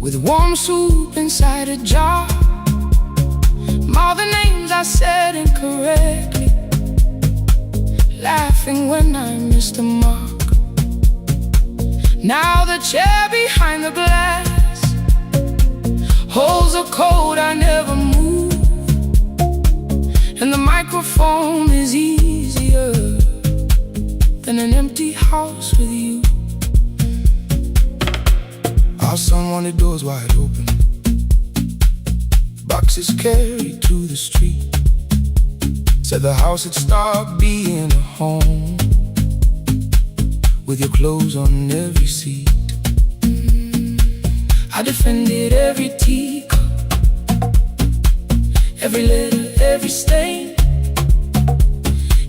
with warm soup inside a jar. All the names I said incorrectly, laughing when I missed the mark. Now the chair behind the glass holds a code I never moved, and the microphone is easier than an empty house with you. Our son wanted doors wide open, boxes carried to the street. Said the house had stopped being a home, with your clothes on every seat. I defended every teacup, every letter, every stain.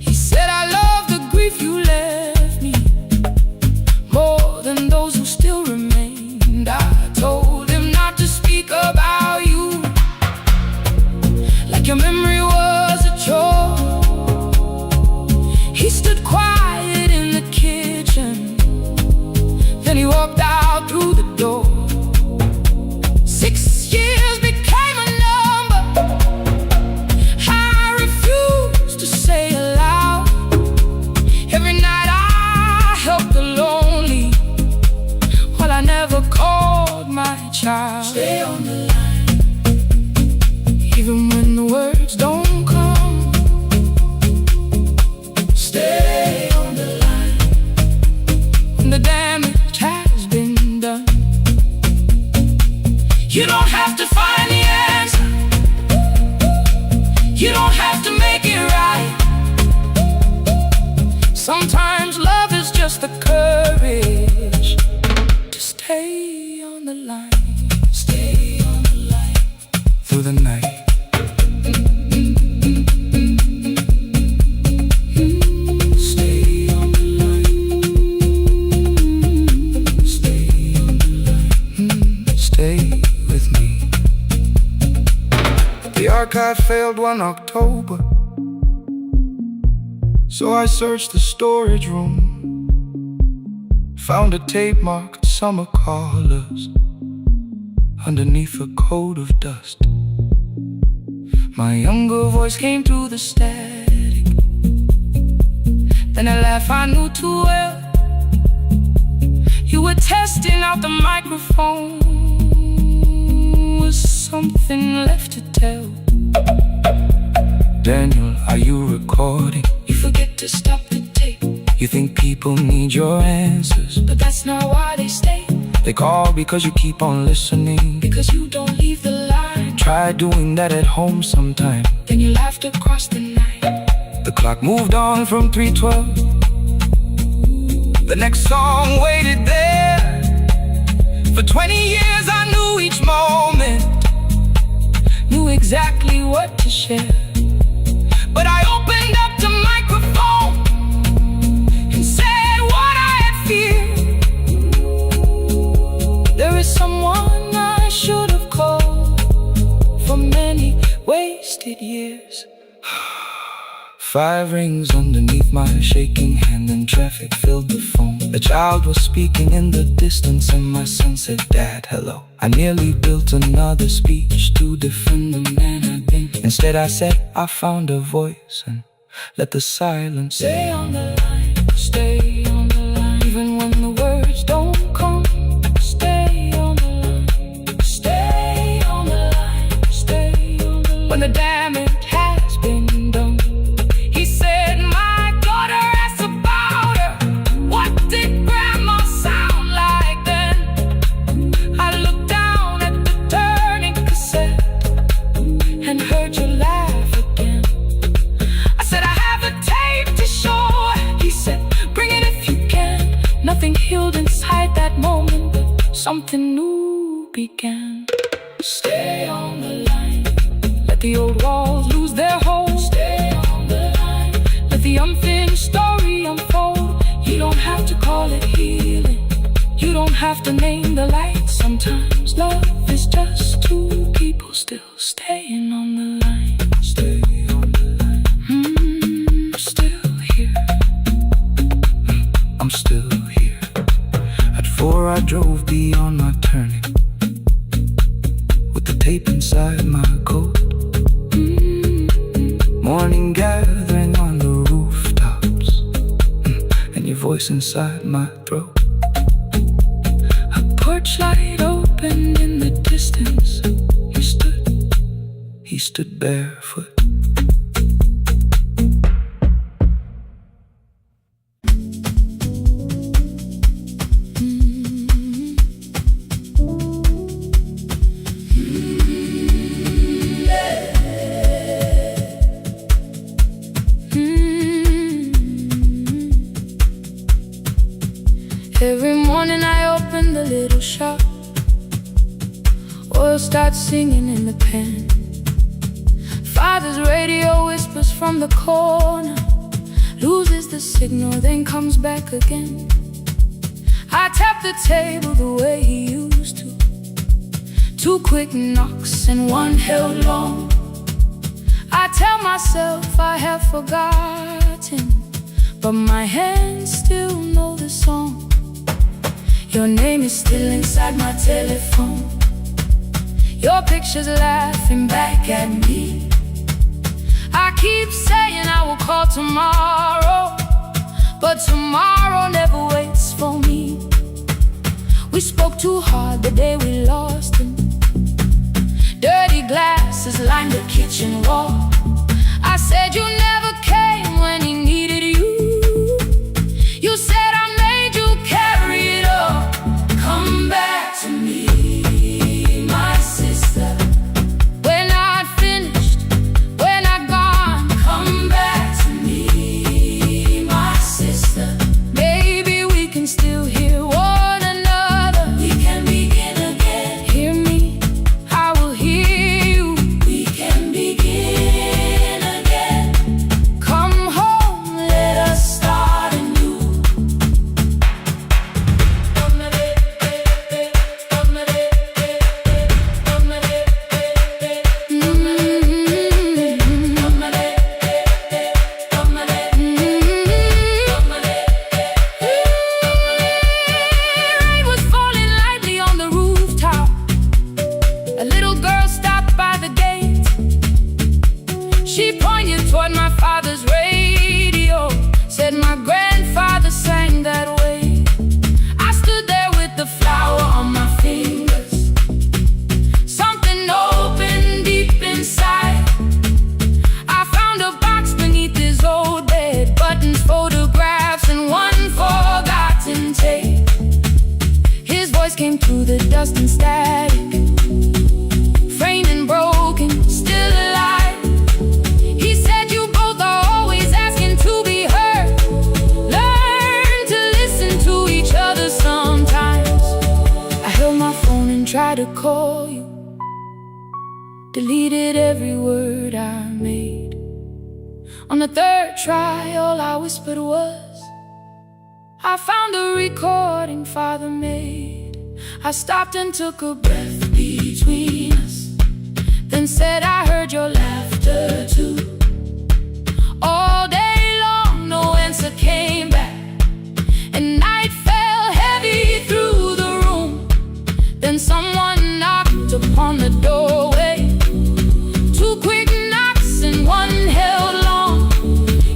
He said I love the grief you left me more than those who still remained. I told him not to speak about you like your memory was a chore. He stood quiet in the kitchen, then he walked out through the door. 6 years became a number I refused to say aloud. Every night I helped the lonely, while I never called my child. Stay on the line, even when the words don't come. Stay on the line, when the damage has been done. You don't have to find the answer, you don't have to make it right. Sometimes love is just the courage to stay on the line. Stay on the line through the night. Stay on the line. Stay on the line. Stay with me. The archive failed one October, so I searched the storage room, found a tape marked summer callers underneath a coat of dust. My younger voice came through the static, then a laugh I knew too well. You were testing out the microphone, was something left to tell? Daniel, are you recording? You forget to stop the tape. You think people need your answers, but that's not why they stay. They call because you keep on listening, because you don't leave the line. Try doing that at home sometime, then you laughed across the night. The clock moved on from 3:12. The next song waited there. For 20 years I knew each moment, knew exactly what to share. But I opened up the microphone and said what I had feared. There is someone I should have called for many wasted years. 5 rings underneath my shaking hand, and traffic filled the phone. A child was speaking in the distance, and my son said, "Dad, hello." I nearly built another speech to defend the man I'd been. Instead I said, I found a voice, and let the silence stay on the line. Stay on the line, even when the words don't come. Stay on the line. Stay on the line. Stay on the line. When the damage has been done. He said, my daughter asked about her. What did grandma sound like then? I looked down at the turning cassette and heard you laugh again. I said, I have a tape to show. He said, bring it if you can. Nothing healed inside that moment, but something new began. Stay on the line, let the old walls lose their hold. Stay on the line, let the unfinished story unfold. You don't have to call it healing, you don't have to name the light. Sometimes love is just two people still staying on the line. Stay on the line. I'm still here. I'm still here. At 4 I drove beyond my turning, voice inside my throat. A porch light opened in the distance. He stood barefoot. Every morning I open the little shop. Oil starts singing in the pan. Father's radio whispers from the corner, loses the signal, then comes back again. I tap the table the way he used to. 2 quick knocks and 1 held long. I tell myself I have forgotten, but my hands still know the song. Your name is still inside my telephone. Your picture's laughing back at me. I keep saying I will call tomorrow, but tomorrow never waits for me. We spoke too hard the day we lost him. Dirty glasses lined the kitchen wall. I said you never came when he needed you. You said I made you carry it all. Come back to me, my sister. We're not finished, we're not gone. Come back to me, my sister. Maybe we can still hear one another. We can begin again. Hear me, I will hear you. We can begin again. Come home, let us start anew. Rain was falling lightly on the rooftop. A little girl stopped by the gate. She pointed toward my father's radio, said my grandfather sang that way. I stood there with the flower on my fingers. Something opened deep inside. I found a box beneath his old bed, buttons, photographs, and 1 forgotten tape. His voice came through the dust and static, framed and broken, still alive. He said you both are always asking to be heard. Learn to listen to each other sometimes. I held my phone and tried to call you, deleted every word I made. On the 3rd try, all I whispered was, I found a recording Father made. I stopped and took a breath between us, then said I heard your laughter too. All day long, no answer came back, and night fell heavy through the room. Then someone knocked upon the doorway. 2 quick knocks and 1 held long.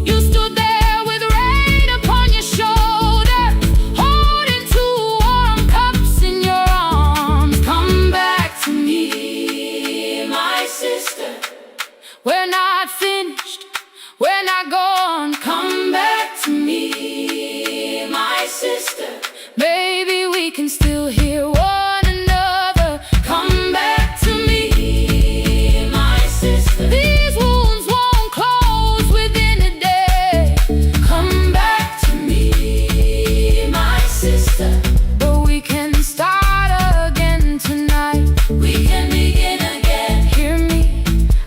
You stood there with rain upon your shoulder, holding 2 warm cups in your arms. Come back to me, my sister. We're not finished, we're not gone. Come back to me, my sister. Maybe we can still hear one another. Come back to me, my sister. These wounds won't close within a day. Come back to me, my sister. But we can start again tonight. We can begin again. Hear me,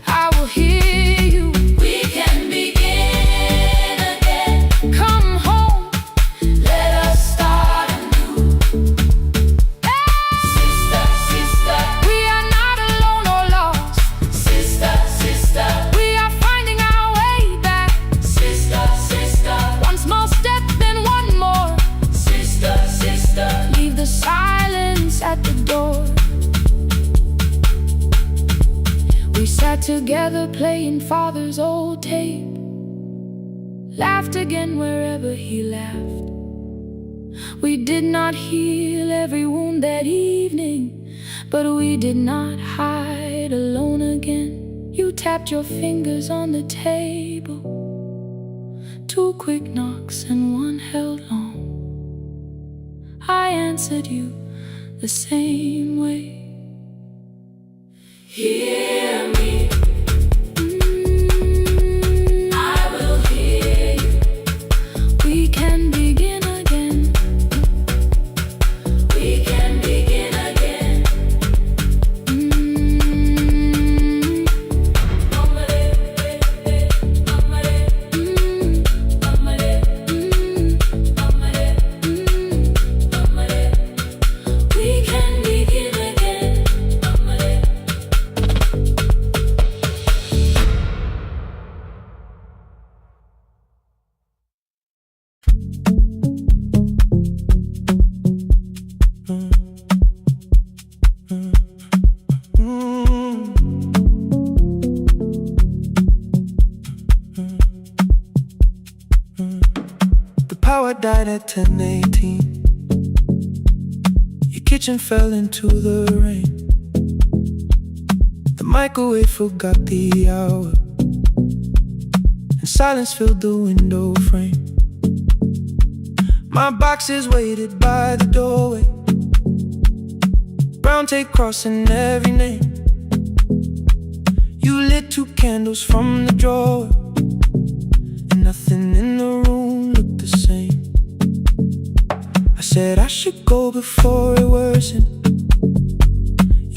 I will hear you. We can begin again. Come home, let us start anew. Sister, sister, we are not alone or lost. Sister, sister, we are finding our way back. Sister, sister, 1 small step, then 1 more. Sister, sister, leave the silence at the door. We sat together playing Father's old tape, laughed again wherever he laughed. We did not heal every wound that evening, but we did not hide alone again. You tapped your fingers on the table, 2 quick knocks and 1 held long. I answered you the same way. Hear me. I will hear you. We can begin again. We can begin again. We can begin again. The power died at 10:18. Your kitchen fell into the rain. The microwave forgot the hour, and silence filled the window frame. My boxes waited by the doorway, brown tape crossing every name. You lit 2 candles from the drawer, and nothing in the room looked the same. I said I should go before it worsened.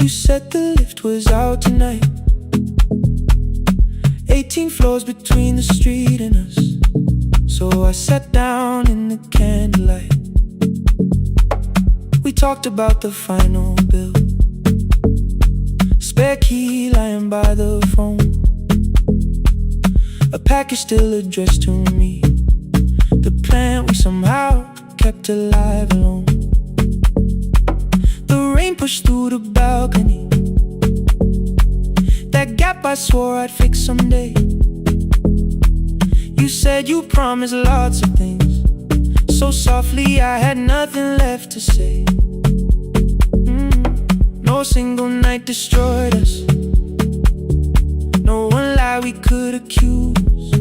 You said the lift was out tonight. 18 floors between the street and us, so I sat down in the candlelight. We talked about the final bill, spare key lying by the phone, a package still addressed to me, the plant we somehow kept alive alone. The rain pushed through the balcony, that gap I swore I'd fix someday. You said you promised lots of things, so softly I had nothing left to say. No single night destroyed us, no one lie we could accuse,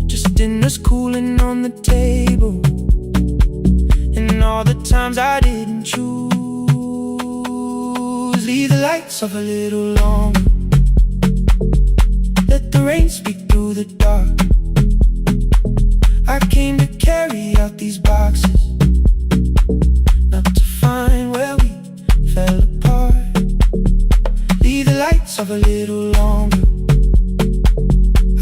just dinners cooling on the table, and all the times I didn't choose. Leave the lights off a little longer, let the rain speak through the dark. I came to carry out these boxes, not to find where we fell apart. Leave the lights off a little longer.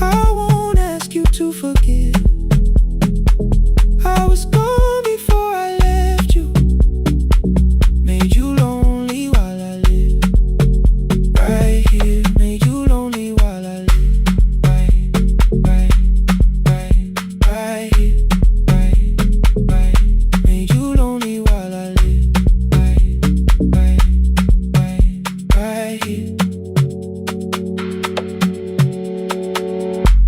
I won't ask you to forgive. I was gone before I left you, made you lonely while I lived right here, made you lonely while I lived right here, right, made you lonely while I lived right here.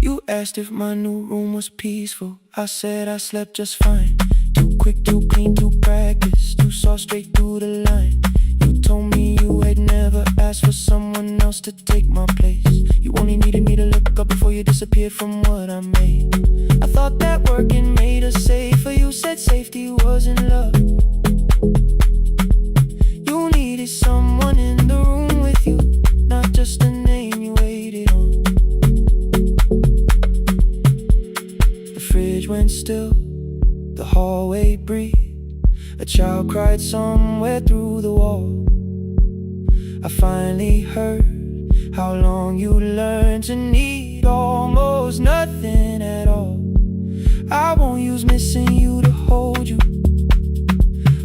You asked if my new room was peaceful. I said I slept just fine. Too quick, too clean, too practiced, too saw straight through the line. You told me you had never asked for someone else to take my place. You only needed me to look up before you disappeared from what I made. I thought that working made us safer. You said safety wasn't love. You needed someone in the room with you, not just a name you waited on. The fridge went still, the hallway breathed. A child cried somewhere through the wall. I finally heard how long you learned to need almost nothing at all. I won't use missing you to hold you.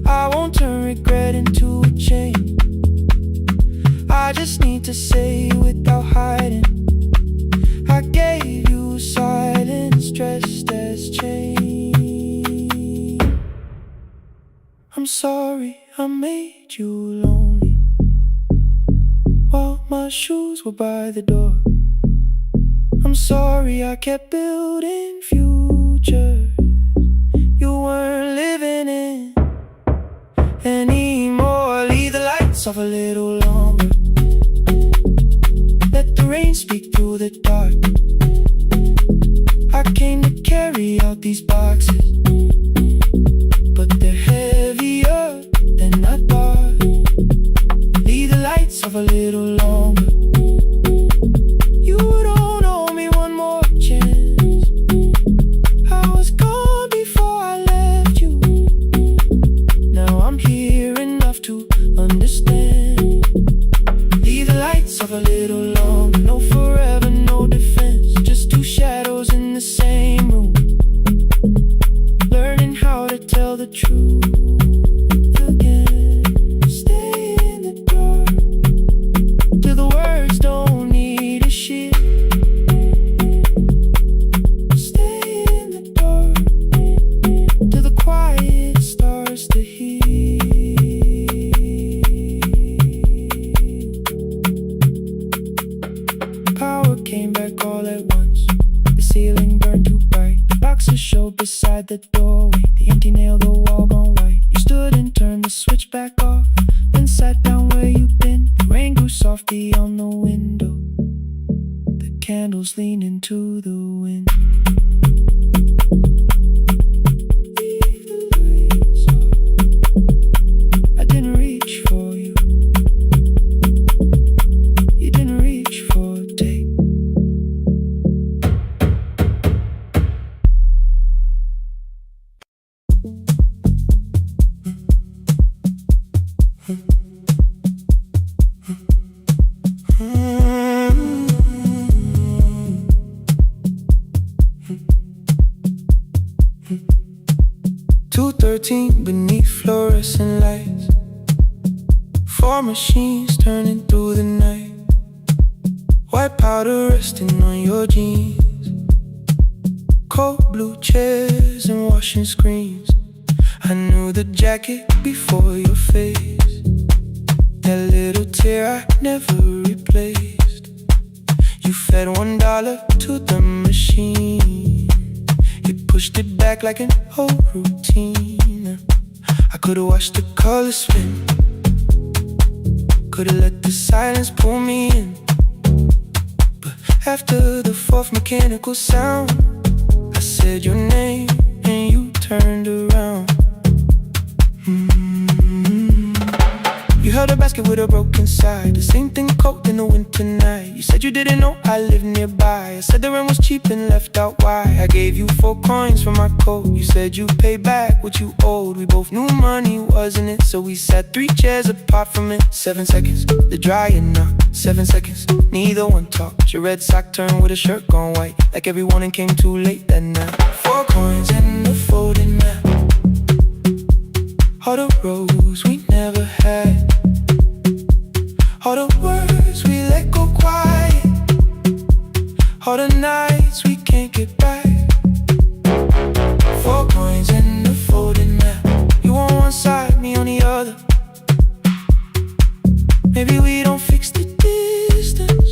I won't turn regret into a chain. I just need to say without hiding, I gave you silence dressed as change. I'm sorry I made you lonely while my shoes were by the door. I'm sorry I kept building futures you weren't living lights off a little longer. Let the rain speak through the dark. I came to carry out these boxes, but they're heavier than I thought. Leave the lights off a little longer. You don't owe me one more chance. I was gone before I left you. Now I'm here enough to understand. Leave the lights off a little longer. No forever, no defense. Just two shadows in the same room, learning how to tell the truth again. Stay in the dark till the words don't need a shield. Stay in the dark till the quiet starts to heal. Power came back all at once. The ceiling burned too bright. The boxes showed beside the doorway. The empty nail, the wall gone white. You stood and turned the switch back off, then sat down where you've been. The rain grew softly on the window. The candles leaned into the wind. Leave the lights off. I didn't reach for you. You didn't reach for a tape. 2:13 beneath fluorescent lights. 4 machines turning through the night. White powder resting on your jeans. Cold blue chairs and washing screens. I knew the jacket before your face. That little tear I never replaced. You fed $1 to the machine. You pushed it back like an old routine. I could've watched the colors spin. Could've let the silence pull me in. But after the 4th mechanical sound, I said your name and you turned around. You held a basket with a broken side. The same thing cold in the winter night. You said you didn't know I lived nearby. I said the rent was cheap and left out why. I gave you 4 coins for my coat. You said you'd pay back what you owed. We both knew money wasn't it, so we sat 3 chairs apart from it. 7 seconds, the dryer knocked. 7 seconds, neither one talked. Your red sock turned with a shirt gone white, like everyone and came too late that night. 4 coins and a folding map. All the roads we never had. All the words we let go quiet. All the nights we can't get back. 4 coins and a folding map. You on one side, me on the other. Maybe we don't fix the distance.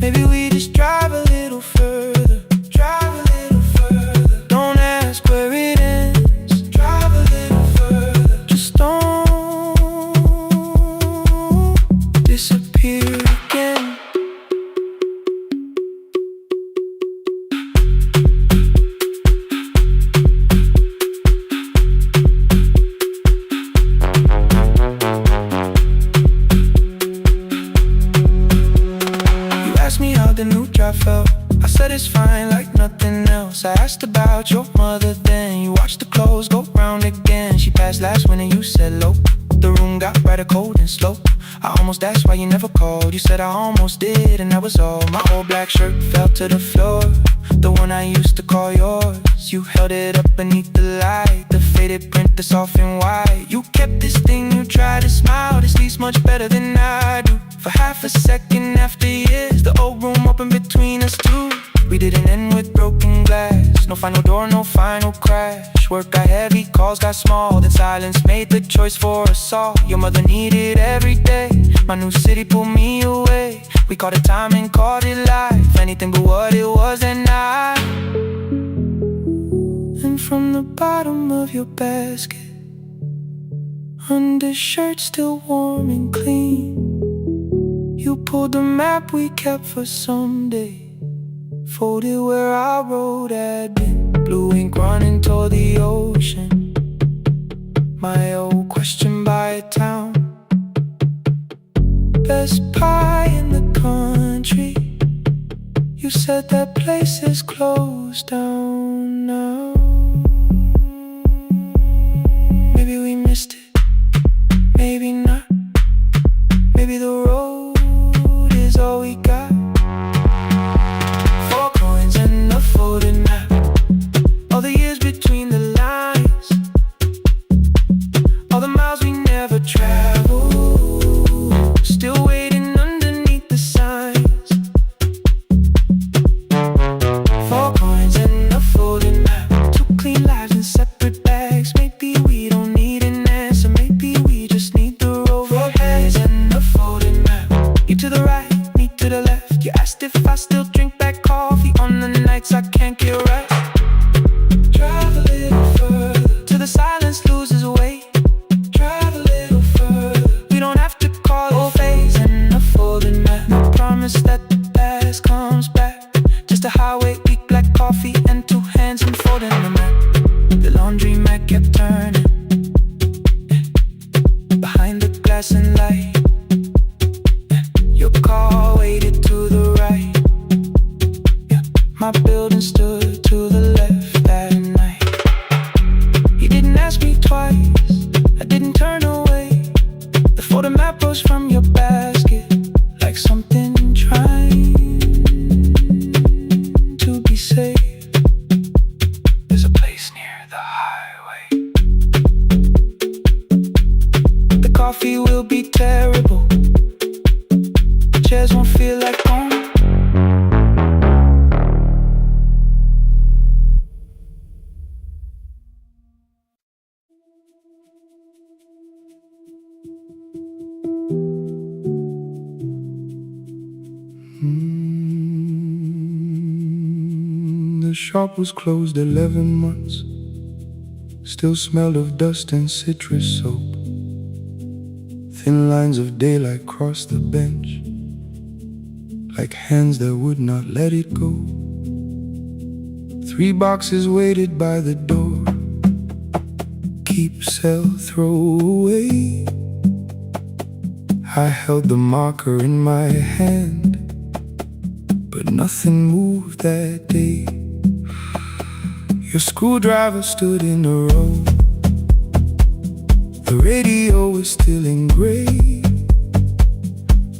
Maybe we just drive a little further. Drive a little further. Don't ask where it ends. Drive a little further. Just don't disappear again. You asked me how the new drive felt. I said it's fine like nothing else. I asked about your mother then. You watched the clothes go round again. She passed last winter, you said low. The room got brighter, cold and slow. I almost asked why you never called. You said I almost did and that was all. My old black shirt fell to the floor, the one I used to call yours. You held it up beneath the light, the faded print that's off in white. You kept this thing, you tried to smile. This leaves much better than I do. For half a second after years, the old room opened between us two. We didn't end with broken glass. No final door, no final crash. Work got heavy, calls got small. Then silence made the choice for us all. Your mother needed every day. My new city pulled me away. We called it time and called it life. Anything but what it was that night. And from the bottom of your basket, undershirt still warm and clean. You pulled the map we kept for someday, folded where our road had been. Blue ink running toward the ocean, my old question by a town. Best pie in the country, you said that place is closed down now. Maybe we missed it, maybe not. Maybe the road is all we got. 4 coins and a folded map, all the years between the lines, all the miles we never traveled, still waiting underneath the signs. 4 coins and a folded map, 2 clean lives in separate bags. Maybe we don't need an answer, maybe we just need the road. 4 hands and a folded map, you to the right, me to the left. You asked if I still drink that coffee on the nights I can't get right. Drive a little further till the silence loses weight. Drive a little further, we don't have to call it phase and a folded map. I promise that the past comes back, just a highway, weak black coffee and 2 hands and folding the map. The laundry mat kept turning behind the glass and light. Your car waited to the right, my building stood to the left that night. You didn't ask me twice, I didn't turn away. The photo map rose from your basket like something trying to be safe. There's a place near the highway. The coffee will be terrible, chairs won't feel like home. The shop was closed 11 months, still smelled of dust and citrus soap. Thin lines of daylight crossed the bench, like hands that would not let it go. 3 boxes waited by the door, keep, sell, throw away. I held the marker in my hand, but nothing moved that day. Your screwdriver stood in a row, the radio was still in gray.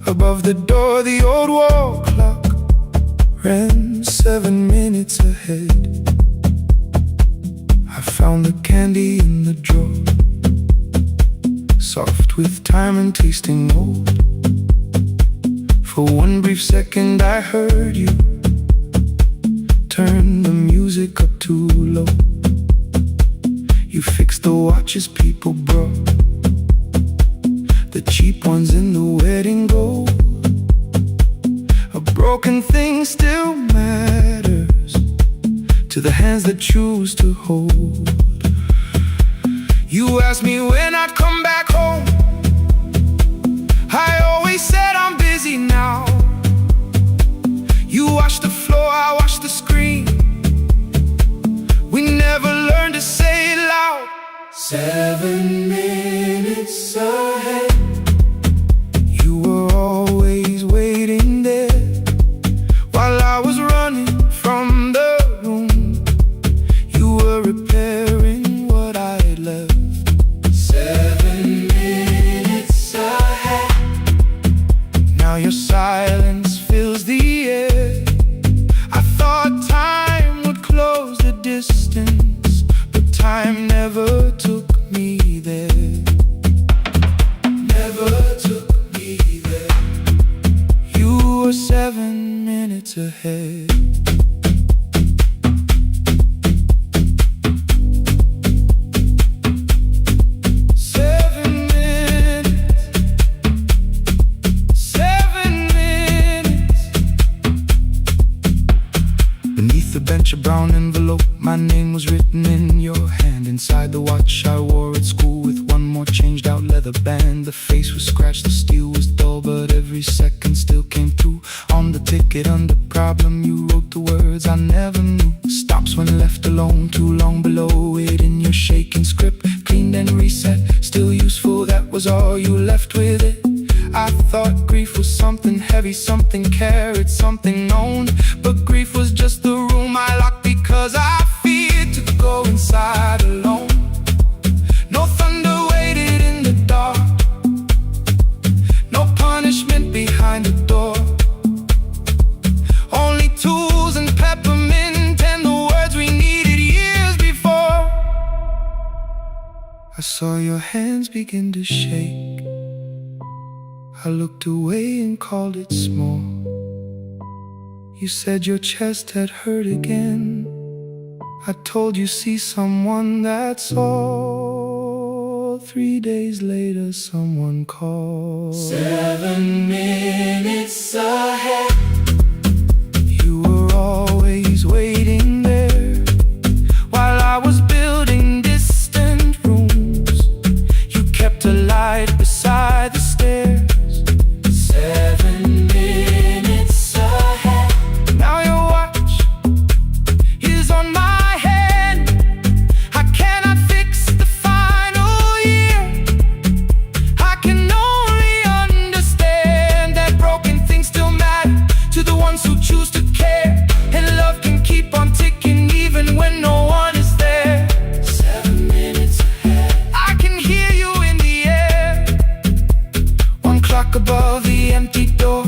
Above the door the old wall clock ran 7 minutes ahead. I found the candy in the drawer, soft with time and tasting old. For one brief second I heard you turn the music up too low. You fixed the watches people brought, the cheap ones in the wedding gold. A broken thing still matters to the hands that choose to hold. You asked me when I'd come back home, I always said I'm busy now. You washed the floor, I washed the screen, we never learned to say it loud. 7 minutes ahead, you were always waiting there. While I was running from the room, you were repairing what I had left. 7 minutes ahead, now your silence fills the air. I thought time would close the distance, but time never took me there. Never took me there. You were 7 minutes ahead. A brown envelope, my name was written in your hand. Inside the watch I wore at school with one more changed out band. The face was scratched, the steel was dull, but every second still came through. On the ticket under problem, you wrote the words I never knew. Stops when left alone, too long below it in your shaking script. Cleaned and reset, still useful, that was all you left with it. I thought grief was something heavy, something carried, something known. But grief was just the room I locked because I feared to go inside alone. No thunder waited in the dark, no punishment behind the door. Only tools and peppermint and the words we needed years before. I saw your hands begin to shake. I looked away and called it small. You said your chest had hurt again. I told you see someone, that's all. 3 days later someone called. 7 minutes ahead. You were always waiting there while I was building distant rooms. You kept a light beside the stairs. 7 minutes ahead. Now your watch is on my head. I cannot fix the final year. I can only understand that broken things still matter to the ones who choose to care. And love can keep on ticking even when no one is there. 7 minutes ahead. I can hear you in the air. One clock above the empty door,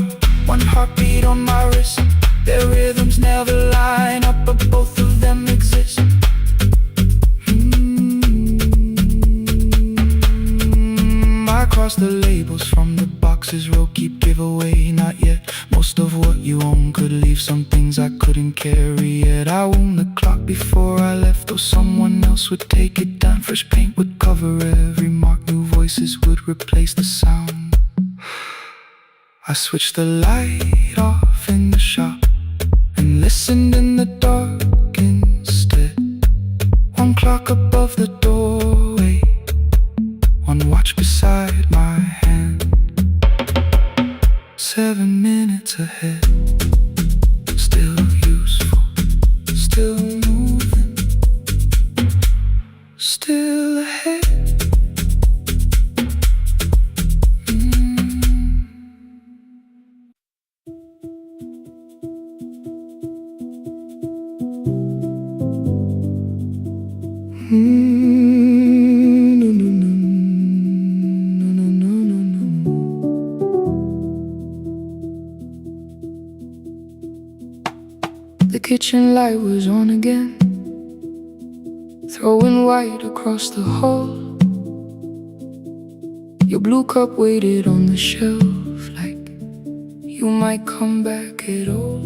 one heartbeat on my wrist. Their rhythms never line up, but both of them exist. I cross the labels from the boxes, row keep giveaway, not yet. Most of what you own could leave some things I couldn't carry yet. I wound the clock before I left, though someone else would take it down. Fresh paint would cover every mark, new voices would replace the sound. I switched the light off in the shop and listened in the dark instead. One clock above the doorway, one watch beside my hand. 7 minutes ahead, still useful, still moving, still ahead. The kitchen light was on again, throwing white across the hall. Your blue cup waited on the shelf like you might come back at all.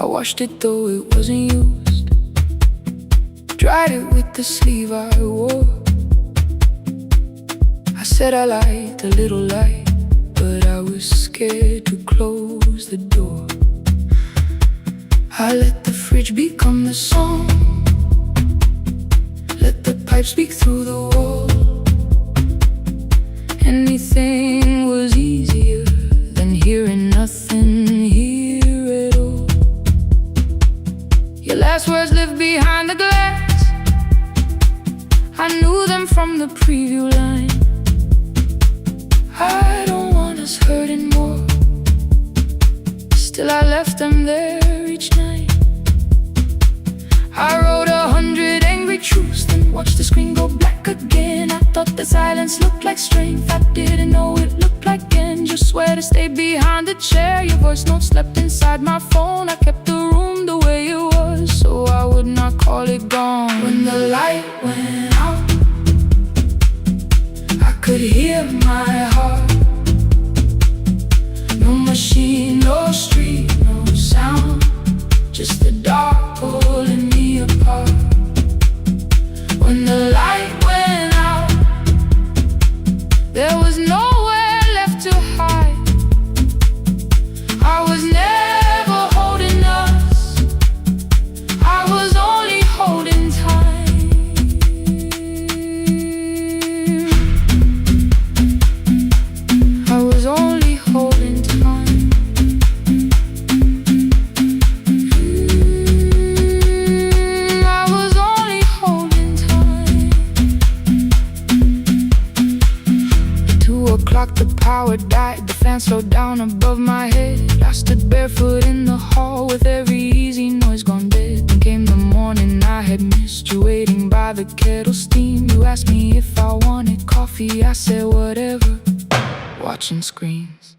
I washed it though it wasn't used, dried it with the sleeve I wore. I said I liked a little light, but I was scared to close the door. I let the fridge become the song, let the pipe speak through the wall. Anything was easier than hearing nothing here at all. Your last words lived behind the glass, I knew them from the preview line. I don't want us hurting more, still I left them there each night. I wrote 100 angry truths, then watched the screen go black again. I thought the silence looked like strength, I didn't know it looked like end. You swear to stay behind the chair, your voice note slept inside my phone. I kept the room the way it was, so I would not call it gone. When the light went out, I could hear my heart. No machine, no street, no sound, just the dark pulling me apart. When the light went out, there was nowhere left to hide. I was never holding us, I was only holding time. o'clock the power died, the fan slowed down above my head. I stood barefoot in the hall with every easy noise gone dead. Then came the morning I had missed you, waiting by the kettle steam. You asked me if I wanted coffee, I said whatever, watching screens.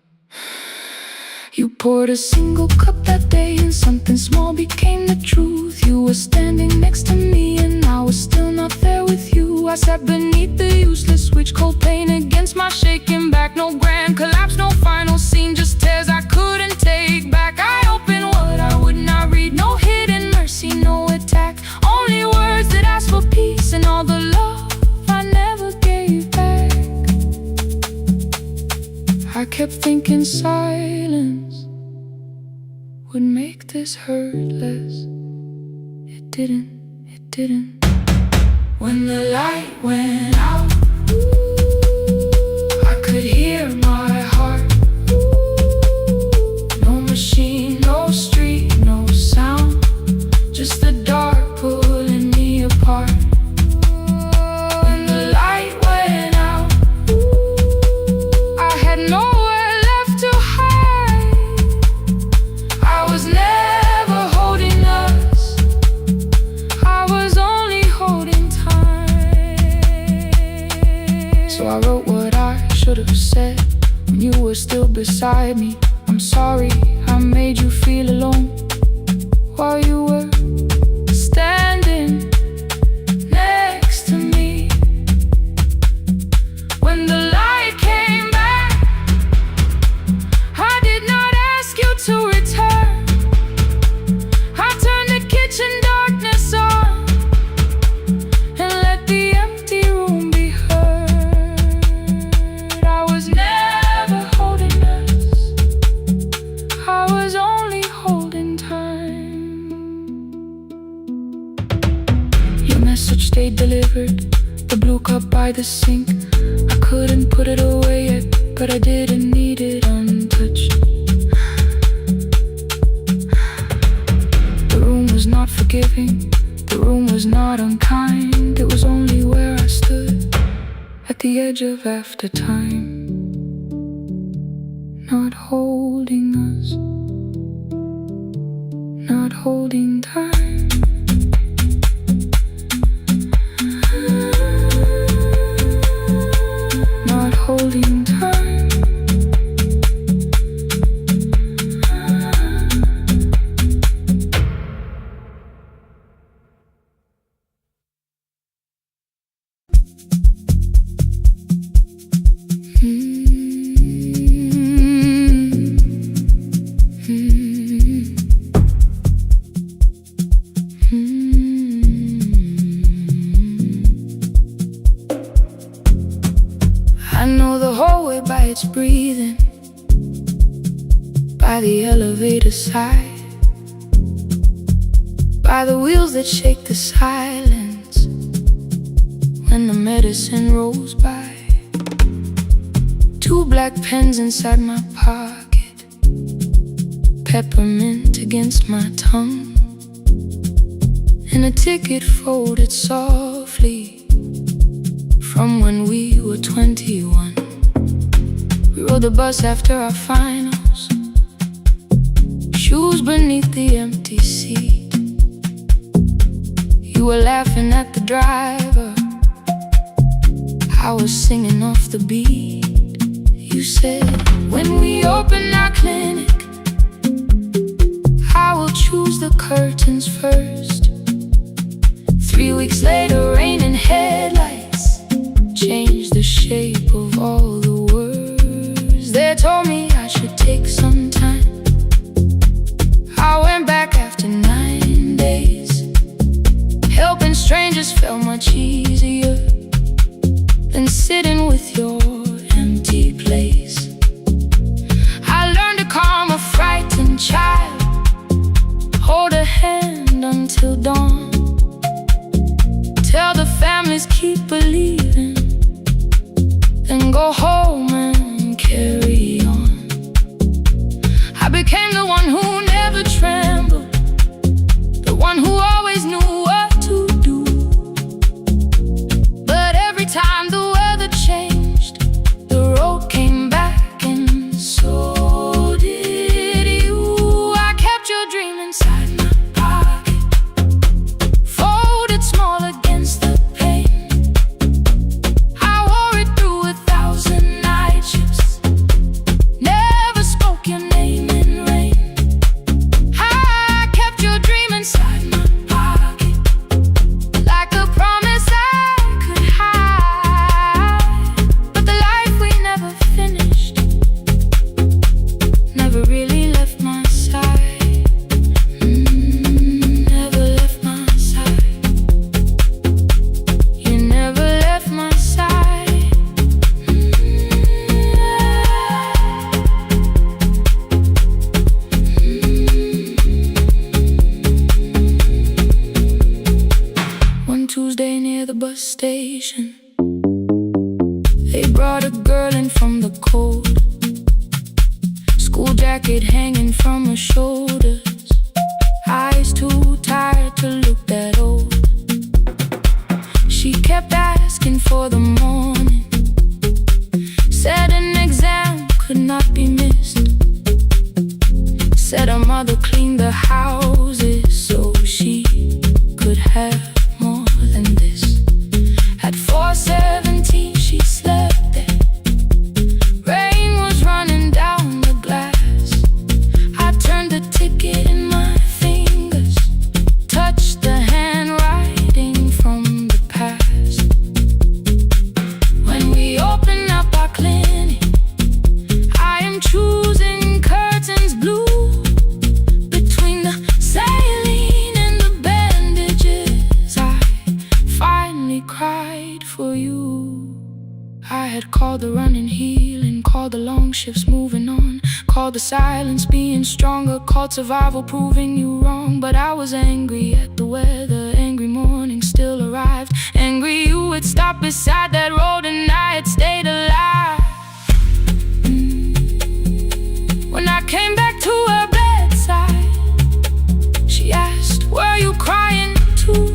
You poured a single cup that day and something small became the truth. You were standing next to me and I was still not there with you. I sat beneath the useless switch, cold pain against my shaking back. No grand collapse, no final scene, just tears I couldn't take back. I opened what I would not read, no hidden mercy, no attack. Only words that ask for peace and all the love I never gave back. I kept thinking silence would make this hurt less. It didn't. When the light went out, I could hear my heart. No machine, no street, no sound, just the dark pulling me apart. When the light went out, I had nowhere left to hide. I was never holding us, I was only holding time. So I wrote what I should have said when you were still beside me. I'm sorry I made you feel alone while you were standing next to me. When the light came back, I did not ask you to return. I turned the kitchen darkness on and let the empty room be heard. I was never holding us, I was only holding time. Your message stayed delivered, the blue cup by the sink. I couldn't put it away yet, but I didn't need it untouched. The room was not forgiving, the room was not unkind. It was only where I stood at the edge of after time, not holding us, not holding time. Not holding time. I know the hallway by its breathing, by the elevator side, by the wheels that shake the silence when the medicine rolls by. Two black pens inside my pocket, peppermint against my tongue, and a ticket folded softly from when we were 21. We rode the bus after our finals, shoes beneath the empty seat. You were laughing at the driver, I was singing off the beat. You said, when we open our clinic, I will choose the curtains first. 3 weeks later, rain and headlights changed the shape of all the words. They told me I should take some time. I went back after 9 days. Helping strangers felt much easier than sitting with your empty place. I learned to calm a frightened child, hold a hand until dawn, tell the families keep believing, then go home and carry on. I became the one who never trembled, the one who always knew what to do. But every time the weather changed, the road came They brought a girl in from the cold, school jacket hanging from her shoulders, eyes too tired to look that old. She kept asking for the morning, said an exam could not be missed, said her mother cleaned the houses so she could have more than this. At 4:17 she slept there, rain was running down the glass. I turned the ticket in my fingers, touched the handwriting from the past. When we open up our clinic, I am choosing curtains blue. Between the saline and the bandages, I finally cried for you. I had called the running healing, called the long shifts moving on, called the silence being stronger, called survival proving you wrong. But I was angry at the weather, angry morning still arrived, angry you had stopped beside that road and I had stayed alive. When I came back to her bedside, she asked, "Were you crying too?"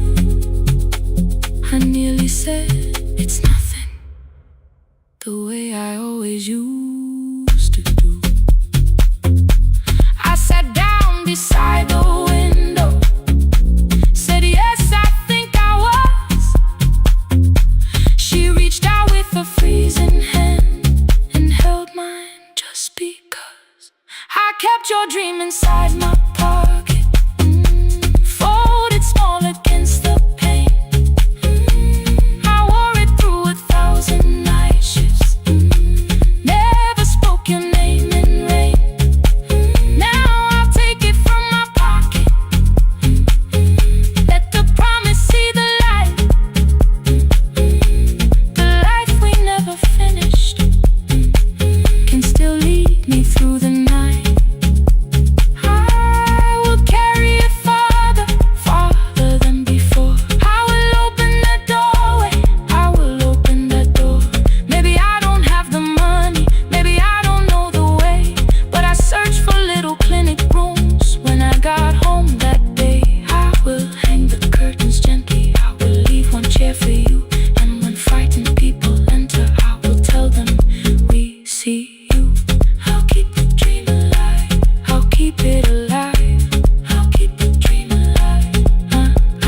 I nearly said, "It's nothing," the way I always used to do. I sat down beside the window, said, "Yes, I think I was." She reached out with a freezing hand and held mine just because I kept your dream inside my pocket, folded small against the pain. I wore it through 1,000 night shifts, never spoke your name in rain. Now I'll take it from my pocket, let the promise see the light, the life we never finished can still lead me through the night. I will carry it farther, farther than before. I will open that doorway, I will open that door. Maybe I don't have the money, maybe I don't know the way, but I searched for little clinic rooms when I got home that day. I will hang the curtains gently, I will leave one chair for you, and when frightened people enter, I will tell them we see you. I'll keep the dream alive, I'll keep it alive, I'll keep the dream alive.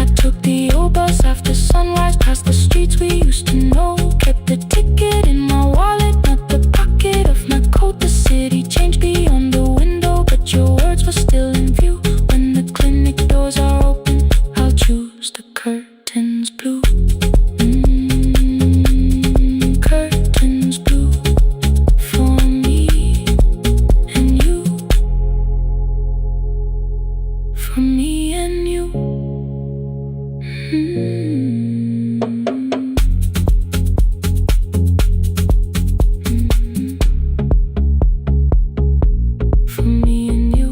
I took the old bus after sunrise, past the streets we used to know, kept the ticket in my wallet, not the pocket of my coat. The city changed beyond the window, but your words were still in view. When the clinic doors are open, I'll choose the curtains blue. Curtains blue for me and you, for me and you. For me and you.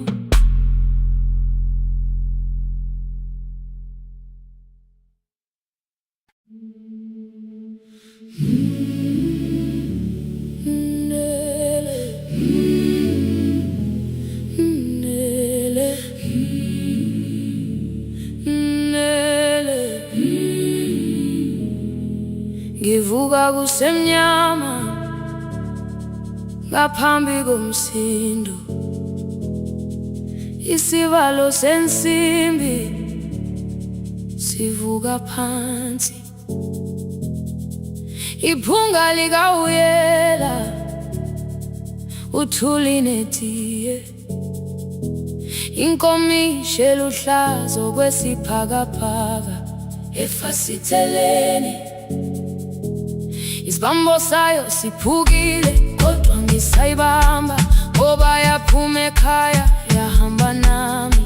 Ngivuka kusemnyama ngaphambi komsindo, isivalo sensimbi sivuka phansi, iphunga likawuyela uthuli netiye, inkomishi eluhlaza okwesiphakapaka efasiteleni. Isibambo sayo siphukile kodwa ngisayibamba, ngoba yaphuma ekhaya yahamba nami.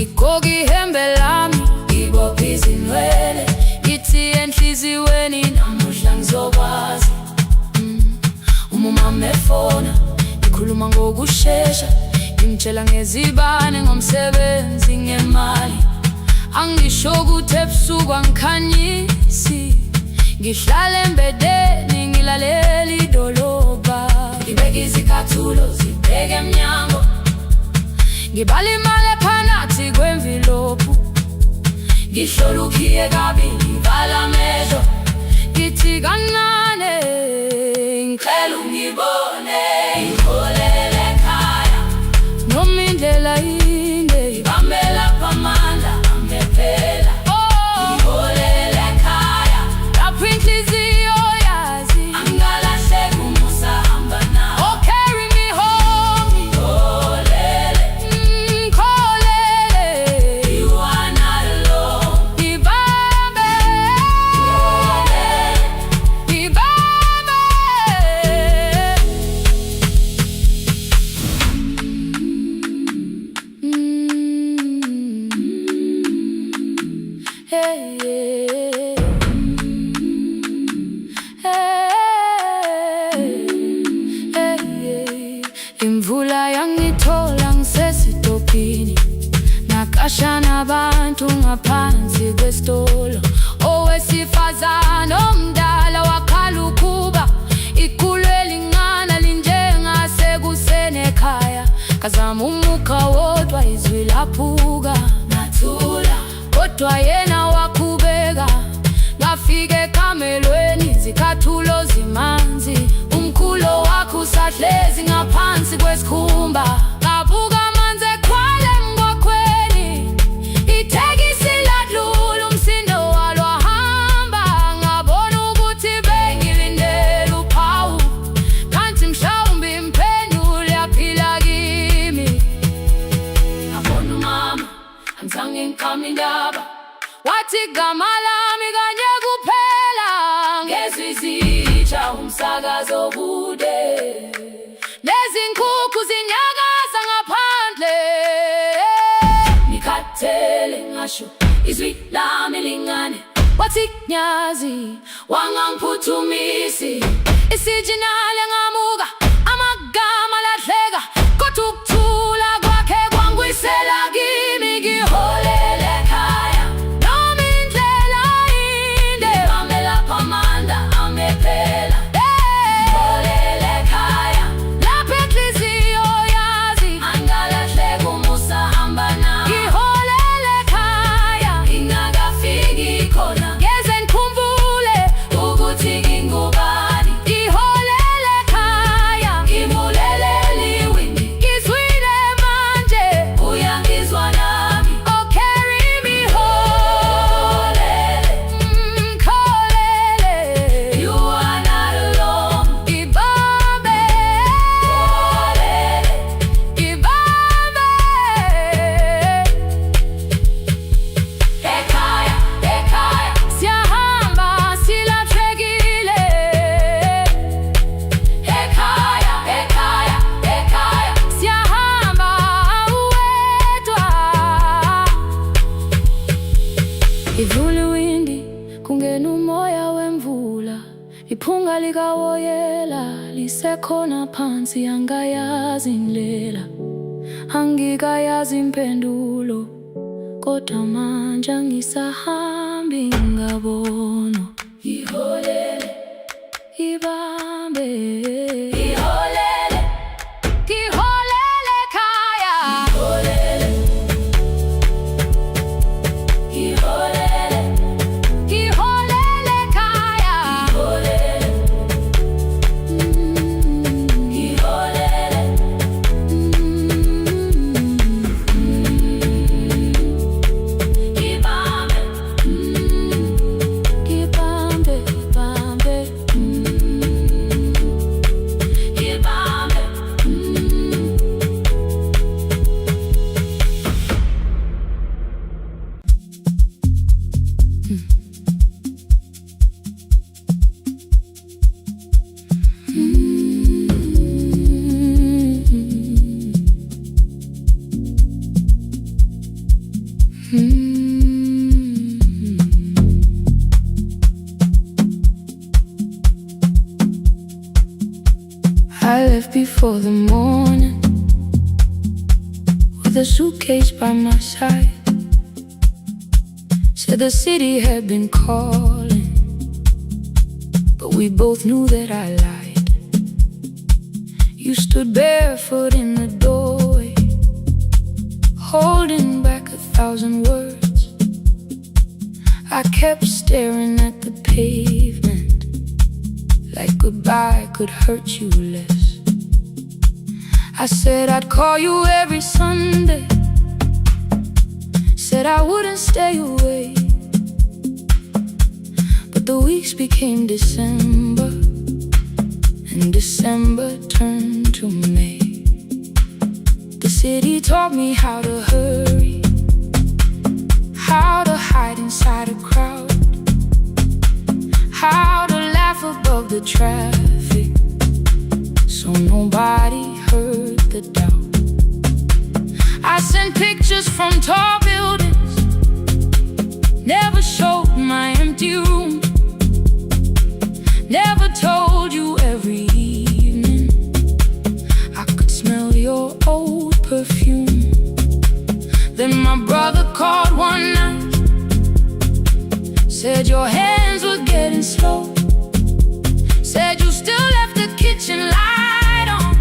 Igoga ihembe lami, ibopha izinwele, ithi enhliziyweni namuhla ngizokwazi. Umama efona, ikhuluma ngokushesha, ngimtshela ngezibane, ngomsebenzi, ngemali. Angisho ukuthi ebusuku angikhanyisi, ngihlala embedeni ngilaleli doloba. Ngibeke izicathulo zibheke emnyango, ngibala imali ephakathi kwemvilophu. Ngihlola ukhiye kabili, ngivala amehlo, ngithi kancane ngicela ungibone. Ngiholele ekhaya noma indlela inde, ngibambela phamandla angephela. Ngiholele ekhaya lapho inhliziyo yazi angalahleki uma usahamba nawe. Oh, carry me home. Ngiholele, ngiholele, you are not alone. Ngibambe, ngiholele, ngibambe. Hey, hey, hey, hey. Imvula yangithola ngisesitopini, nakasha nabantu ngaphansi kwesitolo. Owesifazane omdala wakhala ukuba ikhulu elingana linjengasekuseni ekhaya. Ngazama umukha wodwa, izwi laphuka, ngathula, kodwa yena waqhubeka. Ngafika ekamelweni, izicathulo zimanzi, umkhulo wakhe usahlezi ngaphansi kwesikhumba. Ngabuka amanzi ekhwale emgwaqweni, itekisi ladlula, umsindo walo wahamba. Ngabona ukuthi bengilindele uphawu, kanti mhlawumbe impendulo yaphila kimi. Ngabona umama angizange ngiqame indaba, wathi igama lami kanye kuphela. Ngezwi izitsha, umsakazo kude, nezinkukhu zinyakaza ngaphandle. Ngikhathele ngasho izwi lami lingane, wathi nyazi wangangiphuthumisi. Isijinali ngamuka, amagama lahleka, kodwa ukuthula kwakhe kwangwisela kimi. Ngiholele ekhaya noma indlela inde, ngibambela phamandla angephela. Ngiholele ekhaya lapho inhliziyo yazi angalahleki uma usahamba nawe. Ngiholele ekhaya ngingakafiki khona, ngeze ngikhumbule ukuthi ngingubani. Ngiholele ekhaya ngimuleleli iwindi, ngizwile manje uyangizwa nami. Oh, carry me home. Ngikholele, you are not alone. Ngibambe, ngibambe. Ekhaya, ekhaya siyahamba silahlekile. Ekhaya, ekhaya, ekhaya siyahamba uwedwa. Ivule iwindi, kungena umoya wemvula, iphunga likawoyela lisekhona phansi. Angayazi indlela, angikayazi impendulo, kodwa manje angisahambi ngabona. Ngiholele, ngibambe, ngiholele, ngiholele ekhaya. Ngiholele, ngiholele, ngiholele ekhaya. Ngiholele, ngiholele, ngibambe, ngibambe, ngibambe, ngibambe. I left before the morning, with a suitcase by my side. Said the city had been calling, but we both knew that I lied. You stood barefoot in the doorway, holding back 1,000 words. I kept staring at the pavement, like goodbye could hurt you less. I said I'd call you every Sunday, said I wouldn't stay away. But the weeks became December, and December turned to May. The city taught me how to hurry, how to hide inside a crowd, how to laugh above the traffic, so nobody heard the doubt. I sent pictures from tall buildings, never showed my empty room, never told you every evening I could smell your old perfume. Then my brother called one night, said your hands were getting slow, said you still left the kitchen light on,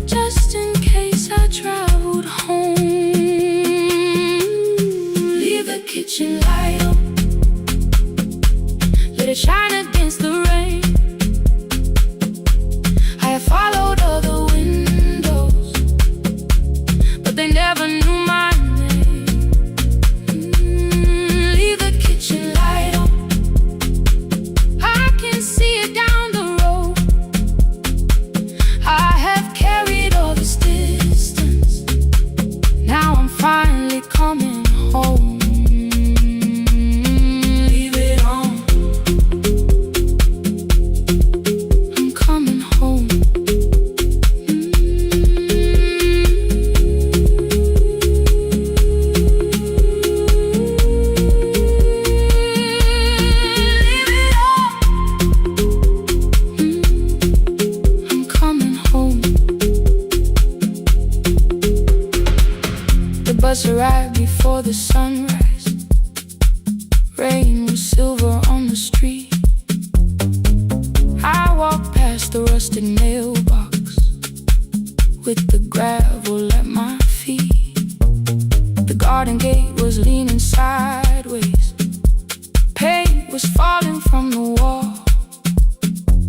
just in case I traveled home. Leave the kitchen light on, let it shine against the rain. I have followed other windows, but they never knew my name. Leave the kitchen light on, I can see it down the road. I have carried all this distance, now I'm finally coming home. Leave it on, I'm coming home. Leave it on, I'm coming home. The bus arrived before the sunrise. Rain was silver on the street. I walked past the rusted mailbox with the gravel at my feet. The garden gate was leaning sideways, paint was falling from the wall,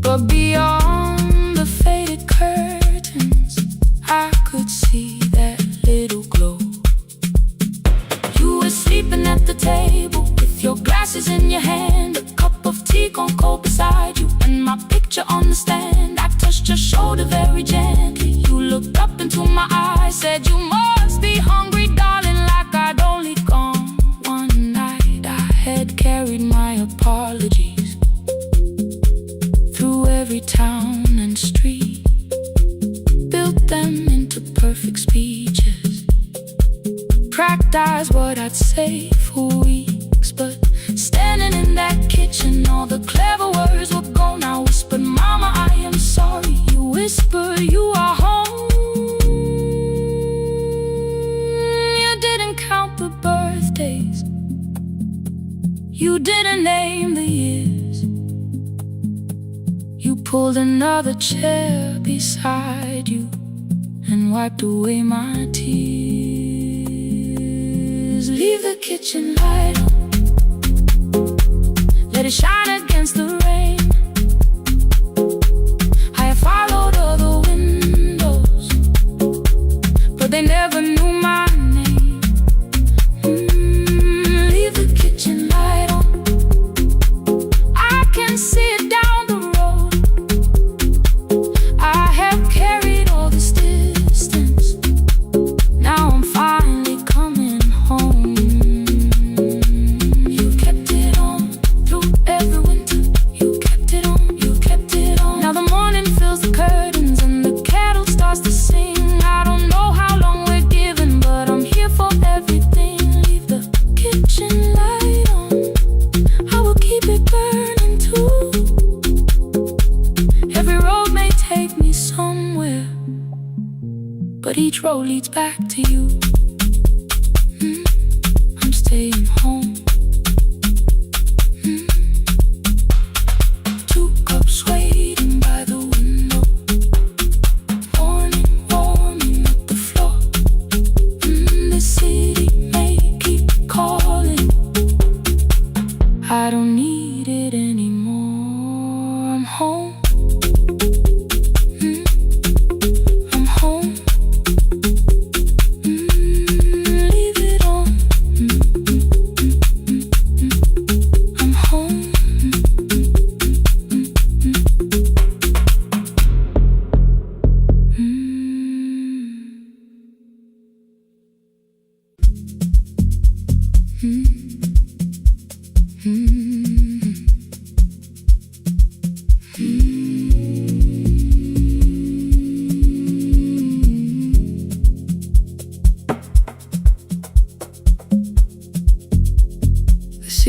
but beyond the faded curtains I could see that little glow. You were sleeping at the table with your glasses in your hand, a cup of tea gone cold beside you, and my picture on the stand. I touched your shoulder very gently. You looked up into my eyes, said you must be hungry, darling, like I'd only gone one night. I had carried my apologies through every town and street, built them into perfect speeches, practiced what I'd say for weeks. But standing in that kitchen, all the clever words were gone. I whispered, Mama, I am sorry. You whispered, you are home. You didn't count the birthdays, you didn't name the years. You pulled another chair beside you and wiped away my tears. Leave the kitchen light on, let it shine against the rain. I have followed other windows, but they never knew my name. Leave the kitchen light on, I can see it down the road. I have carried all this distance, now I'm finally coming home. You kept it on through every winter, you kept it on, you kept it on. Now the morning fills the curtains and the kettle starts to sing. I don't know how long we're given, but I'm here for everything. Leave the kitchen light on, I will keep it burning too. Every road may take me somewhere, but each road leads back to you. I'm staying home. To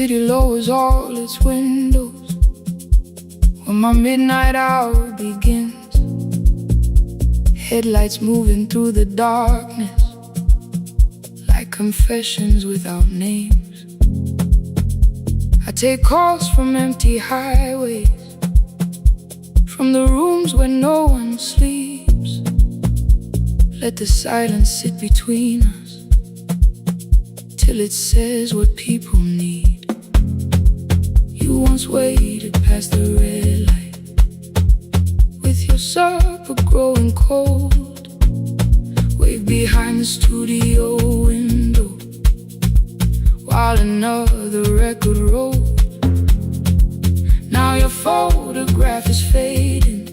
city lowers all its windows when my midnight hour begins. Headlights moving through the darkness like confessions without names. I take calls from empty highways, from the rooms where no one sleeps. Let the silence sit between us till it says what people need. You once waited past the red light with your supper growing cold. Wave behind the studio window while another record rolled. Now your photograph is fading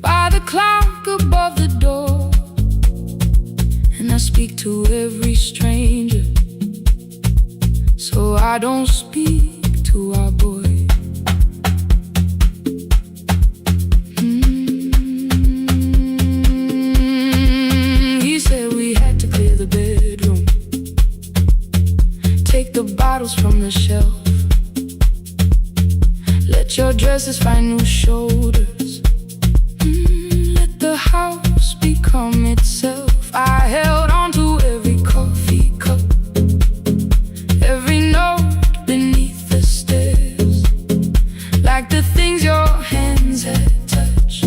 by the clock above the door, and I speak to every stranger, so I don't speak to our boy. He said we had to clear the bedroom, take the bottles from the shelf, let your dresses find new shoulders, let the house become itself. I held on to every coffee cup, every note beneath the stairs, like the things your hands had touched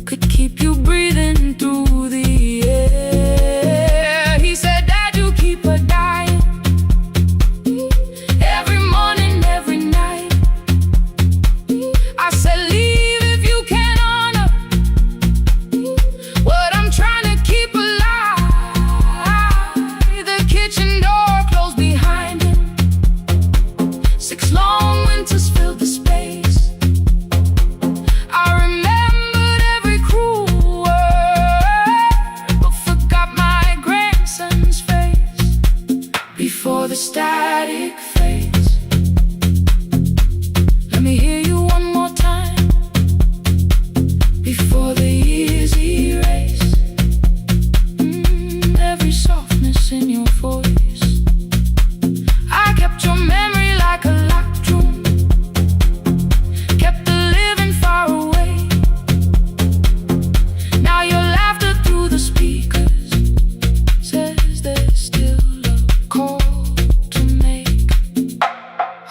could keep you breathing through the air. He said, Dad, you keep her dying every morning, every night. I said, leave if you can honor what I'm trying to keep alive. The kitchen door closed behind him, 6 long winters filled the space. I remembered every cruel word, but forgot my grandson's face. Before the static fades, let me hear you one more time. Before the years erase every softness in your voice. I kept your memory like a locked room, kept the living far away. Now your laughter through the speakers says there's still a call to make.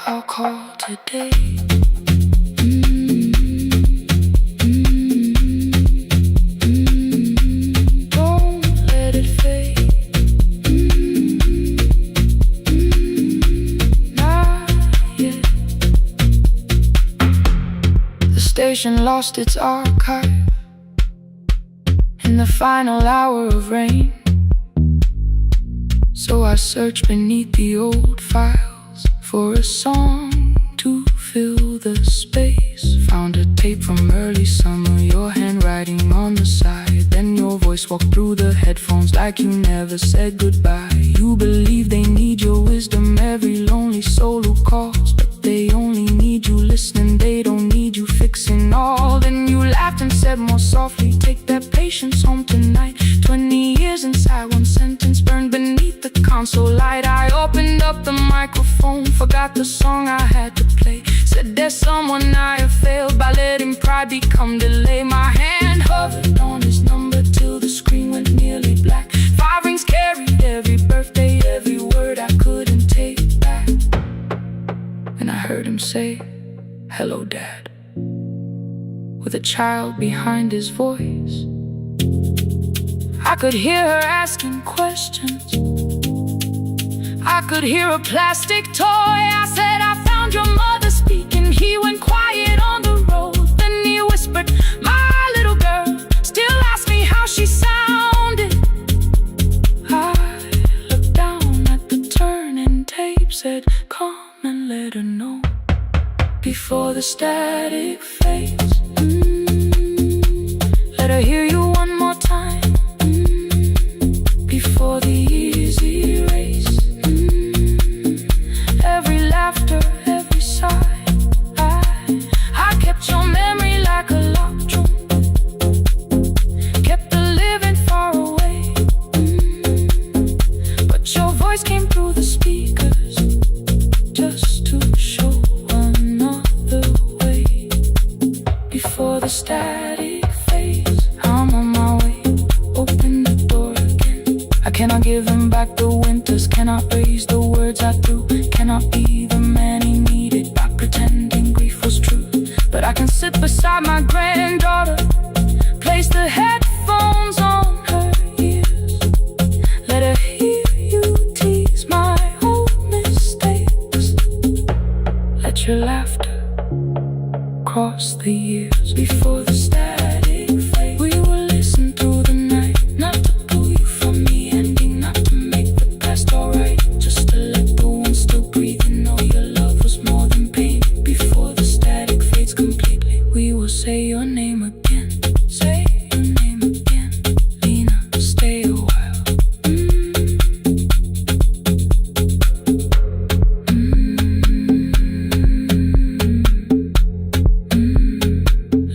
I'll call today. Don't let it fade. Not yet. The station lost its archive in the final hour of rain, so I searched beneath the old files for a song to fill the space. Found a tape from early summer, your handwriting on the side. Then your voice walked through the headphones like you never said goodbye. You believe they need your wisdom, every lonely soul who calls, but they only need you listening, they don't need you fixing all. Then you laughed and said more softly, take that patience home tonight. 20 years inside one sentence burned beneath the console light. I opened up the microphone, forgot the song I had to play. Said there's someone I have failed by letting pride become delay. My hand hovered on his number till the screen went nearly black. 5 rings carried every birthday, every word I couldn't take back. And I heard him say, hello, Dad, with a child behind his voice. I could hear her asking questions, I could hear a plastic toy. I said, I found your mother speaking. He went quiet on the road, then he whispered, my little girl still asks me how she sounded. I looked down at the turning tape, said, come and let her know before the static fades. Let her hear you one more time before the years erase every laughter static phase. I'm on my way, open the door again. I cannot give him back the winters, cannot erase the words I threw, cannot be the man he needed by pretending grief was true. But I can sit beside my granddaughter, place the headphones on her ears, let her hear you tease my old mistakes. Let your laughter cross the years. Before the static fade, we will listen through the night, not to pull you from the ending, not to make the past alright, just to let the one still breathe and know your love was more than pain. Before the static fades completely, we will say your name again. Say your name again. Lena, stay a while.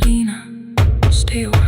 Lena, stay a while.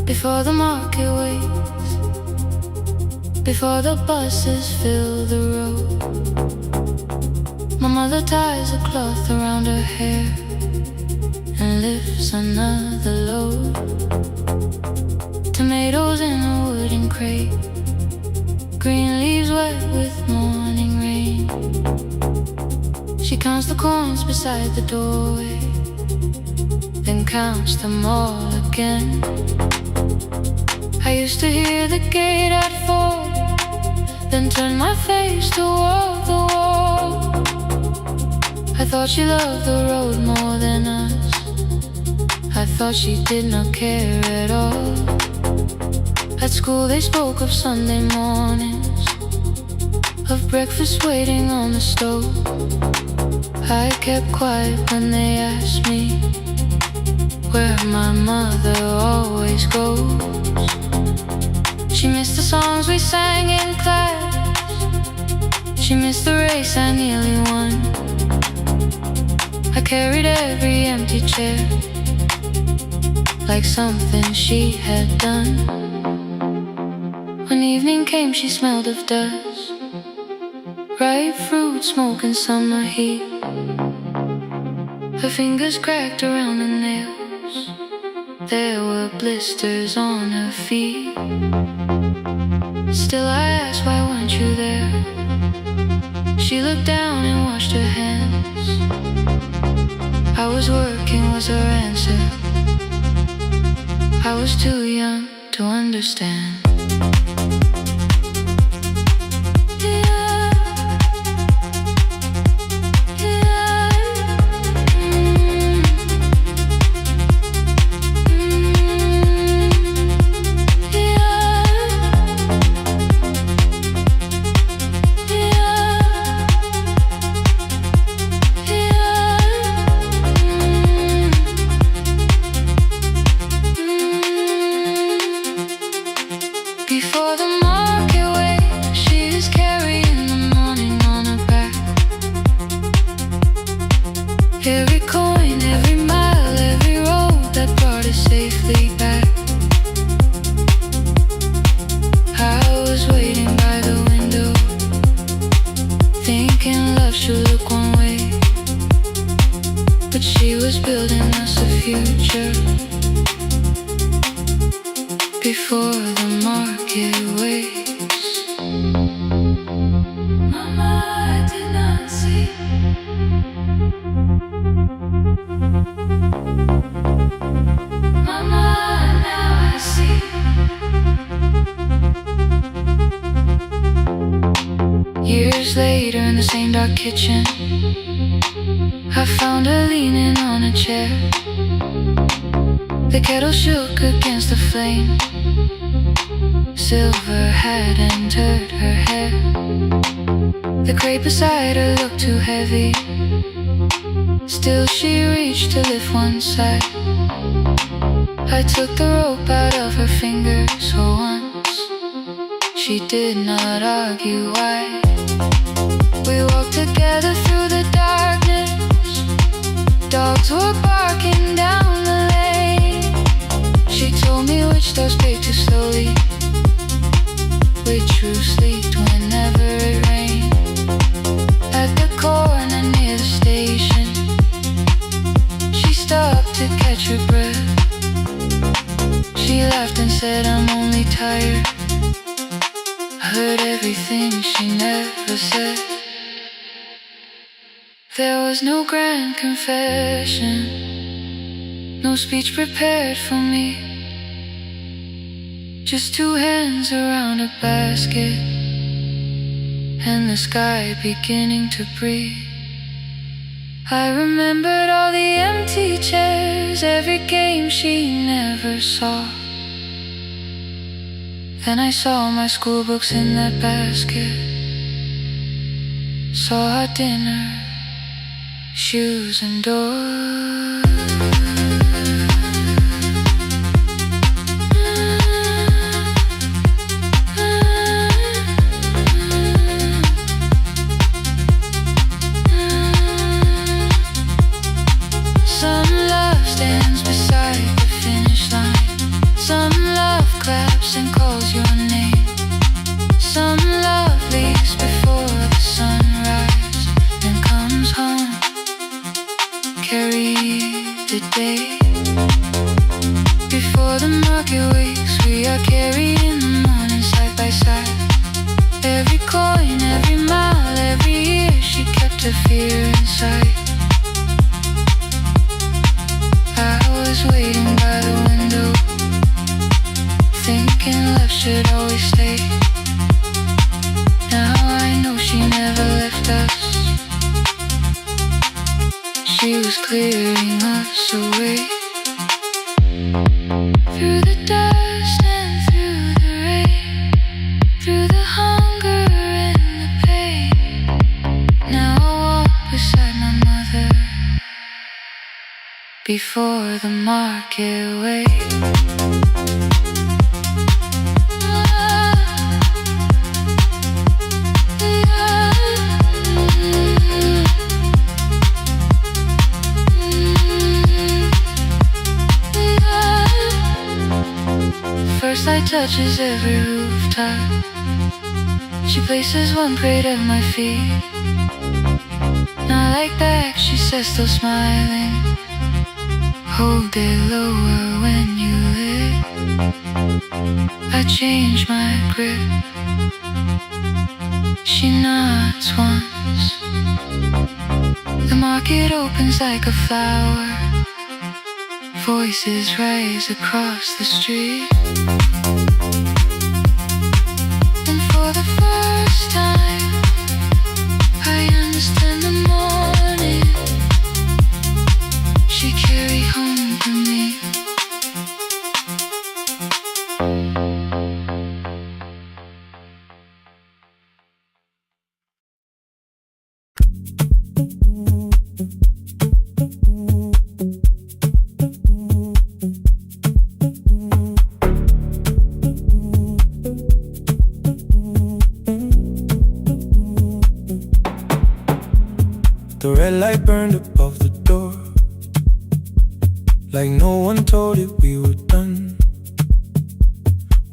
Before the market waits, before the buses fill the road, my mother ties a cloth around her hair and lifts another load. Tomatoes in a wooden crate, green leaves wet with morning rain. She counts the coins beside the doorway, then counts them all again. I used to hear the gate at 4, then turn my face toward the wall. I thought she loved the road more than us, I thought she did not care at all. At school they spoke of Sunday mornings, of breakfast waiting on the stove. I kept quiet when they asked me where my mother always goes. She missed the songs we sang in class, she missed the race I nearly won. I carried every empty chair like something she had done. When evening came she smelled of dust, ripe fruit, smoke and summer heat. Her fingers cracked around the nails, there were blisters on her feet. Still I asked, why weren't you there? She looked down and washed her hands. I was working was her answer, I was too young to understand. Before the market waits, she is carrying the morning on her back. Every coin, every mile, every road that brought us safely back. I was waiting by the window, thinking love should look one way, but she was building us a future. Before the market waits, Mama, I did not see. Mama, now I see. Years later in the same dark kitchen, I found her leaning on a chair. The kettle shook against the flame. Silver had entered her hair. The crate beside her looked too heavy. Still she reached to lift one side. I took the rope out of her fingers for once. She did not argue why. We walked together through the darkness. Dogs were barking down the lane. She told me which doors paved too slowly, which roofs leaked whenever it rained. At the corner near the station, she stopped to catch her breath. She laughed and said, I'm only tired. I heard everything she never said. There was no grand confession, no speech prepared for me. Just two hands around a basket, and the sky beginning to breathe. I remembered all the empty chairs, every game she never saw. Then I saw my school books in that basket, saw our dinner, shoes and doors. Some love stands beside the finish line. Some love claps and calls your name. Some love leaves before the sunrise and comes home. Carry the day. Before the market wakes, we are carried in the morning side by side. Every coin, every mile, every year, she kept her fear inside. I was waiting by the window, thinking love should always stay. Now I know she never left us. She was clearing us away. Through the dust and through the rain, through the hunger and the pain. Now I walk beside my mother before the market waits. First light touches every rooftop. She places one plate at my feet. Not like that, she says, still smiling. Hold it lower when you lit. I change my grip. She nods once. The market opens like a flower. Voices rise across the street. And for the first time, I understand the morning she carried home for me. The red light burned above the door, like no one told it we were done.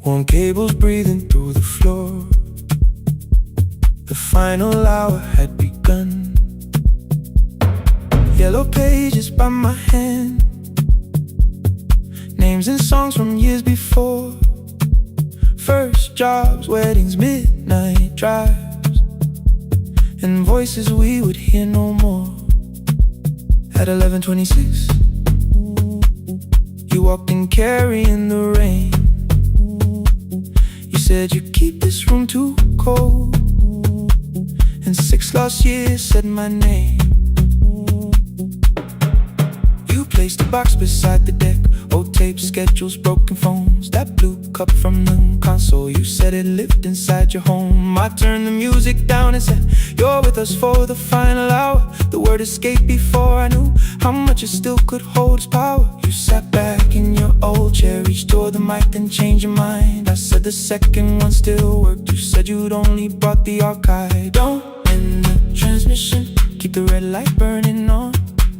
Warm cables breathing through the floor. The final hour had begun. Yellow pages by my hand, names and songs from years before. First jobs, weddings, midnight drives, and voices we would hear no more. At 11:26, you walked in carrying the rain. You said you keep this room too cold, and 6 lost years said my name. You placed a box beside the deck, Old tapes, schedules, broken phones. That blue cup from the console, you said it lived inside your home. I turned the music down and said, you're with us for the final hour. The word escaped before I knew how much it still could hold its power. You sat back in your old chair, reached toward the mic, then changed your mind. I said the second one still worked. You said you'd only brought the archive. Don't end the transmission, keep the red light burning on.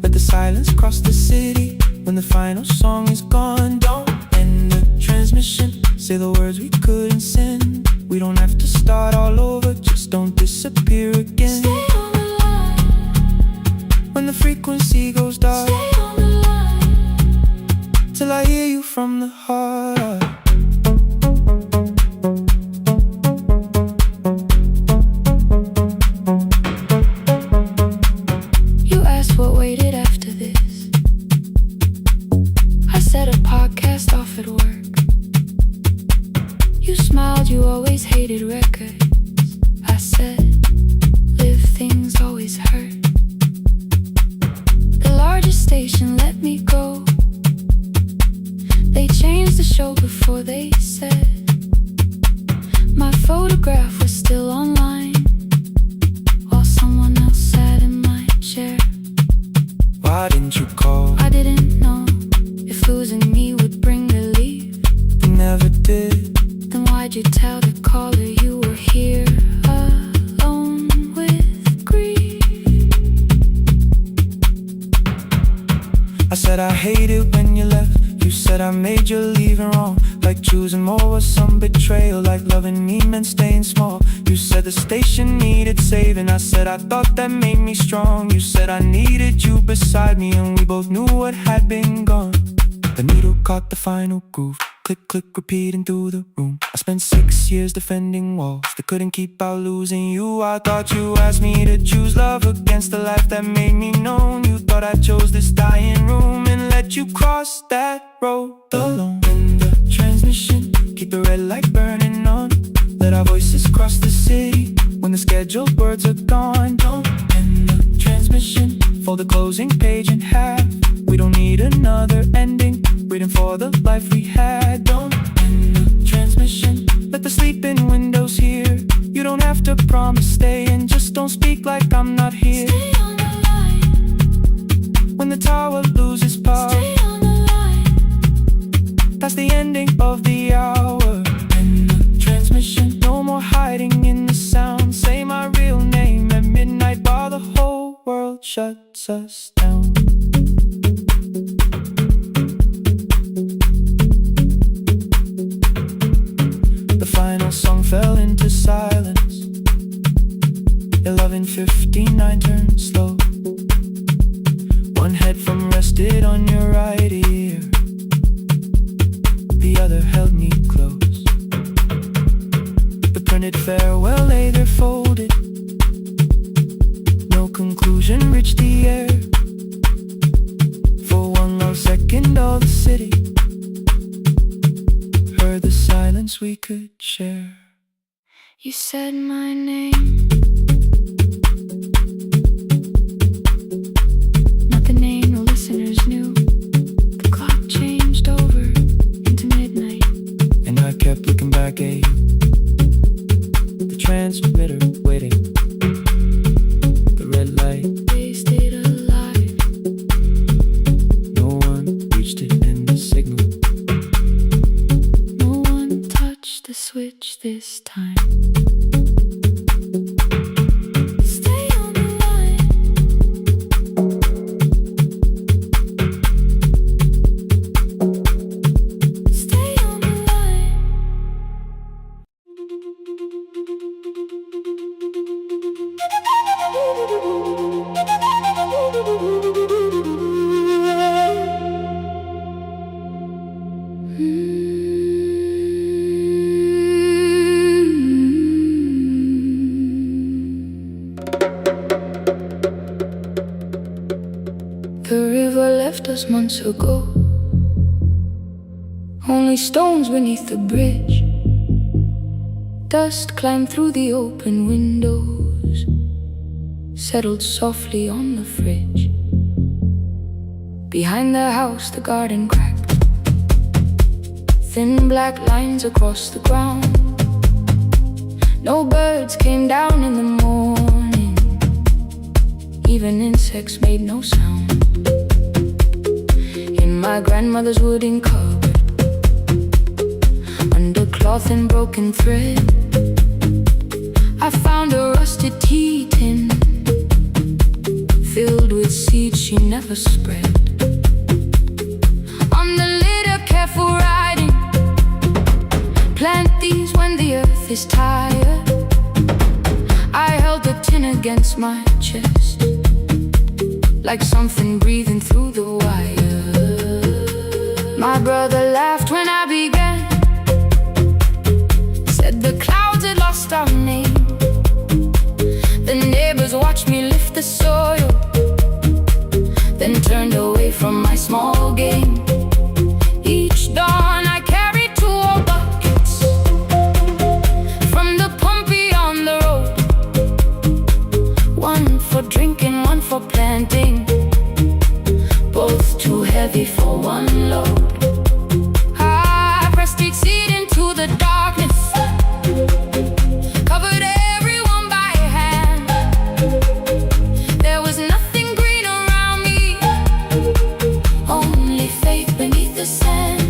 Let the silence cross the city when the final song is gone. Don't end the transmission, say the words we couldn't send. We don't have to start all over, just don't disappear again. Stay on the line when the frequency goes dark. Stay on the line till I hear you from the heart. You asked what waited after this. I said a podcast off at work. You smiled, you always hated records. I said, live things always hurt. The largest station let me go. They changed the show before they said my photograph was still online, while someone else sat in my chair. Why didn't you call? I didn't know if losing me would bring relief. You never did. Then why'd you tell the caller you were here alone with grief? I said I hate it when you left. You said I made you leaving wrong, like choosing more was some betrayal, like loving me meant staying small. You said the station needed saving. I said I thought that made me strong. You said I needed you beside me, and we both knew what had been gone. The needle caught the final groove. Click, click, repeating through the room. I spent 6 years defending walls that couldn't keep out losing you. I thought you asked me to choose love against the life that made me known. You thought I chose this dying room and let you cross that road alone. In the transmission, keep the red light burning on. Let our voices cross the city when the scheduled words are gone. Don't end the transmission, fold the closing page in half. We don't need another ending, waiting for the life we had. Don't end the transmission, let the sleeping windows hear. You don't have to promise staying, just don't speak like I'm not here. Stay on the line when the tower loses power. Stay on the line That's the ending of the hour. End the transmission, no more hiding in the sound. Say my real name at midnight while the whole world shuts us down. The final song fell into silence. 11:59 turned slow. One headphone rested on your right ear, the other held me close. The printed farewell lay there folded. No conclusion reached the air. For one long second all the city heard the silence we could share. You said my name, not the name the listeners knew. The clock changed over into midnight, and I kept looking back at you. The transmitter waiting, the red light, they stayed alive. no one reached it in the signal. No one touched the switch this time. Stay on the line Stay on the line The river left us months ago. Only stones beneath the bridge. Dust climbed through the open windows, settled softly on the fridge. Behind the house the garden cracked. thin black lines across the ground. No birds came down in the morning, even insects made no sound. In my grandmother's wooden cupboard, under cloth and broken thread, I found a rusted tea tin filled with seeds she never spread. On the lid a careful writing: plant these when the earth is tired. I held the tin against my chest, like something breathing through the wire. My brother laughed when I began, said the clouds had lost our name. The neighbors watched me lift the soil, then turned away from my small game. Each dawn I carried 2 old buckets from the pump beyond the road, one for drinking, one for planting, both too heavy for one load. I pressed each seed into the darkness, covered everyone by hand. There was nothing green around me, only faith beneath the sand.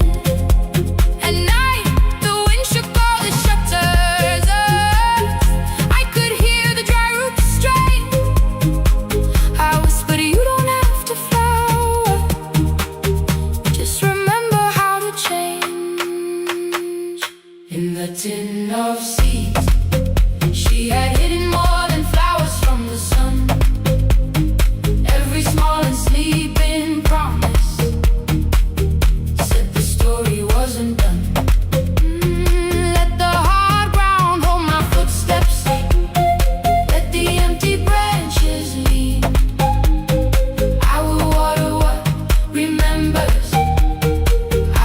At night, the wind shook all the shutters. I could hear the dry roots strain. I whispered, you don't have to flower, just remember how to change. In the tin of seeds, she had hidden more than flowers from the sun. Every small and sleeping promise said the story wasn't done. Let the hard ground hold my footsteps, let the empty branches lean. I will water what remembers,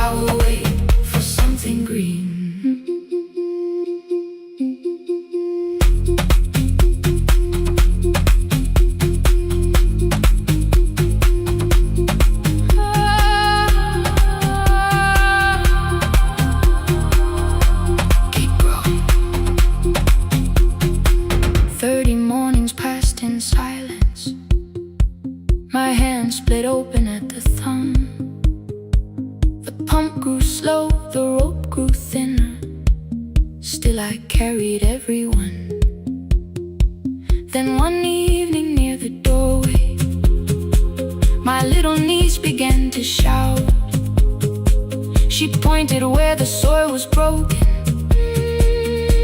I will wait for something green. Keep growing. 30 mornings passed in silence. My hand split open at the thumb. The pump grew slow, the rope grew thinner. Still I carried everyone. Then one evening near the doorway, my little niece began to shout. She pointed where the soil was broken.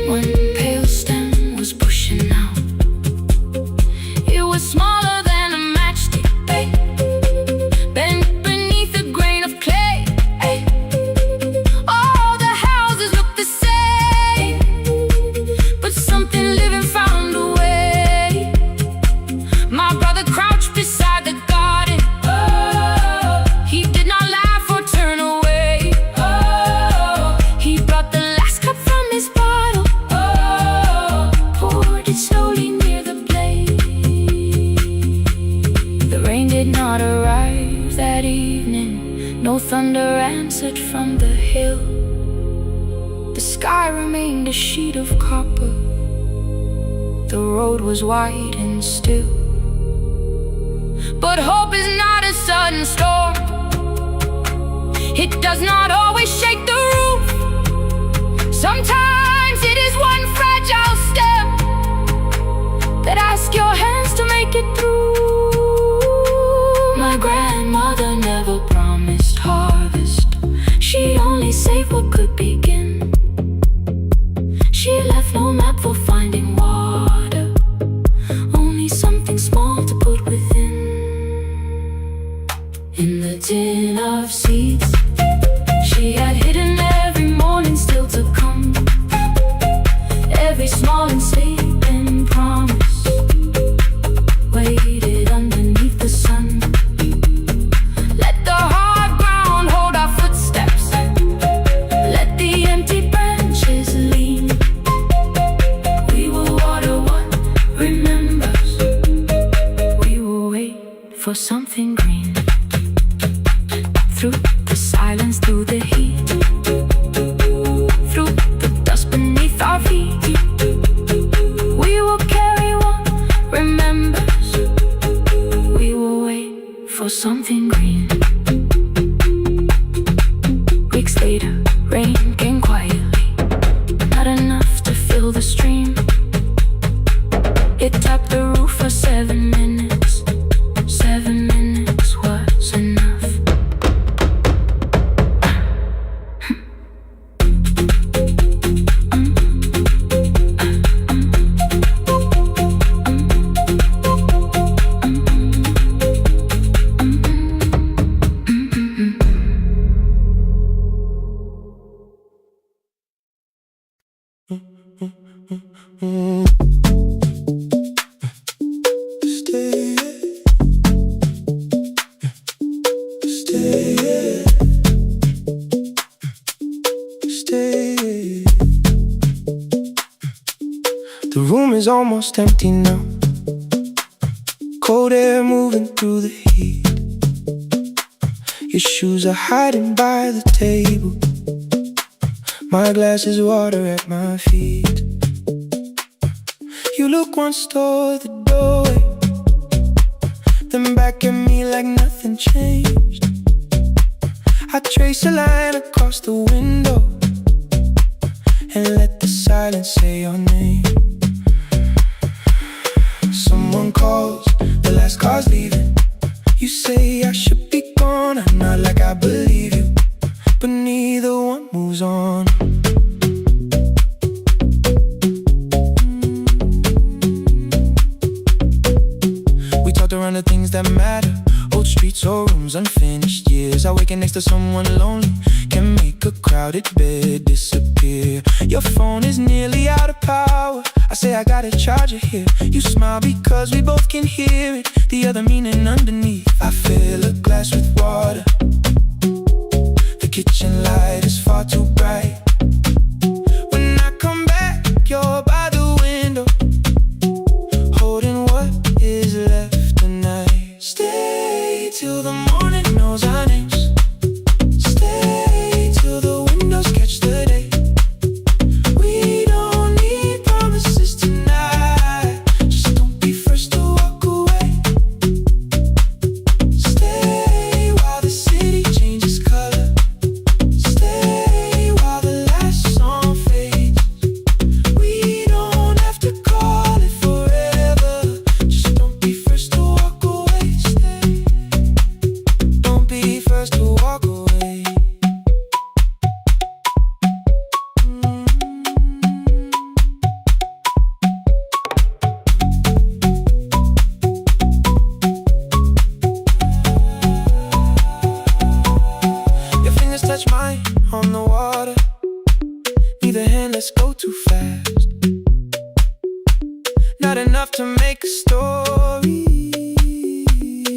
One pale stem was pushing out. It was smaller than a matchstick, bent beneath a grain of clay. All the houses looked the same, but something living found a way. My brother crouched beside the garden. He did not laugh or turn away. He brought the last cup from his bottle, poured it slowly near the blaze. The rain did not arrive that evening, no thunder answered from the hill. The sky remained a sheet of copper, the road was wide and still. But hope is not a sudden storm, it does not always shake the roof. Sometimes it is one fragile step that asks your hands to make it through. My grandmother never promised harvest, she only saved what could begin. She left no map for finding water, only something small to put within. In the tin of seeds, she had hidden every morning still to come. Every small and sleeping promise waited underneath the sun. Let the hard ground hold our footsteps, let the is almost empty now. Cold air moving through the heat. Your shoes are hiding by the table. My glass is water at my feet. You look once toward the doorway, then back at me like nothing changed. I trace a line across the window and let the silence say your name. Someone calls, the last car's leaving. You say I should be gone, I nod like I believe you, but neither one moves on. We talked around the things that matter, old streets or rooms, unfinished years. I waking next to someone lonely can make a crowded bed disappear. Your phone is nearly out of power. I say I got a charger here. You smile because we both can hear it, the other meaning underneath. I fill a glass with water. The kitchen light is far too bright. When I come back, you're by the window, holding what is left tonight. Stay till the morning knows our names. Stay till the windows catch the day. We don't need promises tonight. Just don't be first to walk away. Stay while the city changes color. Stay while the last song fades. We don't have to call it forever. Just don't be first to walk away. Stay. Don't be first to walk away. Your fingers touch mine on the water. Neither hand, let's go too fast. Not enough to make a story,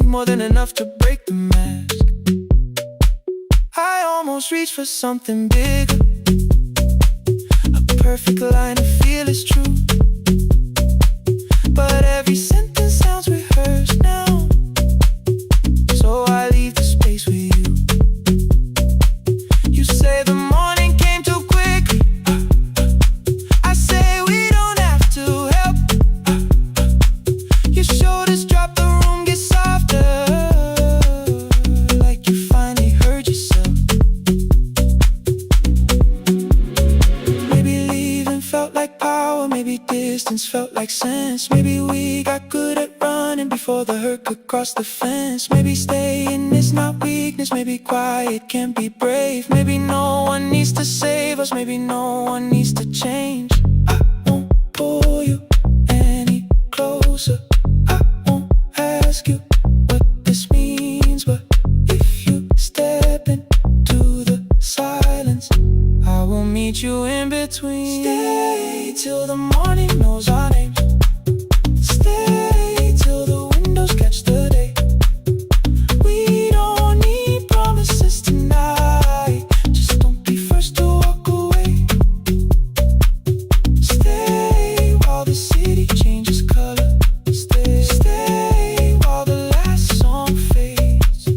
more than enough to break the mask. I almost reach for something bigger, a perfect line of feel is true. But every sentence sounds rehearsed now, so I leave the space with you. You say the morning came too quickly. I say we don't have to help. Your shoulders drop, the room gets softer, like you finally heard yourself. Maybe leaving felt like power, maybe distance felt like sense. Maybe we got good at running before the hurt could cross the fence. Maybe staying is not weakness, maybe quiet can be brave. Maybe no one needs to save us, maybe no one needs to change. I won't pull you any closer. I won't ask you what this means, but if you step into the silence, I will meet you in between. Stay till the morning knows our names. Stay till the windows catch the day. We don't need promises tonight. Just don't be first to walk away. Stay while the city changes color. Stay while the last song fades.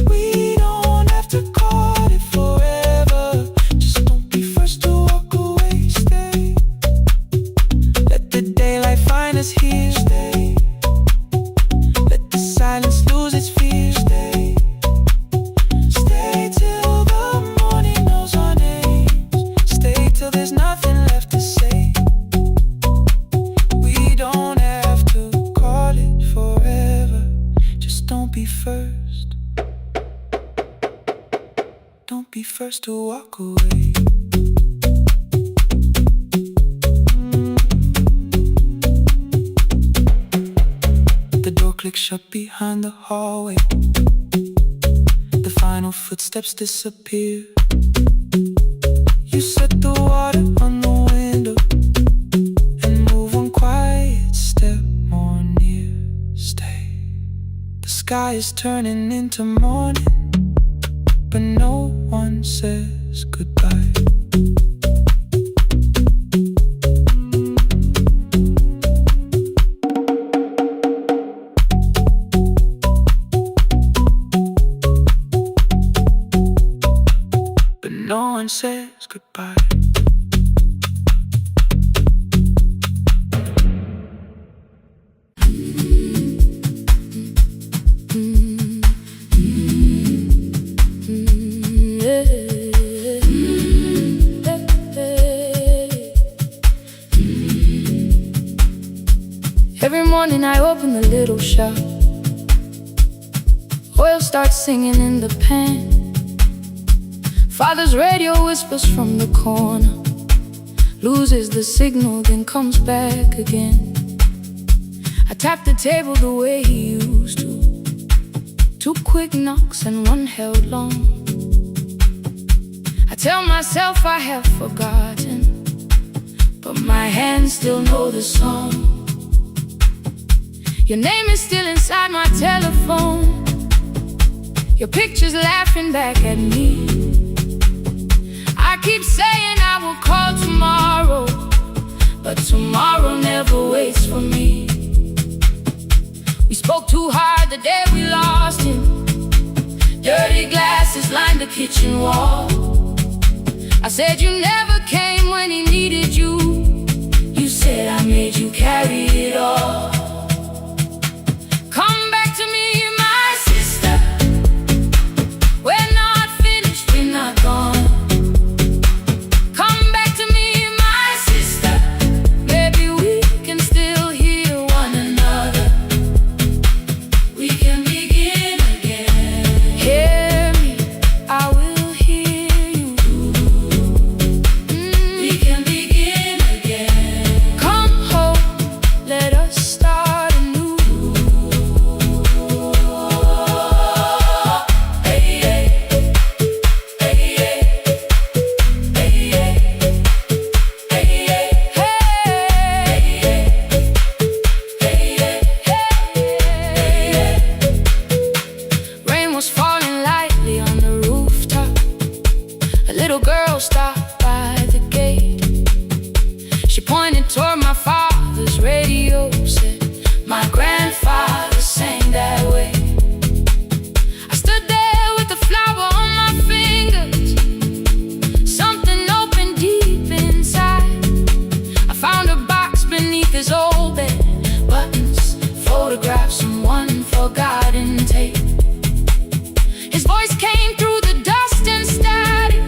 We don't have to call it forever. Just don't be first to walk away. Stay. Let the daylight find us here. Stay. Let the silence lose its fear. Stay. Stay till the morning knows our names. Stay till there's nothing left to say. We don't have to call it forever. Just don't be first. Don't be first to walk away. The door clicks shut behind the hallway. The final footsteps disappear. You set the water on the window and move one quiet step more near. Stay. The sky is turning into morning, but no one says goodbye. says goodbye. Every morning I open the little shop. Oil starts singing in the pan. Father's radio whispers from the corner, loses the signal, then comes back again. I tap the table the way he used to. 2 quick knocks and 1 held long. I tell myself I have forgotten, but my hands still know the song. Your name is still inside my telephone. Your picture's laughing back at me. I keep saying I will call tomorrow, but tomorrow never waits for me. We spoke too hard the day we lost him. Dirty glasses lined the kitchen wall. I said you never came when he needed you. You said I made you carry it all. Come back to me, my sister. We're not finished, we're not gone. Come back to me, my sister. Maybe we can still hear one another. We can begin again. Hear me, I will hear you. We can begin again. Come home, let us start anew. Rain was falling lightly on the rooftop. A little girl stopped by the gate. She pointed toward my father's radio, said, my grandfather sang that way. I stood there with the flower on my fingers. Something opened deep inside. I found a box beneath his old bed. Buttons, photographs, and 1 forgotten tape. His voice came through the dust and static,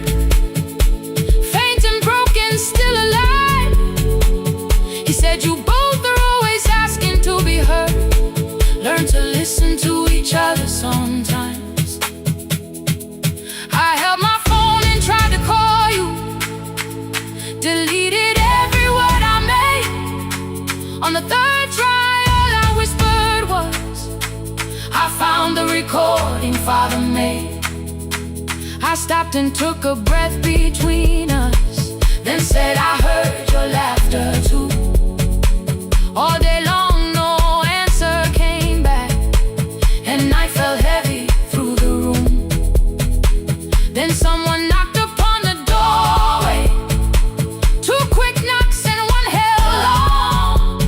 faint and broken, still alive. He said, you both are always asking to be heard. Learn to listen to each other sometimes. I held my phone and tried to call you, deleted every word I made. On the 3rd try, all I whispered was, I found the recording Father made. I stopped and took a breath between us, then said I heard your laughter too. All day long no answer came back, and night fell heavy through the room. Then someone knocked upon the doorway. 2 quick knocks and 1 held long.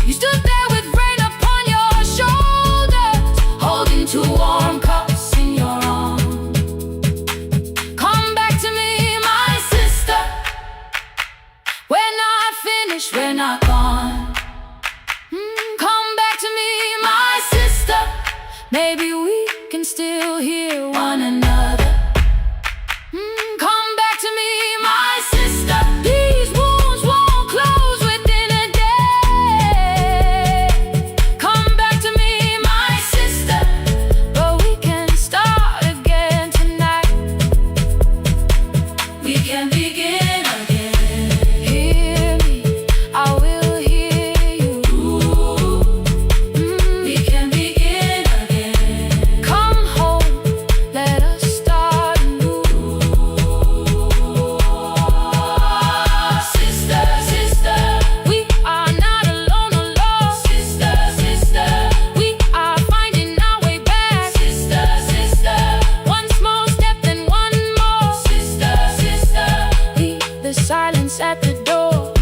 You stood there with rain upon your shoulders, holding 2 warm cups in your arms. Come back to me, my sister. We're not finished, we're not gone. Come back to me, my sister. Maybe we can still hear one another. Come back to me, my sister. These wounds won't close within a day. Come back to me, my sister. But we can start again tonight. We can begin again. Hear me, I will hear you. We can begin again. Come home, let us start anew. Sister, sister, we are not alone, alone. Sister, sister, we are finding our way back. Sister, sister, 1 small step, then 1 more. Sister, sister, leave the silence at the door.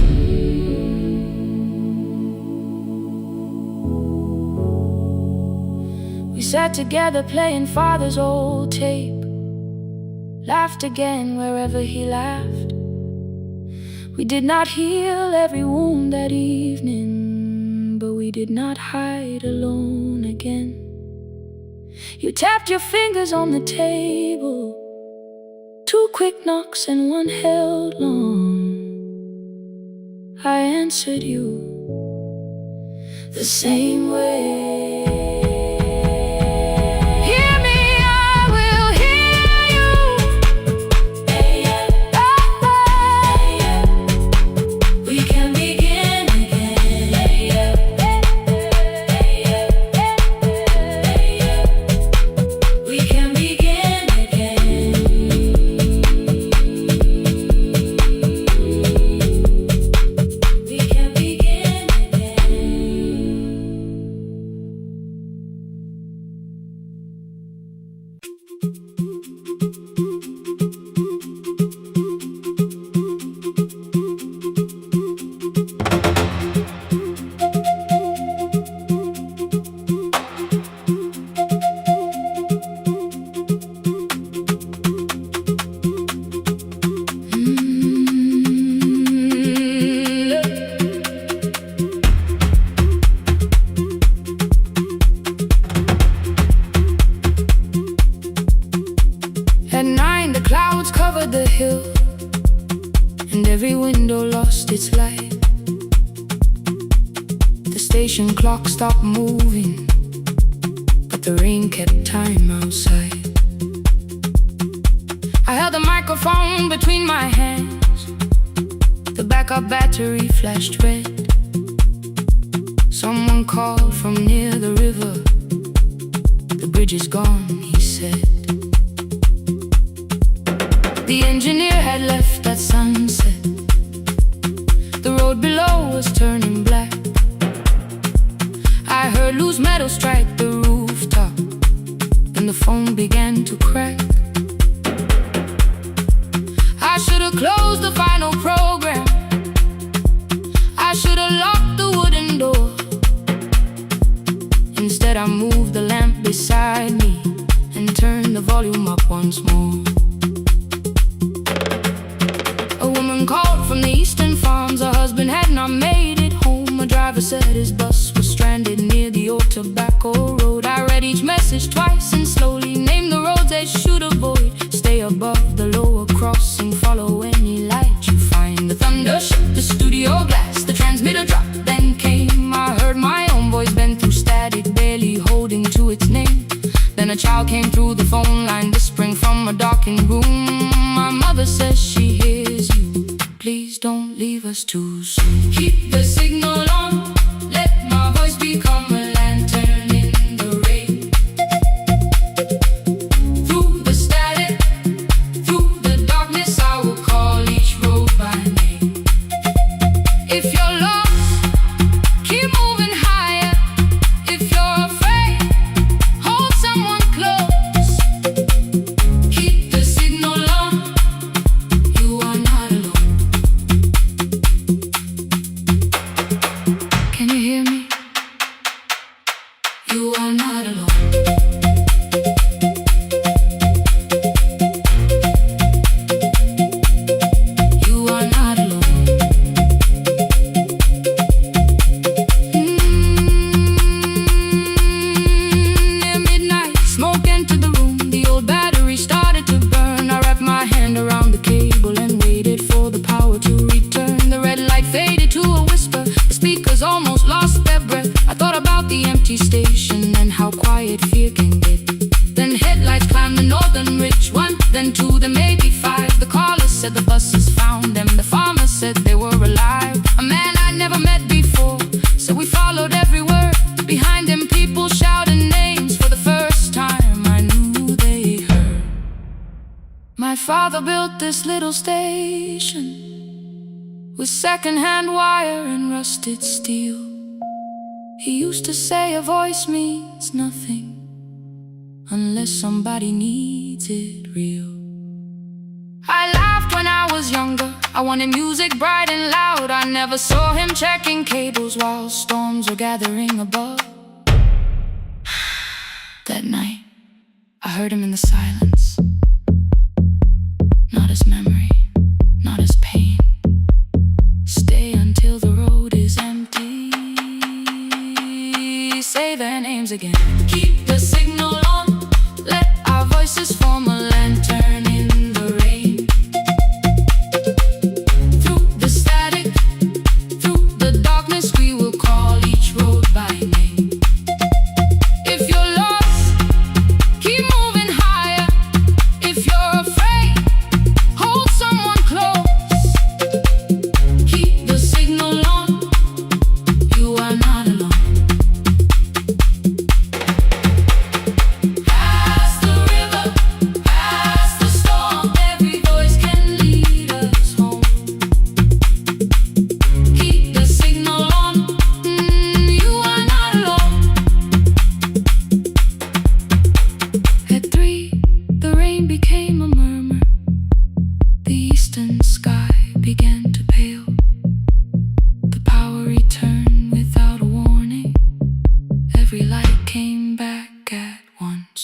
We sat together playing Father's old tape, laughed again wherever he laughed. We did not heal every wound that evening, but we did not hide alone again. You tapped your fingers on the table, 2 quick knocks and 1 held long. I answered you the same way. At 9, the clouds covered the hill, and every window lost its light. The station clock stopped moving, but the rain kept time outside. I held the microphone between my hands. The backup battery flashed red. Someone called from near the river. The bridge is gone, he said. The engineer had left at sunset. The road below was turning black. I heard loose metal strike the rooftop, and the phone began to crack. I should have closed the final program. I should have locked the wooden door. Instead I moved the lamp beside me and turned the volume up once more. A woman called from the eastern farms. Her husband had not made it home. A driver said his bus was stranded near the old tobacco road. I read each message twice and slowly named the roads they should avoid. Stay above the lower crossing, follow any light you find. The thunder shook the studio glass, the transmitter dropped, then came. I heard my own voice bend through static, barely holding to its name. Then a child came through the phone line, whispering from a darkened room. My mother says she hears you. Please don't leave us too soon. Keep the signal on, let my voice become a lantern in the rain. Through the static, through the darkness, I will call each road by name. If you're lost, keep moving higher. If you're afraid, hold someone close. Keep the signal on, you are not alone. Can you hear me? You are not alone. You are not alone. Near midnight, smoke entered the room. The old battery started to burn. I wrapped my hand around the cable and waited for the power to return. The red light faded to a whisper. The speakers almost lost their breath. I thought about the empty station and how quiet fear can get. Then headlights climbed the northern ridge. 1, then 2, then maybe 5. The caller said the buses found them. The farmer said they were alive. A man I'd never met before, so we followed every word. Behind them people shouted names. For the first time I knew they heard. My father built this little station with second-hand wire and rusted steel. He used to say a voice means nothing unless somebody needs it real. I laughed when I was younger. I wanted music bright and loud. I never saw him checking cables while storms were gathering above. That night, I heard him in the silence. again. Keep the signal on, let our voices form a lantern in the rain. Through the static, through the darkness, we will call each road by name. If you're lost, keep moving higher. If you're afraid, hold someone close. Keep the signal on, you are not alone. Past the river, past the storm, every voice can lead us home. Keep the signal on, you are not alone. At 3, the rain became a murmur. The eastern sky began to pale. The power returned without a warning. Every light came back at once.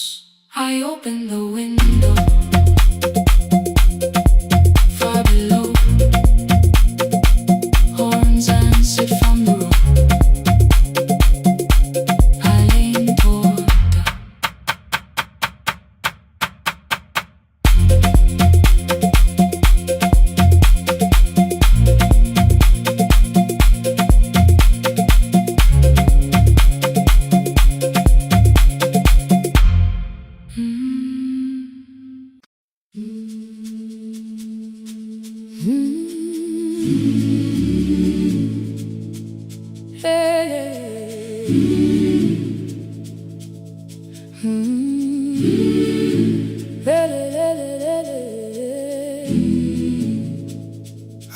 I opened the window. Far below, horns answered from the road. I leaned toward the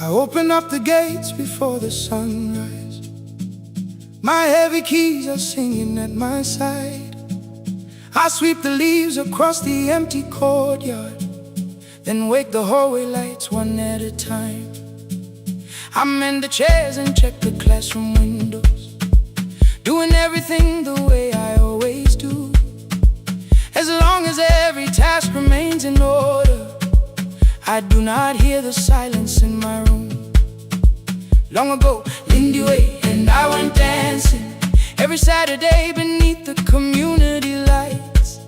I open up the gates before the sunrise. My heavy keys are singing at my side. I sweep the leaves across the empty courtyard, then wake the hallway lights one at a time. I mend the chairs and check the classroom windows, doing everything the way I always do. As long as every task remains in order, I do not hear the silence in my room. Long ago, Lindy Way and I went dancing every Saturday beneath the community lights.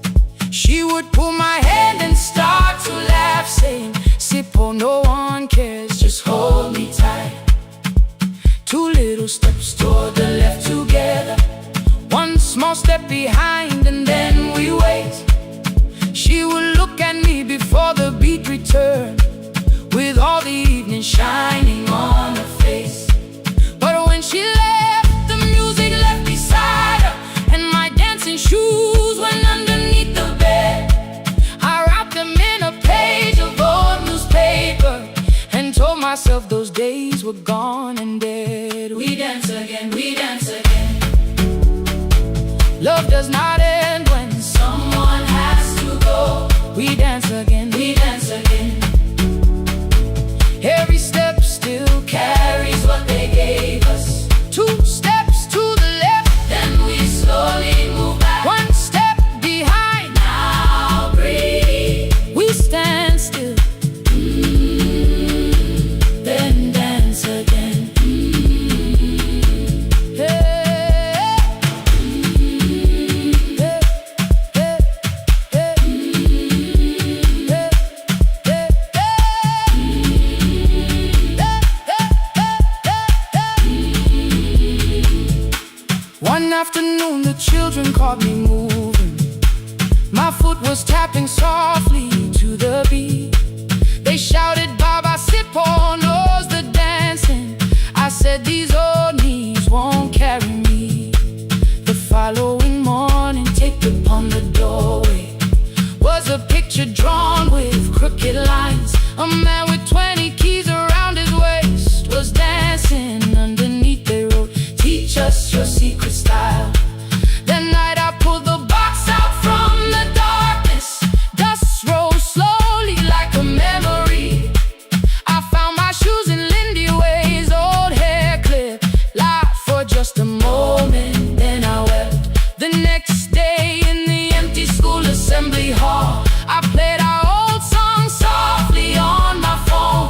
She would pull my hand and start to laugh, saying, "Sippo, no one cares, just hold me tight." 2 little steps toward the left together, 1 small step behind, and then we wait. She would look at me before the beat returned, with all the evening shining on her face. But when she left, the music left beside her, and my dancing shoes went underneath the bed. I wrapped them in a page of old newspaper and told myself those days were gone and dead. We dance again, we dance again. Love does not end when someone has to go. We dance again, we dance again. Every step still carries what they gave us. 2 steps to the left, then we slowly move back. 1 step behind, now breathe. We stand still, then dance again. One afternoon the children caught me moving. My foot was tapping softly to the beat. They shouted, "Baba Sippo knows the dancing." I said, "These old knees won't carry me." The following morning, taped upon the doorway was a picture drawn with crooked lines. A man with 20 keys around his waist was dancing underneath. They wrote, "Teach us your secret style." That night I pulled the box out from the darkness. Dust rose slowly like a memory. I found my shoes in Lindy Way's old hair clip. Laughed for just a moment, then I wept. The next day in the empty school assembly hall, I played our old song softly on my phone.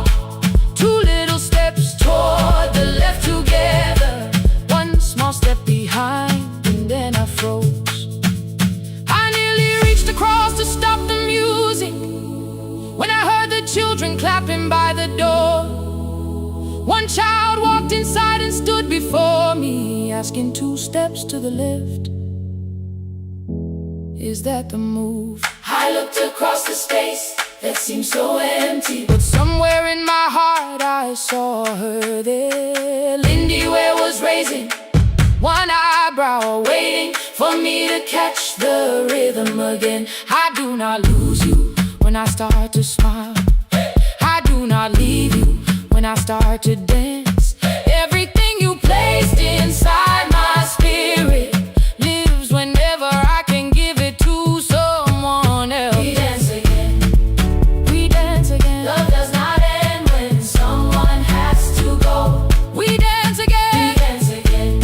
stood before me, asking 2 steps to the left. Is that the move? I looked across the space that seemed so empty, but somewhere in my heart I saw her there. Lindy Ware was raising one eyebrow, waiting for me to catch the rhythm again. I do not lose you when I start to smile. I do not leave you when I start to dance. Everything you placed inside my spirit lives whenever I can give it to someone else. We dance again, we dance again. Love does not end when someone has to go. We dance again, we dance again,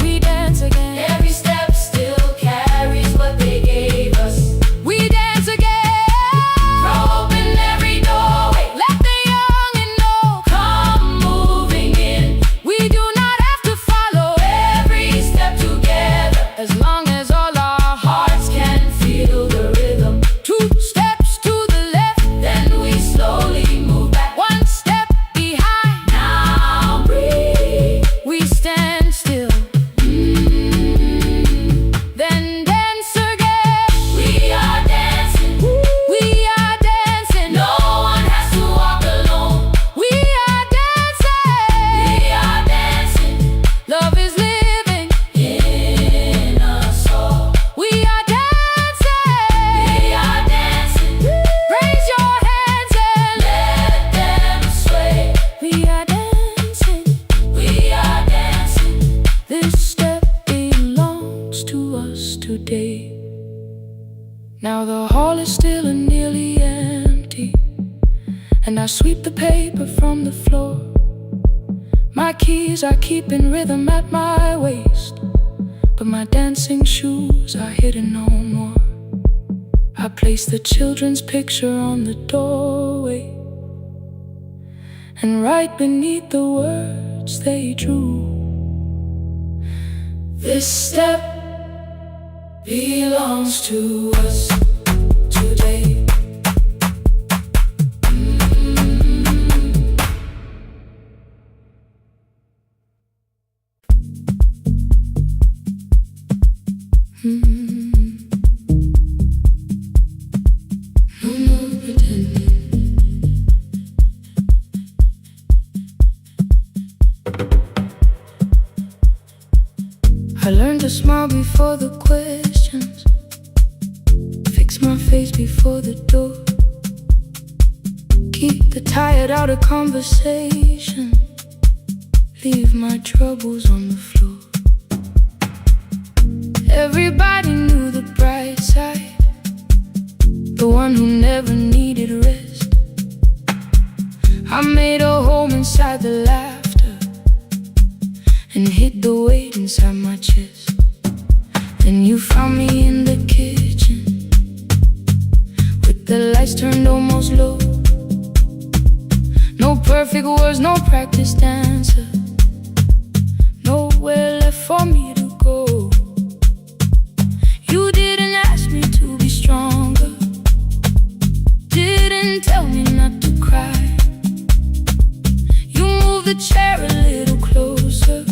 we dance again. Every step still carries what they gave us. We dance again, throw open every doorway, let the young and old come moving in. We do not have to follow every step together, as long as all our hearts can feel the rhythm. 2 steps to the left, then we slowly move back 1 step behind. Now breathe, we stand still, then dance again. We are dancing, we are dancing. No one has to walk alone. We are dancing, we are dancing. Love is living in us all. We are dancing, we are dancing. Raise your hands and let them sway. We are dancing, we are dancing. This step belongs to us today. Now the hall is still and nearly empty, and I sweep the paper from the floor. My keys are keeping rhythm at my waist, but my dancing shoes are hidden no more. I place the children's picture on the doorway, and right beneath the words they drew, this step belongs to us today. No more pretending. I learned to smile before the questions, fix my face before the door, keep the tired out of conversation, leave my troubles on the floor. Everybody knew the bright side, the one who never needed rest. I made a home inside the laughter and hid the weight inside my chest. Then you found me in the kitchen with the lights turned almost low. No perfect words, no practice dancer, nowhere left for me to go. You didn't ask me to be stronger, didn't tell me not to cry. You moved the chair a little closer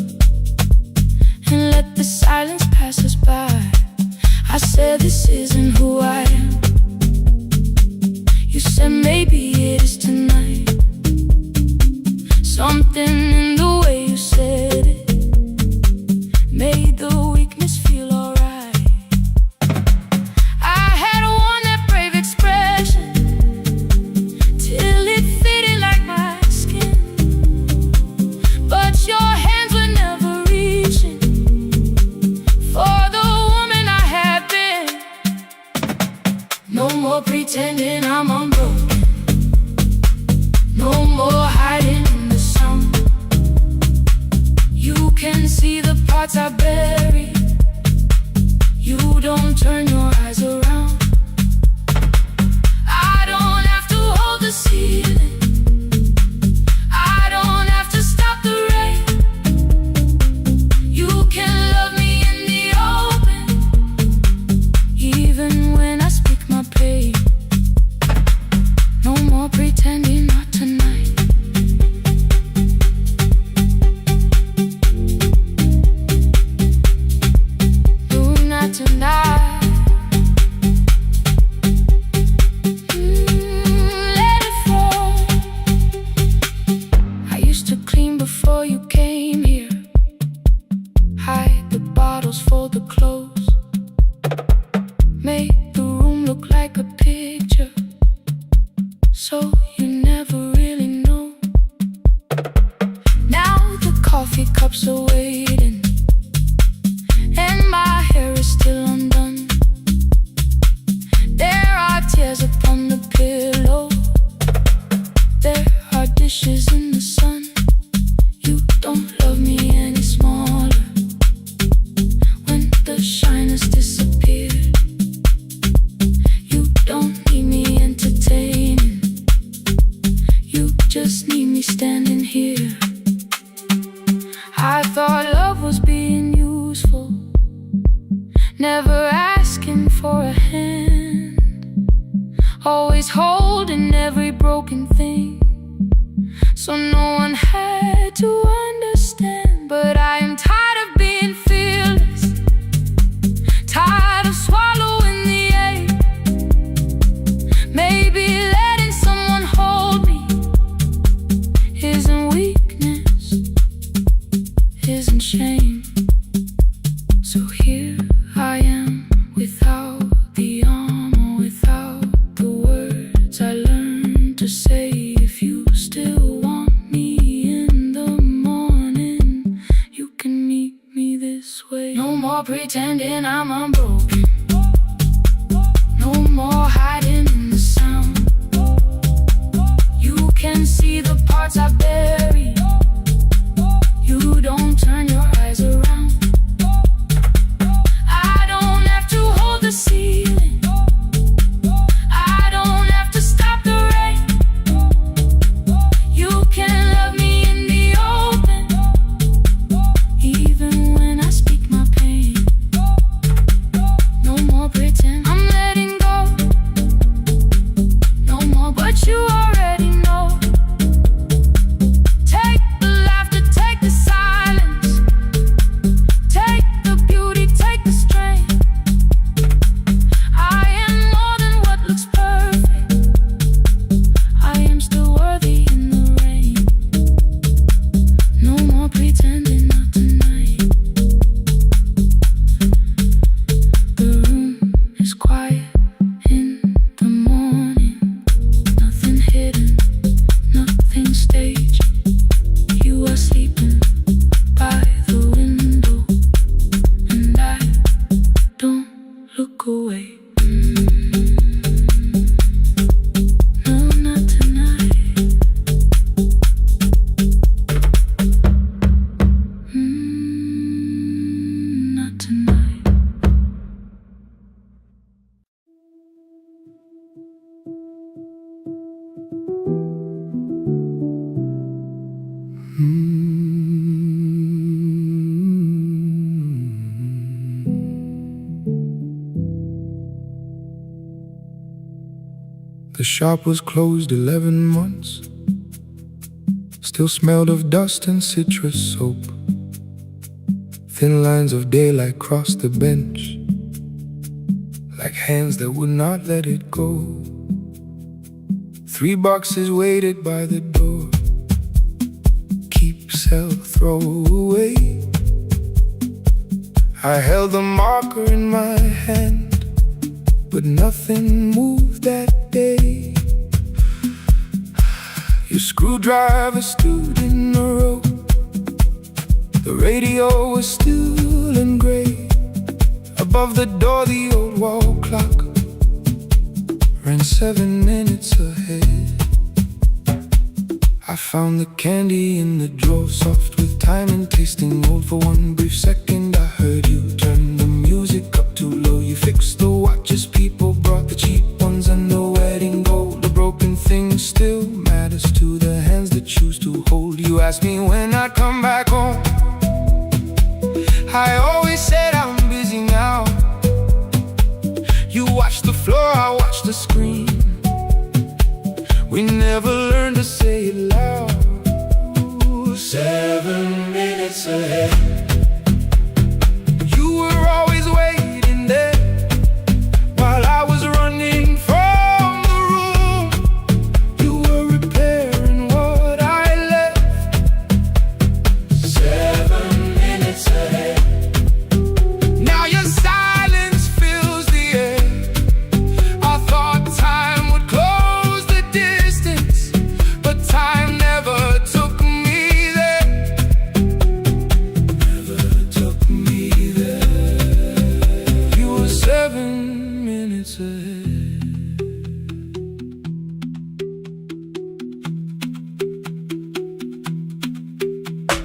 and let the silence pass us by. I said, this isn't who I am. You said, maybe it is tonight. Something in the way you said it made the weakness feel alright. I had worn that brave expression till it fitted like my skin, but your hands were never reaching for the woman I had been. No more pretending I'm unbroken, no more hiding in the sun. You can see the parts I bury, you don't turn your eyes around. I don't have to hold the ceiling, I don't have to stop the rain. You can love me in the open, even when I speak my pain. No more pretending, not tonight. coffee cups are waiting, and my hair is still undone. There are tears upon the pillow, there are dishes in the sun. You don't love me any smaller when the shine has disappeared. You don't need me entertaining, you just need me standing here. I thought love was being useful, never asking for a hand, always holding every broken thing, so no one had to understand. But I am tired of being fearless, tired of swallowing the ache. Maybe letting someone hold me isn't weakness, isn't shame. So here I am, without the armor, without the words I learned to say. If you still want me in the morning, you can meet me this way. No more pretending I'm unbroken, no more hiding in the sound. You can see the parts I bury, you don't turn your eyes around. I don't have to hold the ceiling, I don't have to stop the rain. You can love me in the open, even when I speak my pain. No more pretend, I'm letting go, no more but you already know. Take the laughter, take the silence, take the beauty, take the strength. I am more than what looks perfect, I am still worthy in the rain. No more pretending, not tonight. The room is quiet in the morning, nothing hidden, nothing staged. You are sleeping by the window, and I don't look away. No, not tonight. Not tonight. The shop was closed 11 months, still smelled of dust and citrus soap. Thin lines of daylight crossed the bench, like hands that would not let it go. 3 boxes waited by the door, keep, sell, throw away. I held the marker in my hand, but nothing moved that day. Your screwdriver stood in a row, the radio was still and gray. Above the door the old wall clock ran 7 minutes ahead. I found the candy in the drawer, soft with time and tasting old. For one brief second I heard you turn the music up too low. You fixed the watches, people brought the cheap ones and the wedding gold. The broken thing still matters to the hands that choose to hold. You asked me when I'd come back home, I always said I'm busy now. You watched the floor, I watched the screen. We never learned to say it loud. 7 minutes ahead. You were always waiting there while I was running from the room. You were repairing what I left. 7 minutes ahead. Now your silence fills the air. I thought time would close the distance, but time never took me there.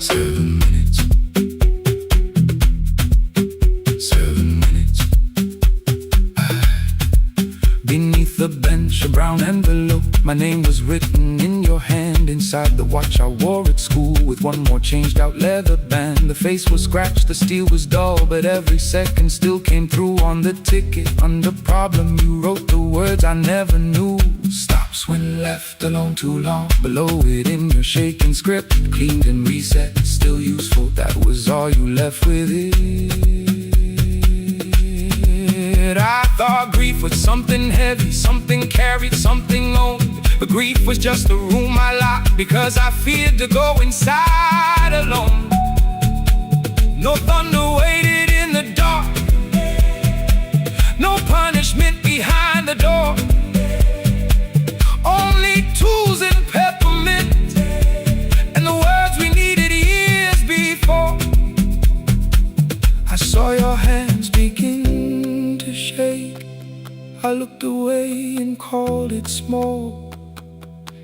7 minutes. 7 minutes. Beneath the bench, a brown envelope. My name was written in your hand. Inside the watch I wore at school, with one more changed out leather band. The face was scratched, the steel was dull, but every second still came through on the ticket. Under problem you wrote the words I never knew. Stops when left alone too long. Below it in your shaking script, cleaned and reset, still useful. That was all you left with it. I thought grief was something heavy, something carried, something owned. But grief was just a room I locked, because I feared to go inside alone. No thunder waited in the dark, no punishment behind the door. Only tools and peppermint, and the words we needed years before. I saw your hands begin to shake. I looked away and called it small.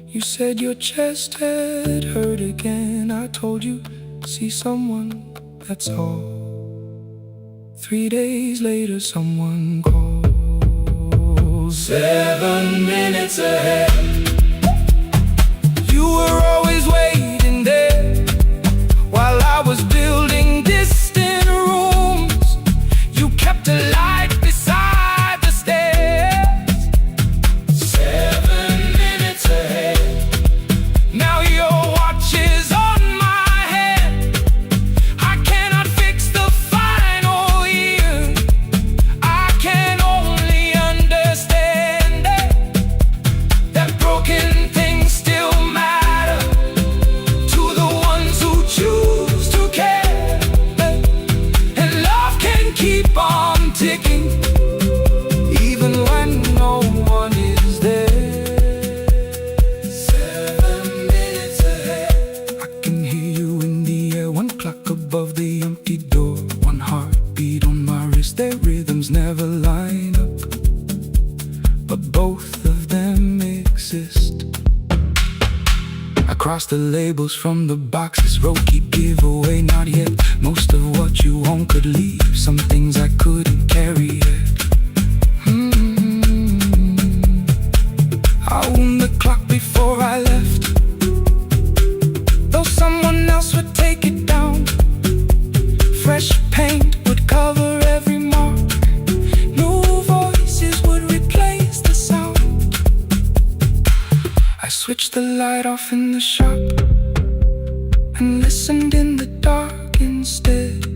You said your chest had hurt again. I told you, see someone, that's all. 3 days later someone called. 7 minutes ahead. You were always waiting there, while I was building distant rooms. You kept a light beside the stairs. 7 minutes ahead. Now your watch is on my head. I cannot fix the final year. I can only understand that broken things still matter to the ones who choose to care. And love can keep on ticking, even when no one is there. 7 minutes ahead. I can hear you in the air, one clock above the empty door, one heartbeat on my wrist. Their rhythms never line up, but both of them exist. I cross the labels from the boxes, wrote keep, give away, not yet. Most of what you own could leave, some things I couldn't carry yet. I wound the clock before I left, though someone else would take it down. Fresh paint would cover every mark, new voices would replace the sound. I switched the light off in the shop and listened in the dark instead.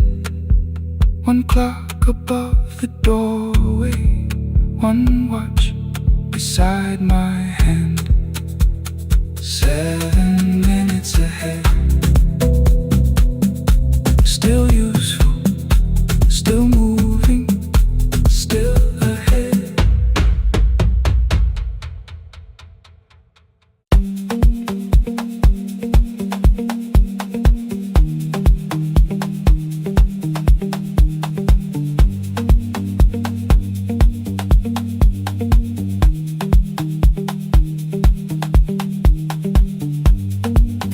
One clock above the doorway, one watch beside my hand. 7 minutes ahead. Still useful, still moving, still ahead.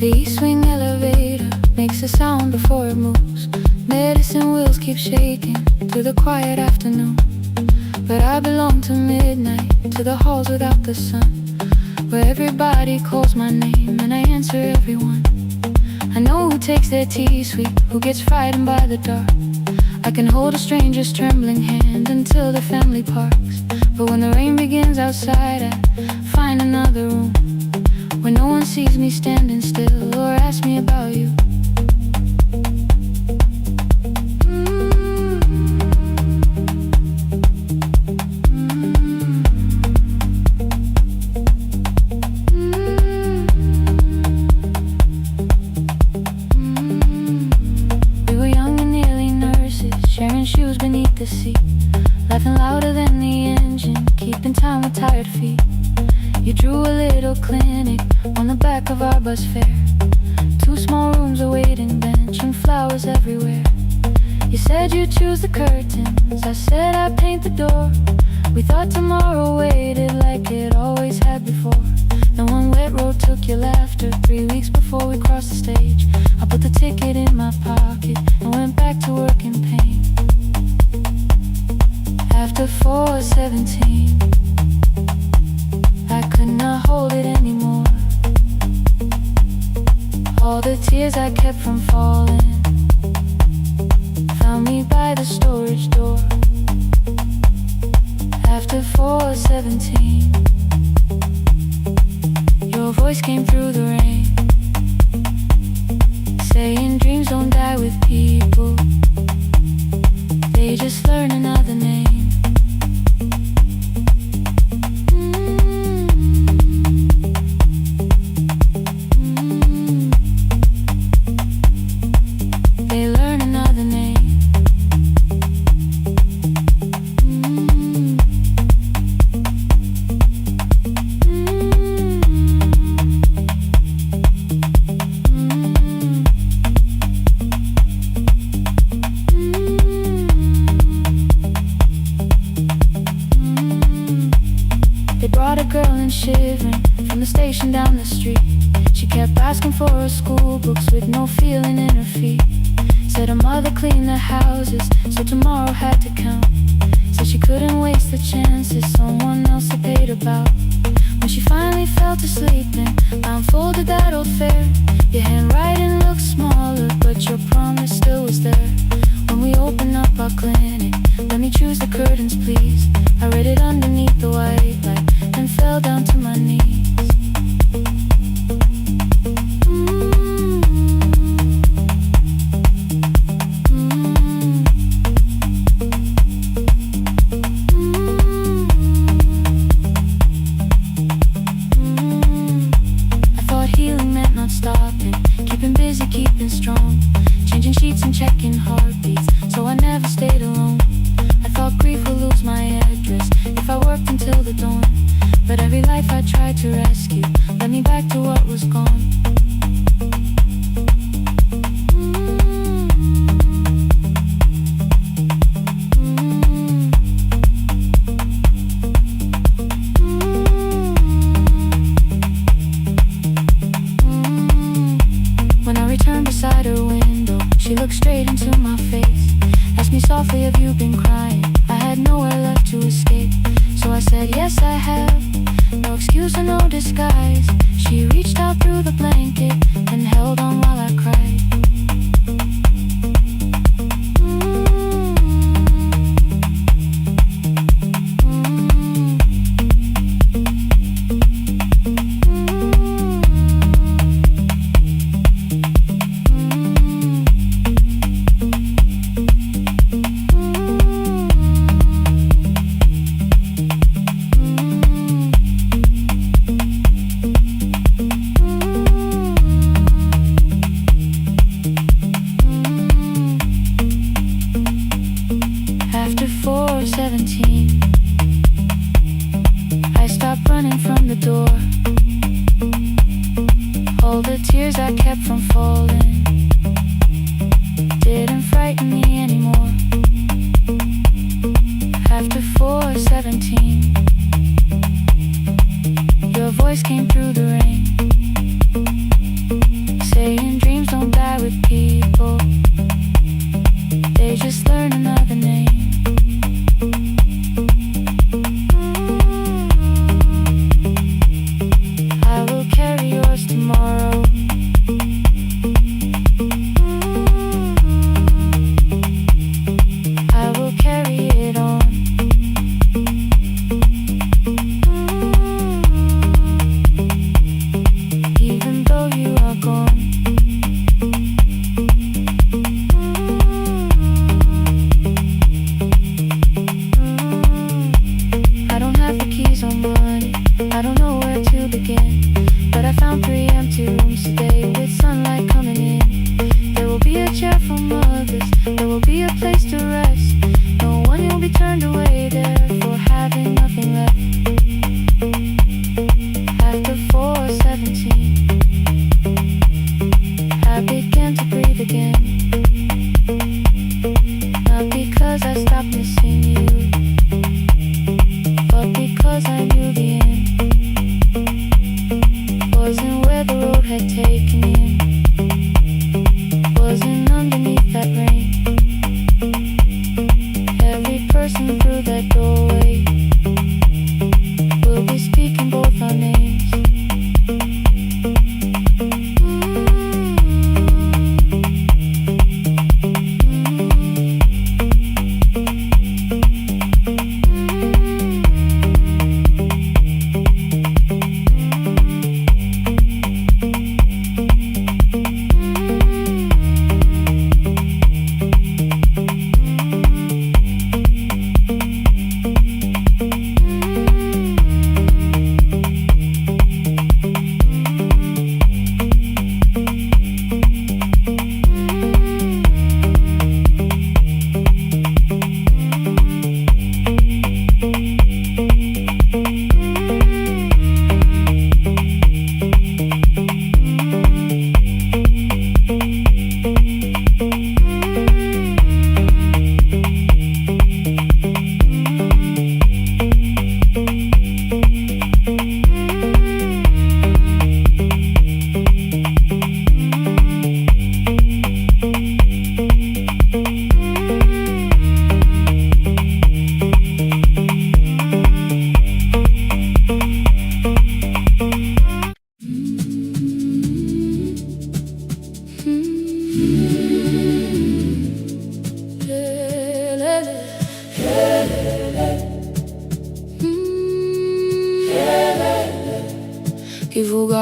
The east wing elevator makes a sound before it moves. Medicine wheels keep shaking through the quiet afternoon. But I belong to midnight, to the halls without the sun, where everybody calls my name and I answer everyone. I know who takes their tea sweet, who gets frightened by the dark. I can hold a stranger's trembling hand until the family parks. But when the rain begins outside, I find another room where no one sees me standing still or asks me about you. We were young and nearly nurses, sharing shoes beneath the seat, laughing louder than the engine, keeping time with tired feet. You drew a little clinic on the back of our bus fare, 2 small rooms, a waiting bench, and flowers everywhere. You said you'd choose the curtains, I said I'd paint the door. We thought tomorrow waited like it always had before. The one wet road took your laughter. 3 weeks before we crossed the stage, I put the ticket in my pocket and went back to work in pain. After 4:17, I could not hold it anymore. All the tears I kept from falling found me by the storage door. After 4:17, your voice came through the rain, saying dreams don't die with people, they just learn another name. They learn another name. They brought a girl in shivering from the station down the street. She kept asking for her school books with no feeling in her feet. Said her mother cleaned the houses, so tomorrow had to count. Said she couldn't waste the chances someone else had paid about. When she finally fell to sleep and unfolded that old fare, your handwriting looked smaller, but your promise still was there. When we opened up our clinic, let me choose the curtains please. I read it underneath the white light and fell down to my knees. I thought healing meant not stopping, keeping busy, keeping strong, changing sheets and checking heartbeats, so I never stayed alone. I thought grief would lose my address if I worked until the dawn, but every life I tried to rescue led me back to what was gone. When I returned beside her window, she looked straight into my face, asked me softly, have you been crying? I had nowhere left to escape, so I said, yes I have, no excuse or no disguise. She reached out through the blanket and held on while I cried. After 4:17, I stopped running from the door. All the tears I kept from falling didn't frighten me anymore. After 4:17, your voice came through the rain, saying dreams don't die with people, they just learn another name. I will carry yours tomorrow. I will carry it on. Even though you are gone. I don't have the keys or money, I don't know where to begin, but I found 3 empty rooms today with sunlight coming in. There will be a chair for mothers, there will be a place to rest. No one will be turned away there for having nothing left. After 4:17, I began to breathe again. Not because I stopped missing you, but because I knew the end.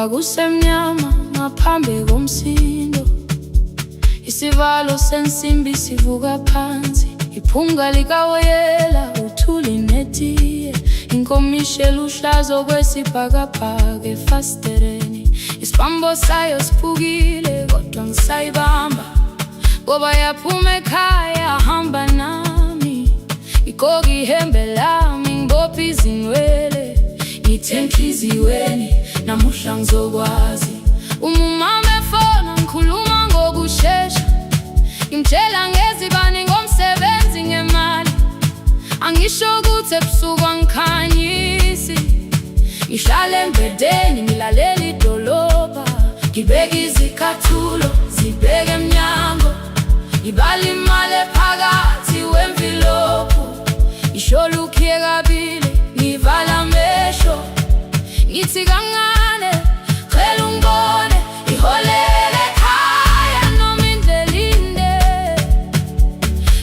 Kwakusemnyama ngaphambi komsindo, isivalo sensimbi sivuka phansi, iphunga likawoyela uthuli netiye, inkomishi eluhlaza okwesibhakabhaka efasitereni. Isibambo sayo siphukile kodwa ngisayibamba, ngoba yaphuma ekhaya hamba nami. Igqoka ihembe lami, ngibopha izinwele, ngithe enhliziyweni namuhla ngizokwazi. Umama efona ngikhuluma ngokushesha, ngimtshela ngezibani, ngomsebenzi, ngemali. Angisho ukuthi ebusuku angikhanyisi, ngihlala embedeni ngilalela idolobha, ngibeka izicathulo zibheke emnyango, ngibala imali ephakathi wemvilophu. Isho lukhiye kabili ngivala amehlo, ngithi kancane cela ungibone, iholele ekhaya noma indlela inde,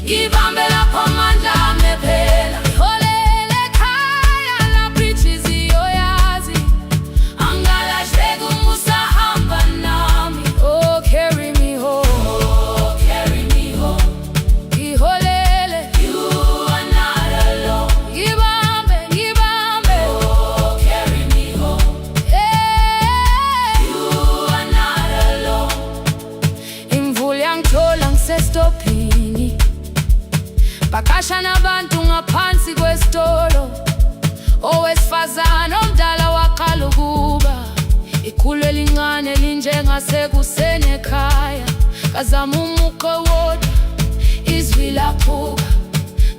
ngibambe lapho amandla ami ephela. Iholele ekhaya lapho inhliziyo yazi, angalahleki uma usahamba nami. Oh, carry me home, oh, carry me home. Iholele, you are not alone. Ngibambe, ngibambe, oh, carry me home. Yeah, you are not alone. Imvula yangithola ngisestopini, bakasha nabantu ngaphansi kwesitolo. Owesifazane omdala waqala ukuba, ikhulu elincane linjengasekuseni ekhaya. Kazama umuqo wodwa, izwi laphuka,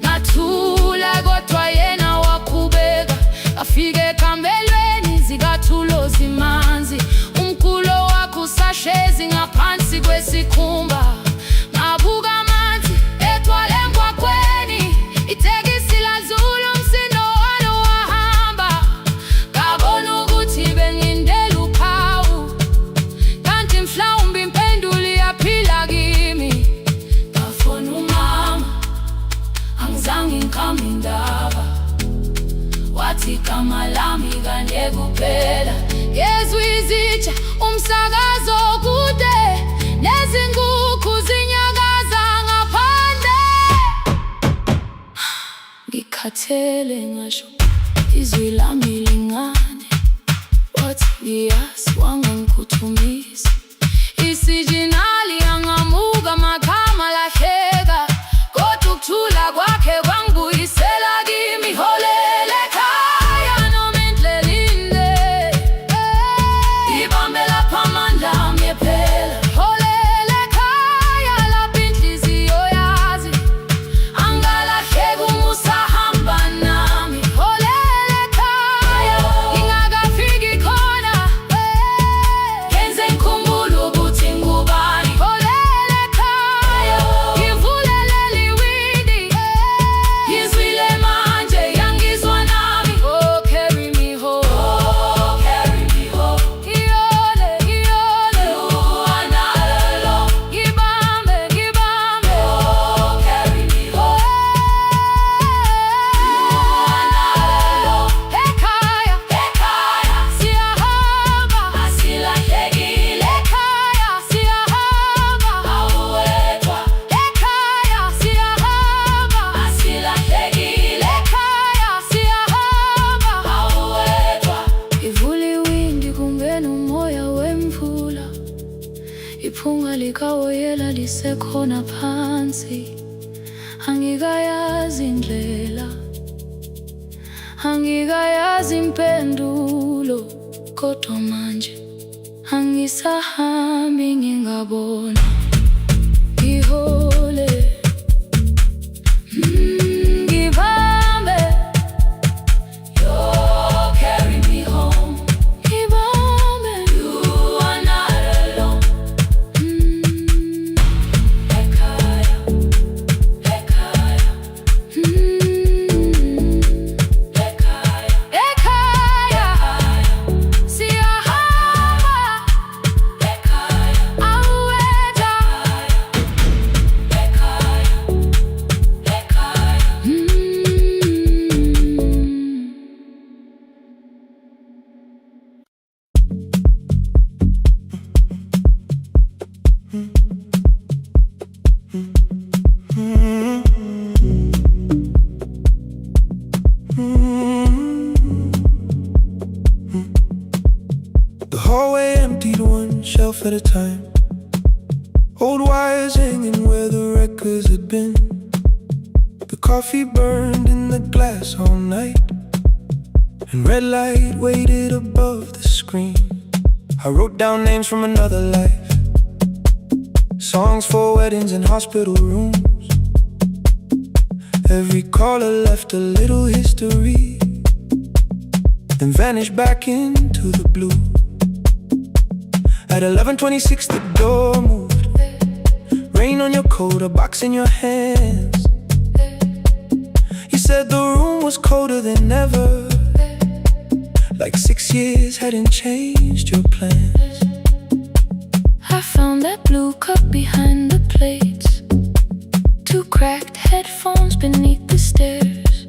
ngathula kodwa yena waqhubeka. Afike ekambelweni zikathulo zimanzi, umkhulo wakhe usahlezi ngaphansi kwesikhumba. Ngabuka amanzi egcwala emgwaqweni, itekisi ladlula umsindo walo wahamba. Ngabona ukuthi bengindela uphawu, kanti mhlawumbe impendulo iyaphila kimi. Ngafona umama, angizange ngikhambe indaba, wathi igama lami kanye kuphela. Ngezwe izitsha, umsakazo kude, nezinkukhu zinyakaza ngaphandle. Ngikhathele ngasho izwi lami lingane, wathi ngiyazi wangangikhuthumisa. Isijinali angamuka amakhama lahleka, kodwa ukuthula kwakhe kwangibuyisela kimi. Iholele ekhaya noma indlela inde, ngibambe lapho amandla ami ephela. Iholele ekhaya lapho inhliziyo yazi, angalahleki uma usahamba nami. Iholele ekhaya ngingakafiki khona, ngenze ngikhumbule ukuthi ngubani. Iholele ekhaya ngivulelele iwindi, ngizwile manje yangizwa nami. Oh, carry me home, oh, carry me home. Iyole, iyole, you are not alone. Ngibambe, ngibambe, oh, carry me home. You are not alone. Ekhaya, ekhaya siyahamba, asilahlekile. Ekhaya siyahamba, awuwedwa. Ekhaya siyahamba, asilahlekile. Ekhaya siyahamba, awuwedwa. Ivula iwindi kungena umoya wemvula, iphunga likawoyela lisekhona phansi. Angikayazi indlela, angikayazi impendulo, kodwa manje angisahambi ngingabona. Ihole, ngibambe, you carry me home. Ngibambe, you are not alone. Ekhaya, ekhaya, ekhaya, ekhaya siyahamba. Ekhaya, awuwe The hallway emptied one shelf at a time. Old wires hanging where the records had been. The coffee burned in the glass all night, and red light waited above the screen. I wrote down names from another life, songs for weddings and hospital rooms. Every caller left a little history, then vanished back into the blue. At 11:26 the door moved. Rain on your coat, a box in your hands. You said the room was colder than ever, like 6 years hadn't changed your plans. I found that blue cup behind the plates, 2 cracked headphones beneath the stairs,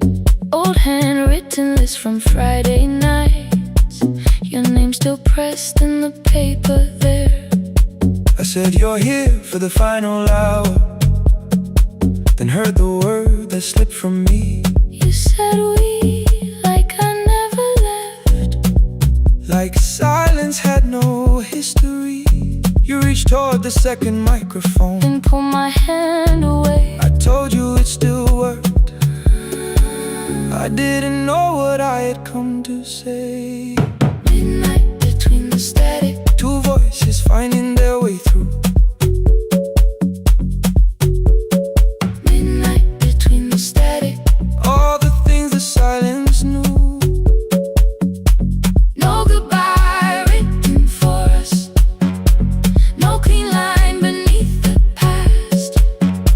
old handwritten list from Friday nights, your name still pressed in the paper there. I said you're here for the final hour, then heard the word that slipped from me. You said we, like I never left, like silence had no history. You reached toward the second microphone, then pulled my hand away. I told you it still worked. I didn't know what I had come to say. Midnight between the static, 2 voices finding their way through. midnight between the static. All the things the silence knew. No goodbye written for us, no clean line beneath the past,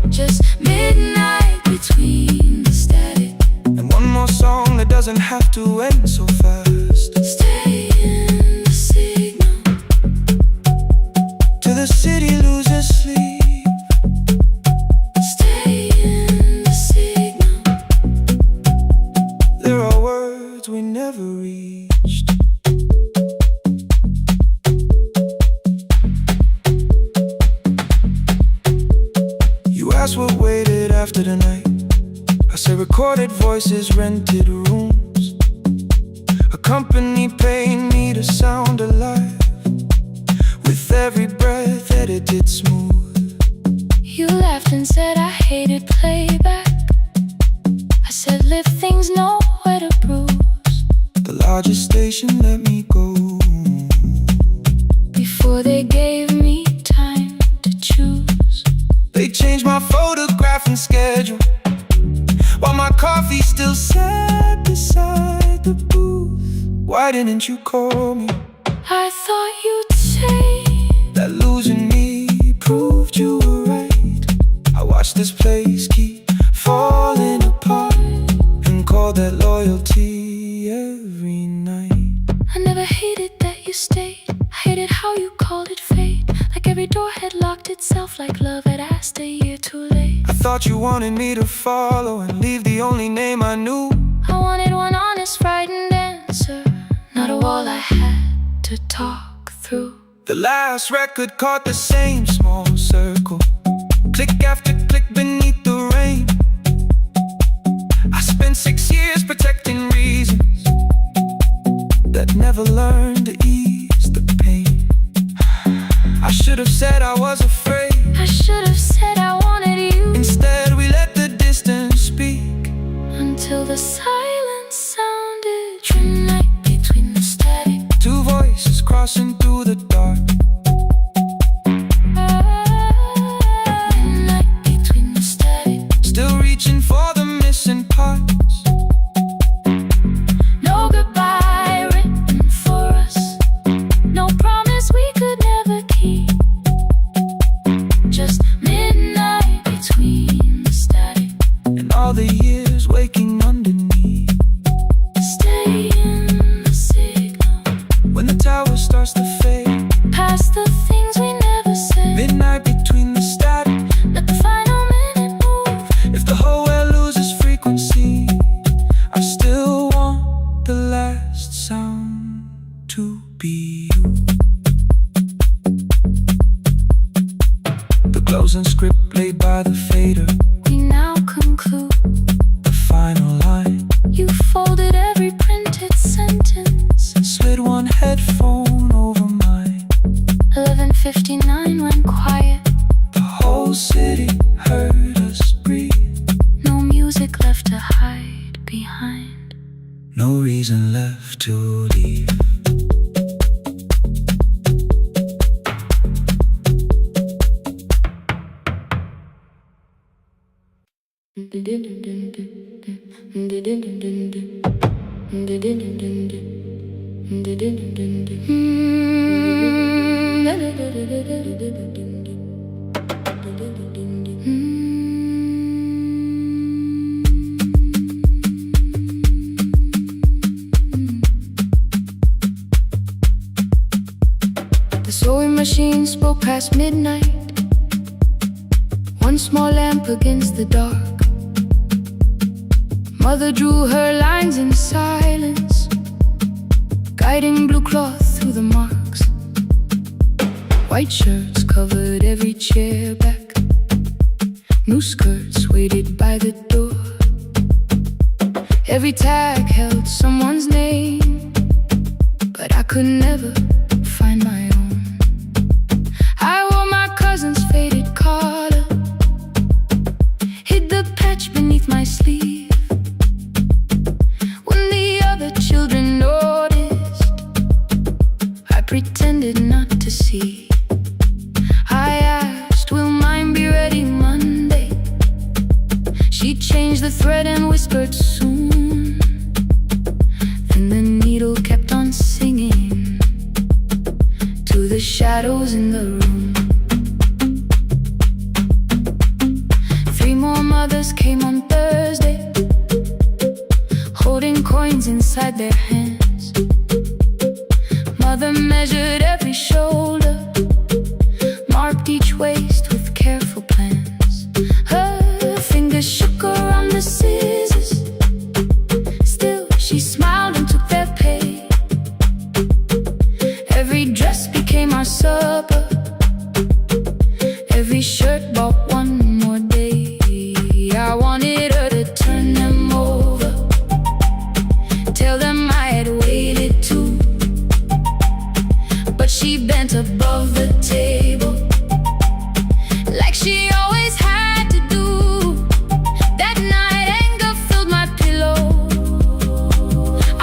just midnight between the static. And one more song that doesn't have to end so fast. Stay in the signal, Till the city loses sleep. stay in the signal. There are words we never reached. You asked what waited after the night. I said recorded voices, rented rooms, a company paying me to sound alive, with every breath edited smooth. You laughed and said I hated playback. I said live things nowhere to bruise, The largest station let me go. before they gave me time to choose. They changed my photograph and schedule, while my coffee still sat beside the booth. Why didn't you call me? I thought you'd say That losing me proved you were right. I watched this place keep falling apart, and called that loyalty every night. I never hated that you stayed. I hated how you called it fate, like every door had locked itself, like love had asked a year too late. I thought you wanted me to follow and leave the only name I knew. I wanted one honest, frightened answer, not a wall I had to talk through. The last record caught the same small circle, click after click beneath the rain. I spent 6 years protecting reasons that never learned to ease the pain. I should have said I was afraid. I should have said I wanted you. Instead we let the distance speak, Until the silence sounded midnight between the static. 2 voices crossing through the dark. Midnight between the static. Still reaching for the missing parts. No goodbye written for us, no promise we could never keep, just midnight between the static. And all the years waking underneath. Stay in the signal. When the tower starts to Closing script laid by the fader. We now conclude The final line. You folded every printed sentence And slid one headphone over mine. 11:59 went quiet. The whole city heard us breathe. No music left to hide behind. No reason left to leave. The sewing machine spoke past midnight. One small lamp against the dark. Mother drew her lines in silence, guiding blue cloth through the marks. White shirts covered every chair back. New skirts waited by the door. Every tag held someone's name, but I could never find my own. I wore my cousin's faded collar, hid the patch beneath my sleeve. When the other children noticed, I pretended not to see. I asked, will mine be ready Monday? She changed the thread and whispered soon. Then the needle kept on singing to the shadows in the room. 3 more mothers came on Thursday, holding coins inside their hands. Mother measured every shoulder, marked each waist with careful plans. Her fingers shook around the scissors. Still she smiled and took their pay. Every dress became our supper. Every shirt bought one more day. I wanted her to turn them over, tell them I had waited too. But she bent above the table, like she always had to do. That night anger filled my pillow.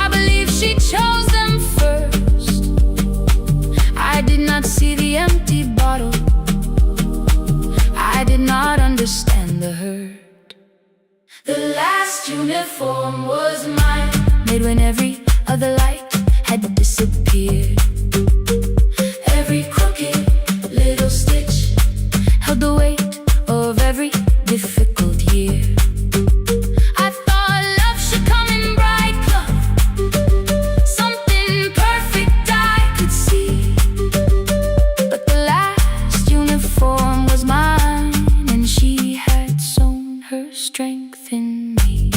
I believe she chose them first. I did not see the empty bottle. I did not understand the hurt. The last uniform was mine, made when every other light had disappeared. Every crooked little stitch held the weight of every difficult year. I thought love should come in bright color, something perfect I could see. But the last uniform was mine, and she had sown her strength in me.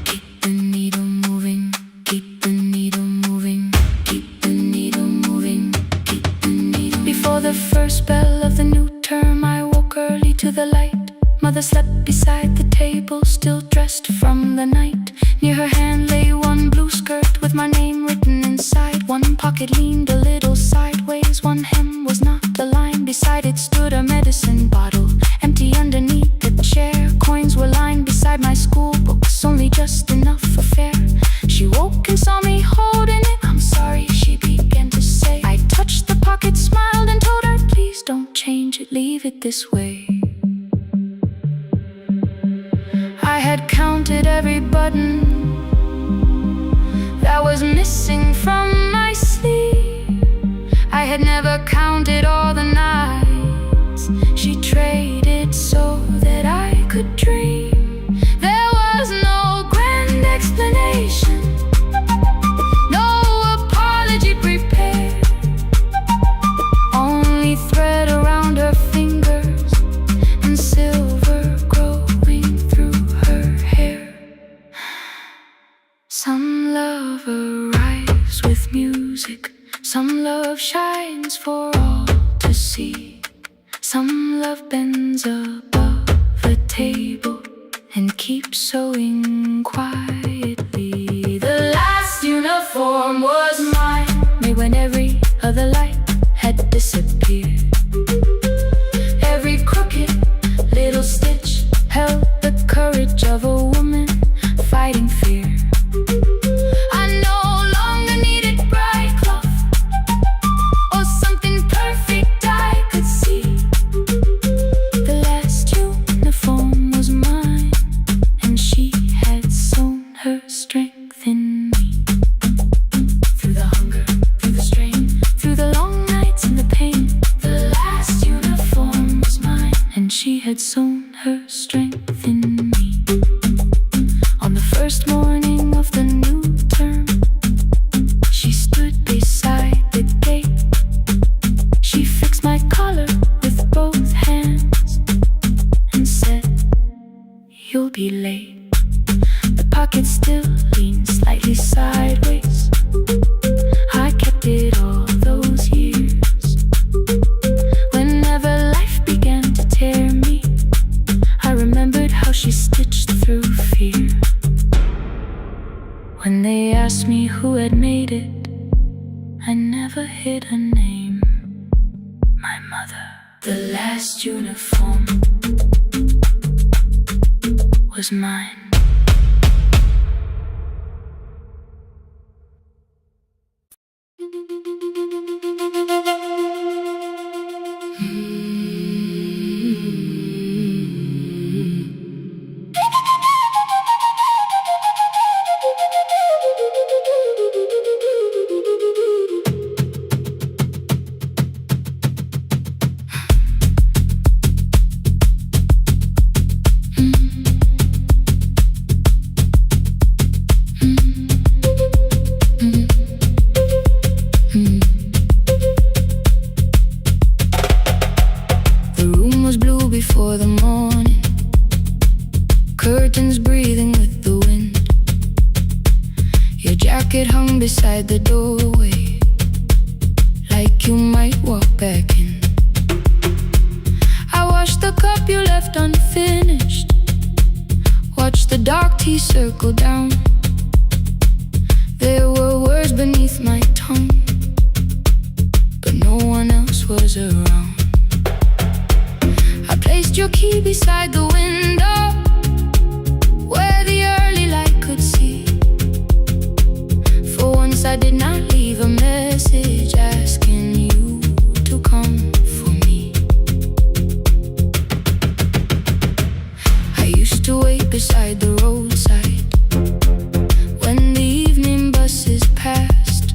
Keep the needle moving, keep the needle moving, keep the needle moving, keep the needle. Before the first bell of the new term, I woke early to the light. Mother slept beside the table, still dressed from the night. Near her hand lay one blue skirt with my name written inside. One pocket leaned a little sideways, one hem was not aligned. Beside it stood a medicine bottle, empty underneath the chair. Coins were lined beside my school books, only just enough for fare. She woke and saw me holding it. I'm sorry, she began to say. I touched the pocket, smiled and told her, please don't change it, leave it this way. I had counted every button that was missing from my sleeve. I had never counted all the nights she traded so that I could dream. There was no grand explanation, no apology prepared, only thread around her fingers and silver growing through her hair. Some Some love arrives with music, some love shines for all to see. Some love bends above the table and keeps sewing quietly. The last uniform was mine, made when every other light had disappeared. Every crooked little stitch held the courage of a woman fighting fear. I no longer needed bright cloth or something perfect I could see. The last uniform was mine, and she had sewn her strength in me. Through the hunger, through the strain, through the long nights and the pain, the last uniform was mine, and she had sewn her strength in me. On the first morning of the new term, she stood beside the gate. She fixed my collar with both hands and said, "You'll be late." The pocket still leaned slightly sideways. I kept it all those years. Whenever life began to tear me, I remembered how she stitched through fear. When they asked me who had made it, I never hid her name. My mother. The last uniform was mine. Before the morning, curtains breathing with the wind. Your jacket hung beside the doorway, like you might walk back in. I washed the cup you left unfinished, watched the dark tea circle down. There were words beneath my tongue, but no one else was around. I placed your key beside the window, where the early light could see. For once I did not leave a message asking you to come for me. I used to wait beside the roadside when the evening buses passed.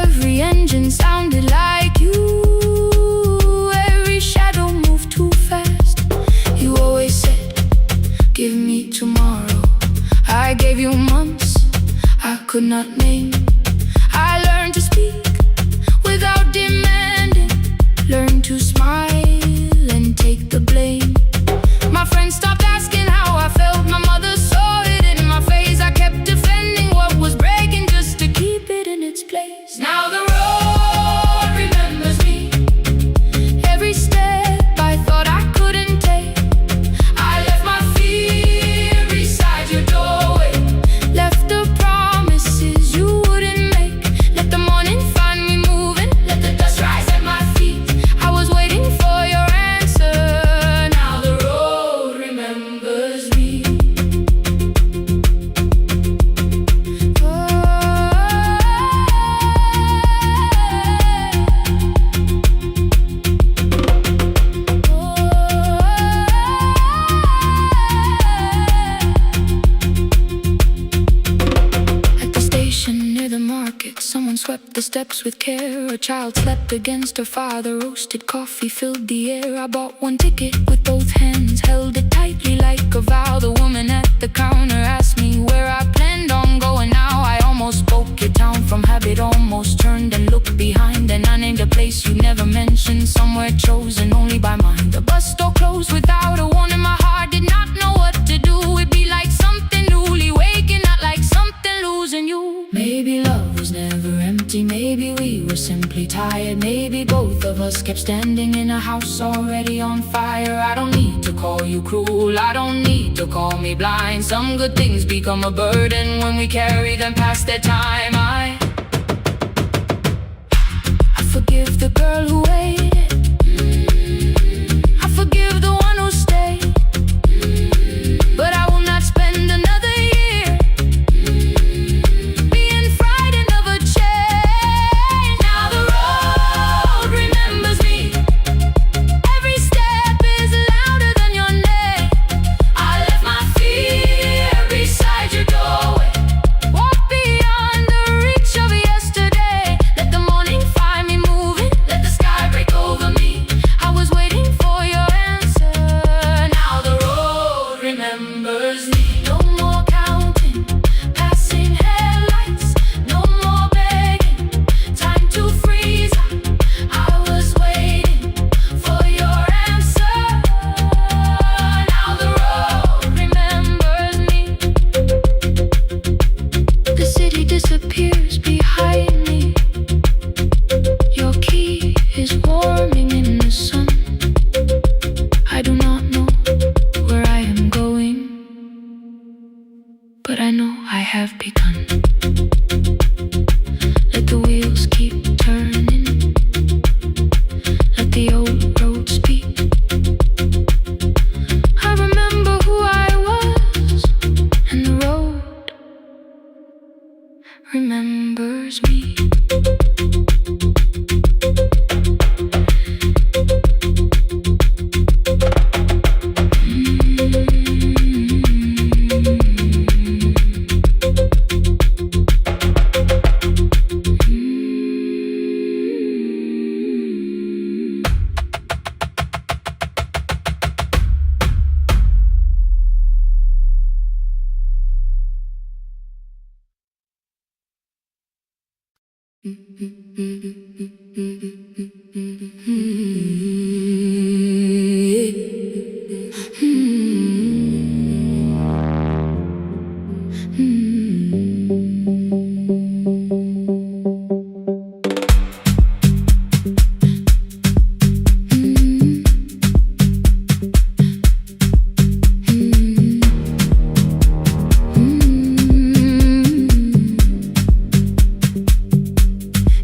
Every engine sounded like you. Give me tomorrow. I gave you months I could not name. I learned to speak without demanding, learned to smile and take the blame. My friends stopped asking how I felt. My mother saw it in my face. I kept defending what was breaking just to keep it in its place. Now the road remembers me. Every step I thought I couldn't take, the steps with care. A child slept against her father. Roasted coffee filled the air. I bought one ticket with both hands, held it tightly like a vow. The woman at the counter asked me where I planned on going now. I almost spoke your town from habit, almost turned and looked behind. And I named a place you never mentioned, somewhere chosen only by mine. The bus store closed without a warning. My heart did not know what to do. It'd be like something newly waking, not like something were simply tired. Maybe both of us kept standing in a house already on fire. I don't need to call you cruel, I don't need to call me blind. Some good things become a burden when we carry them past their time. I forgive the girl who waited, I forgive the one who stayed, but I will not spend another year being frightened of a change. Now the road remembers me, every step is louder than your name. I left my fear beside your doorway, walk beyond the reach of yesterday. Let the morning find me moving, let the sky break over me. I was waiting for your answer. Now the road remembers me. No more counting passing headlights, no more begging, time to freeze. I was waiting for your answer. Now the road remembers me. The city disappears behind me, your key is warming in the sun. I do not know where I am going, but I know I have begun. Let the wheels keep turning, let the old road speak. I remember who I was, and the road remembers me.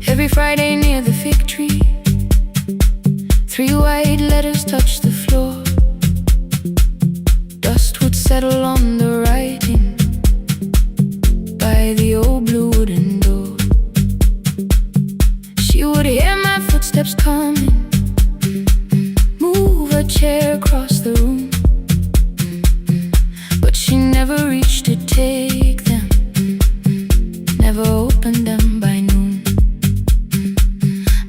Every Friday near the fig tree, 3 white letters touched the floor. Dust would settle on the writing by the old blue wooden door. She would hear my footsteps coming, move a chair across the room, but she never reached to take them, never opened them by noon.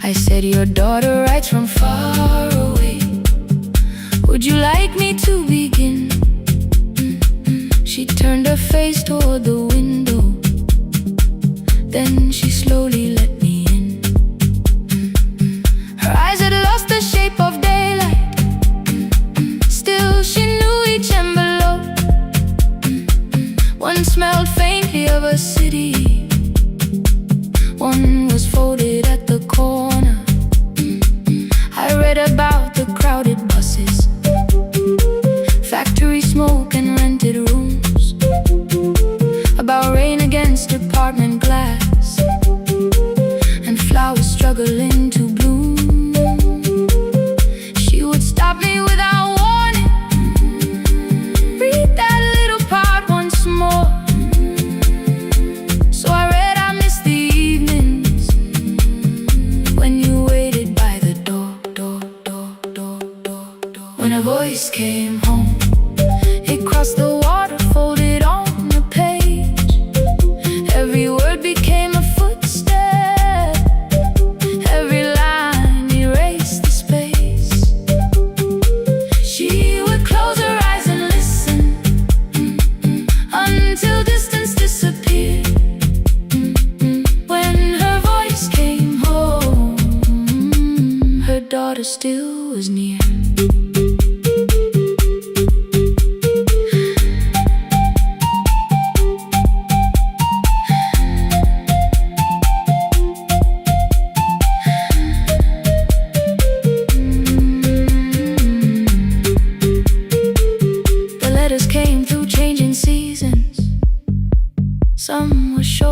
I said, your daughter writes from far away, would you like me to begin? She turned her face toward the window, then she slowly let me in. Her eyes had lost the shape of daylight, still she knew each envelope. One smelled faintly of a city, one was folded at the corner. I read about the crowded buses, factory smoke and rented rooms, about rain against apartment glass, and flowers struggling to bloom. She would stop me without warning, read that little part once more. So I read, I miss the evenings when you waited by the door. When a voice came home, it crossed the water, folded on the page. Every word became a footstep, every line erased the space. She would close her eyes and listen until distance disappeared. When her voice came home, her daughter still was near.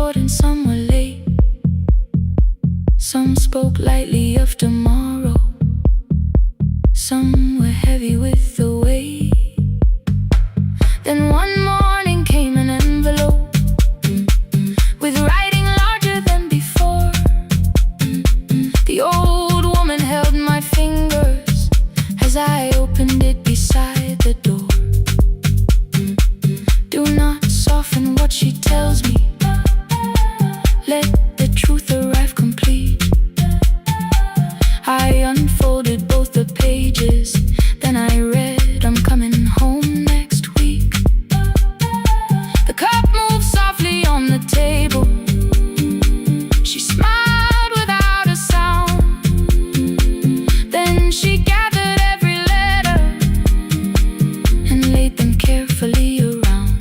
short and some were late. Some spoke lightly of tomorrow, some were heavy with the weight. Then one morning came an envelope with writing larger than before. The old woman held my fingers as I opened it beside the door. Do not soften what she tells me, let the truth arrive complete. I unfolded both the pages, then I read, I'm coming home next week. The cup moved softly on the table. She smiled without a sound. Then she gathered every letter and laid them carefully around.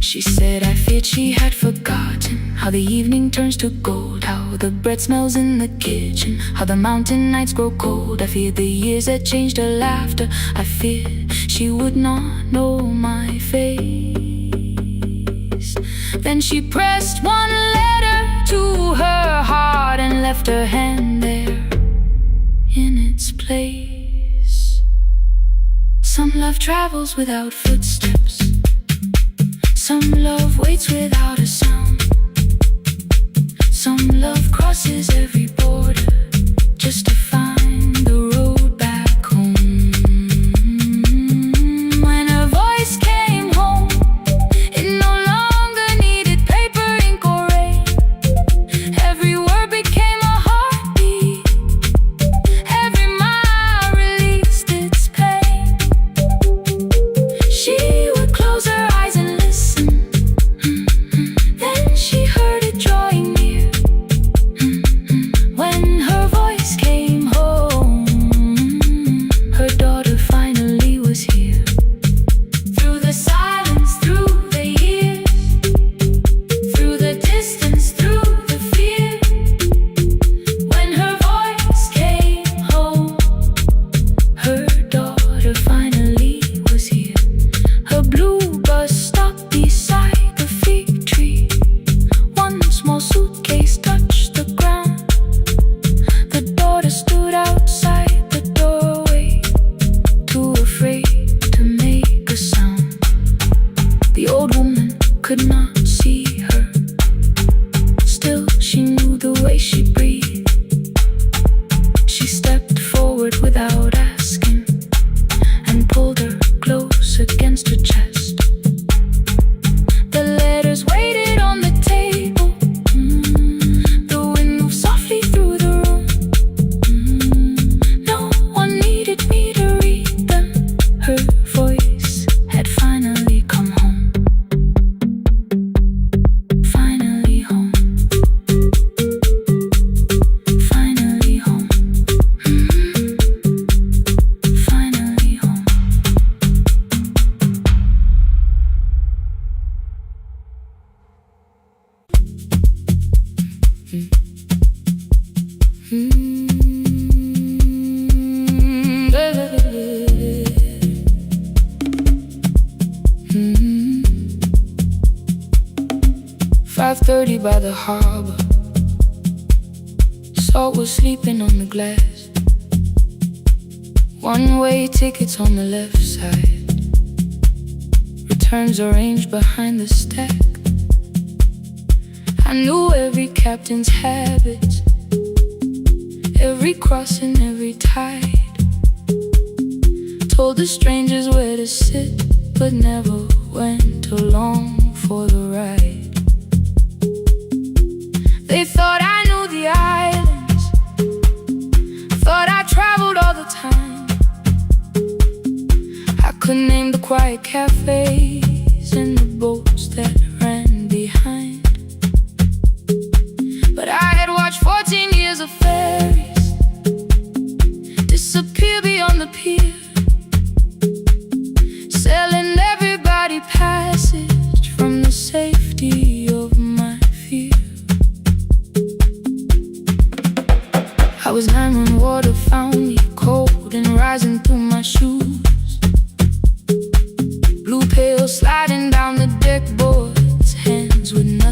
She said, I feared she had forgotten how the evening turns to gold, how the bread smells in the kitchen, how the mountain nights grow cold. I feared the years had changed her laughter. I feared she would not know my face. Then she pressed one letter to her heart and left her hand there in its place. Some love travels without footsteps, some love waits without a sound. Some love crosses every border just to find the road back home. When her voice came home, it no longer needed paper, ink, or rain. Every word became a heartbeat, every mile released its pain. She would close her eyes and listen, then she heard it drawing near. When her voice came home, her daughter finally was here. Through the silence, through the years, through the distance, through the fear. When her voice came home, her daughter finally was here. Her blue bus stopped beside the fig tree. One small suitcase touched the ground. The daughter stood outside the doorway, too afraid to make a sound. The old woman could not see her, still she knew the way she breathed. She stepped forward without asking and pulled her close against her chest. The letters waited on the table. The wind moved softly through the room. No one needed me to read them. Her voice had finally come home. Finally home. Finally home. Finally home. Mm. 5:30 by the harbor. Salt was sleeping on the glass. One-way tickets on the left side. Returns arranged behind the stack. I knew every captain's habits, every crossing, every tide. Told the strangers where to sit, but never went along for the ride. They thought I knew the islands, thought I traveled all the time. I could name the quiet cafes and the boats that ran behind. But I had watched 14 years of ferries disappear beyond the pier, selling everybody passage from the safety of my fear. I was 9 when water found me, cold and rising through my shoes. Blue pail sliding down the deck boards, hands with nothing.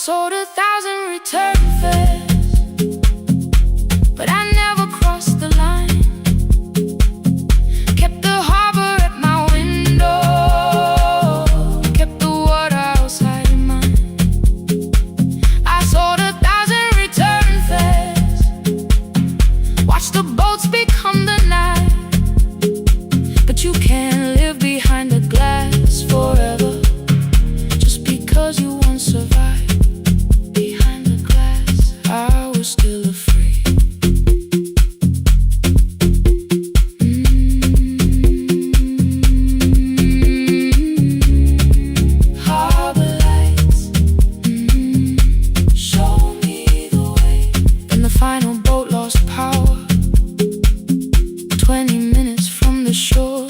sold 1,000 return fares, but I never crossed the line. Kept the harbor at my window, kept the water outside of mine. I sold 1,000 return fares, watched the boats become the night. But you can't live behind the glass forever, just because you once survived. Behind the glass, I was still afraid. Harbor lights, show me the way. Then the final boat lost power, 20 minutes from the shore.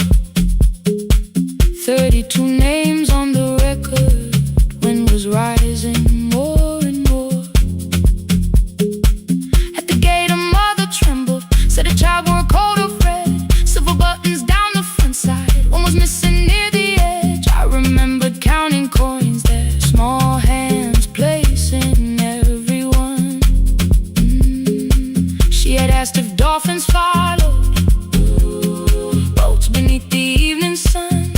32 names on the record, wind was rising more and more. At the gate a mother trembled, said a child wore a coat of red, silver buttons down the front side, one was missing near the edge. I remembered counting coins there, small hands placing everyone. She had asked if dolphins followed, boats beneath the evening sun.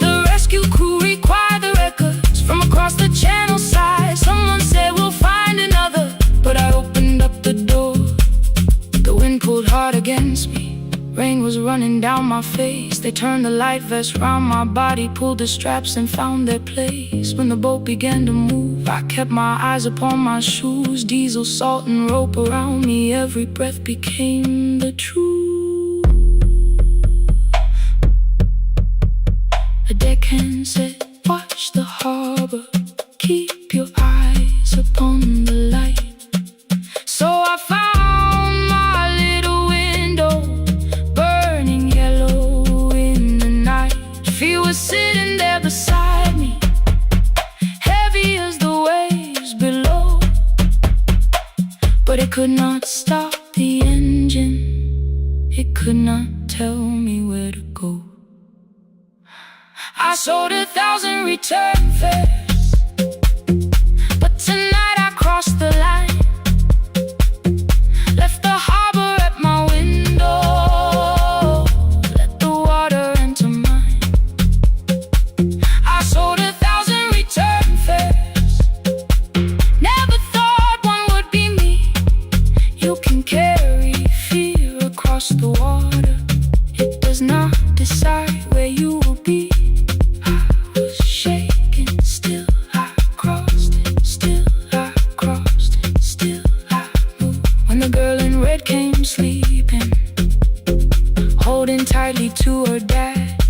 The rescue crew required the records from across the channel side. Someone said we'll find another, but I opened up the door. The wind pulled hard against me, rain was running down my face. They turned the light vest round my body, pulled the straps and found their place. When the boat began to move, I kept my eyes upon my shoes. Diesel, salt and rope around me, every breath became the truth. A deckhand said, watch the harbor, keep your eyes upon the light. So I found my little window, burning yellow in the night. She was sitting there beside me, heavy as the waves below, but it could not stop the engine, it could not tell me where to go. I sold 1,000 return fares, but tonight I crossed the line. Left the harbor at my window, let the water enter mine. I sold 1,000 return fares, never thought one would be me. You can carry fear across the water, it does not decide where you will be. Shaking, still I crossed it, still I crossed it, still I moved. When the girl in red came sleeping, holding tightly to her dad,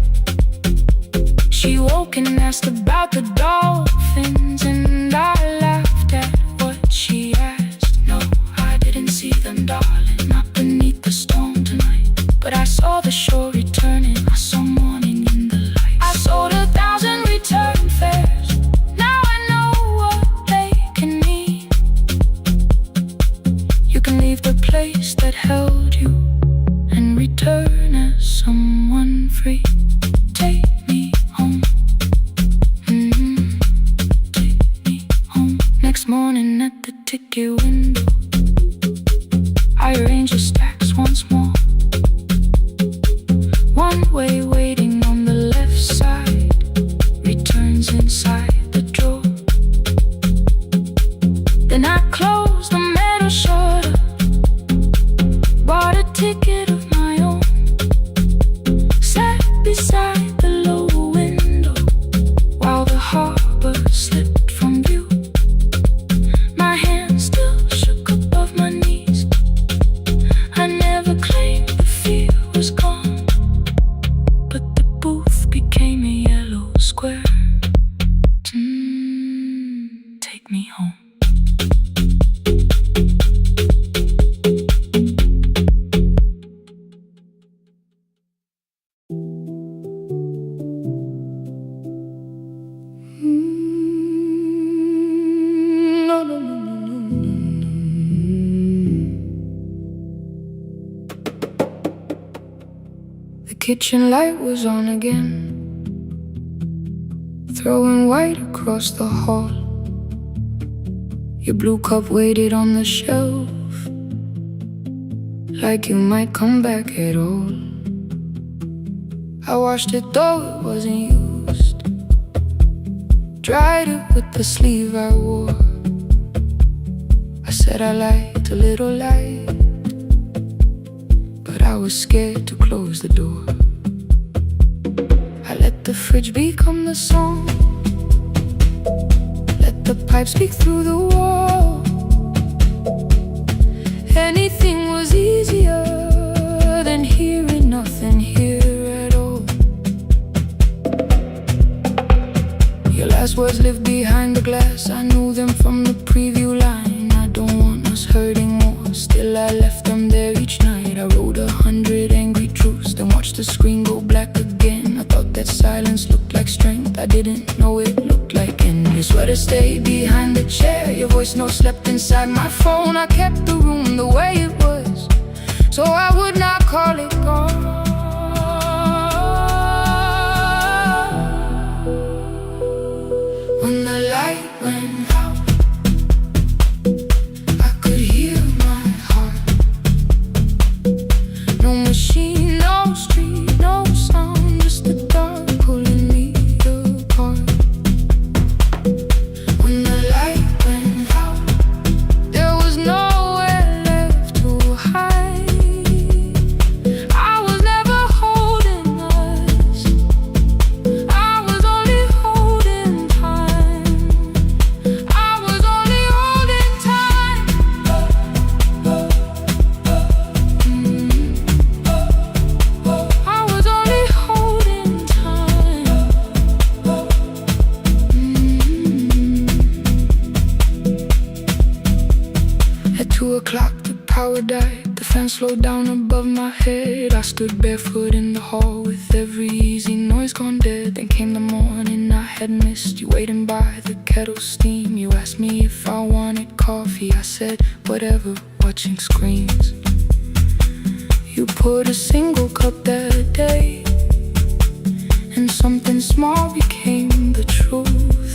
she woke and asked about the dolphins, and I laughed at what she asked. No, I didn't see them, darling, not beneath the storm tonight, but I saw the shore returning, I saw morning in the light. I sold 1,000 return fares, now I know what they can mean. You can leave the place that held you and return as someone free. Take me home, take me home. Next morning at the ticket window, I arranged the stacks once more. One way waiting on the left side, returns inside the drawer. Then I closed the metal shutter, bought a ticket of my own, sat beside the low window while the harbor slipped from view. My hands still shook above my knees, I never claimed the fear was gone, but the booth became a yellow square. Take me home. No, no, no, no, no, no. The kitchen light was on again, throwing white across the hall. Your blue cup waited on the shelf, like you might come back at all. I washed it though it wasn't used, dried it with the sleeve I wore. I said I liked a little light, but I was scared to close the door. I let the fridge become the song, let the pipe speak through the wall. Anything was easier than hearing nothing here at all. Your last words lived behind the glass, I knew them from the preview line. I don't want us hurting more, still I left them there each night. I wrote 100 angry truths, then watched the screen go black again. I thought that silence looked like strength, I didn't know it looked like end. Your sweater stayed behind the chair, your voice note slept inside my phone. I kept the room the way it was, so I would not call it gone. When the light went out, I could hear my heart. No machine, no street, no sound, just the dark pulling me apart. When the light went out, there was nowhere left to hide. I was never holding us, I was only holding time. I was only holding time. I was only holding time. At 2 o'clock the power died, the fan slowed down above my head. I stood barefoot in the hall with every easy noise gone dead. Then came the morning I had missed, you waiting by the kettle steam. You asked me if I wanted coffee, I said whatever, watching screens. You poured a single cup that day, and something small became the truth.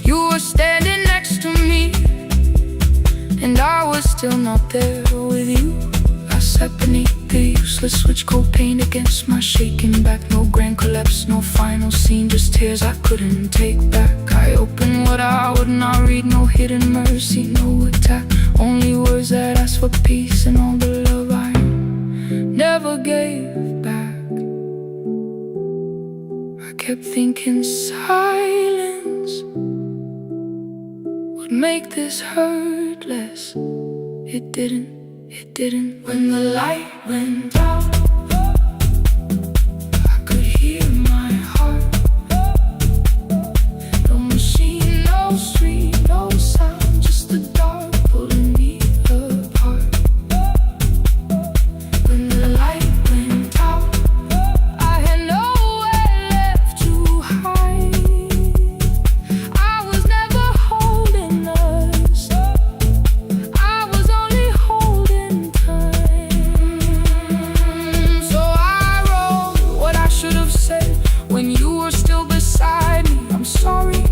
You were standing next to me, and I was still not there with you. I sat beneath the useless switch, cold paint against my shaking back. No grand collapse, no final scene, just tears I couldn't take back. I opened what I would not read, no hidden mercy, no attack. Only words that asked for peace and all the love I never gave back. I kept thinking silence would make this hurt less. It didn't. When the light went out, I could hear my heart. No machine, no street, no sound, just the dark pulling me apart. When the light went out, I had nowhere left to hide. I was never holding us, I was only holding time. So I wrote what I should have said when you were still beside me. I'm sorry,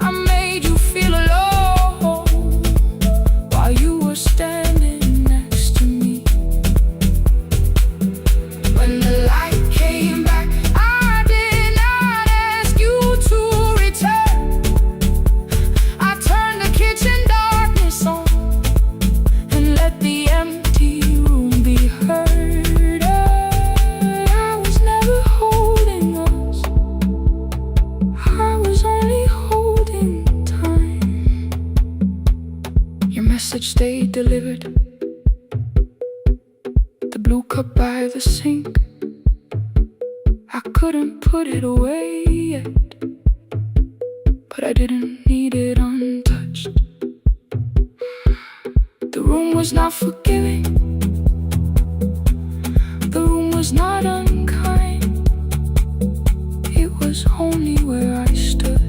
I made you feel alone while you were standing next to me. When the light came back, I did not ask you to return. I turned the kitchen darkness on and let the empty room be heard. I was never holding us, I was only holding time. Your message stayed delivered, the blue cup by the sink. I couldn't put it away yet, but I didn't need it untouched. The room was not forgiving, the room was not unkind. It was only where I stood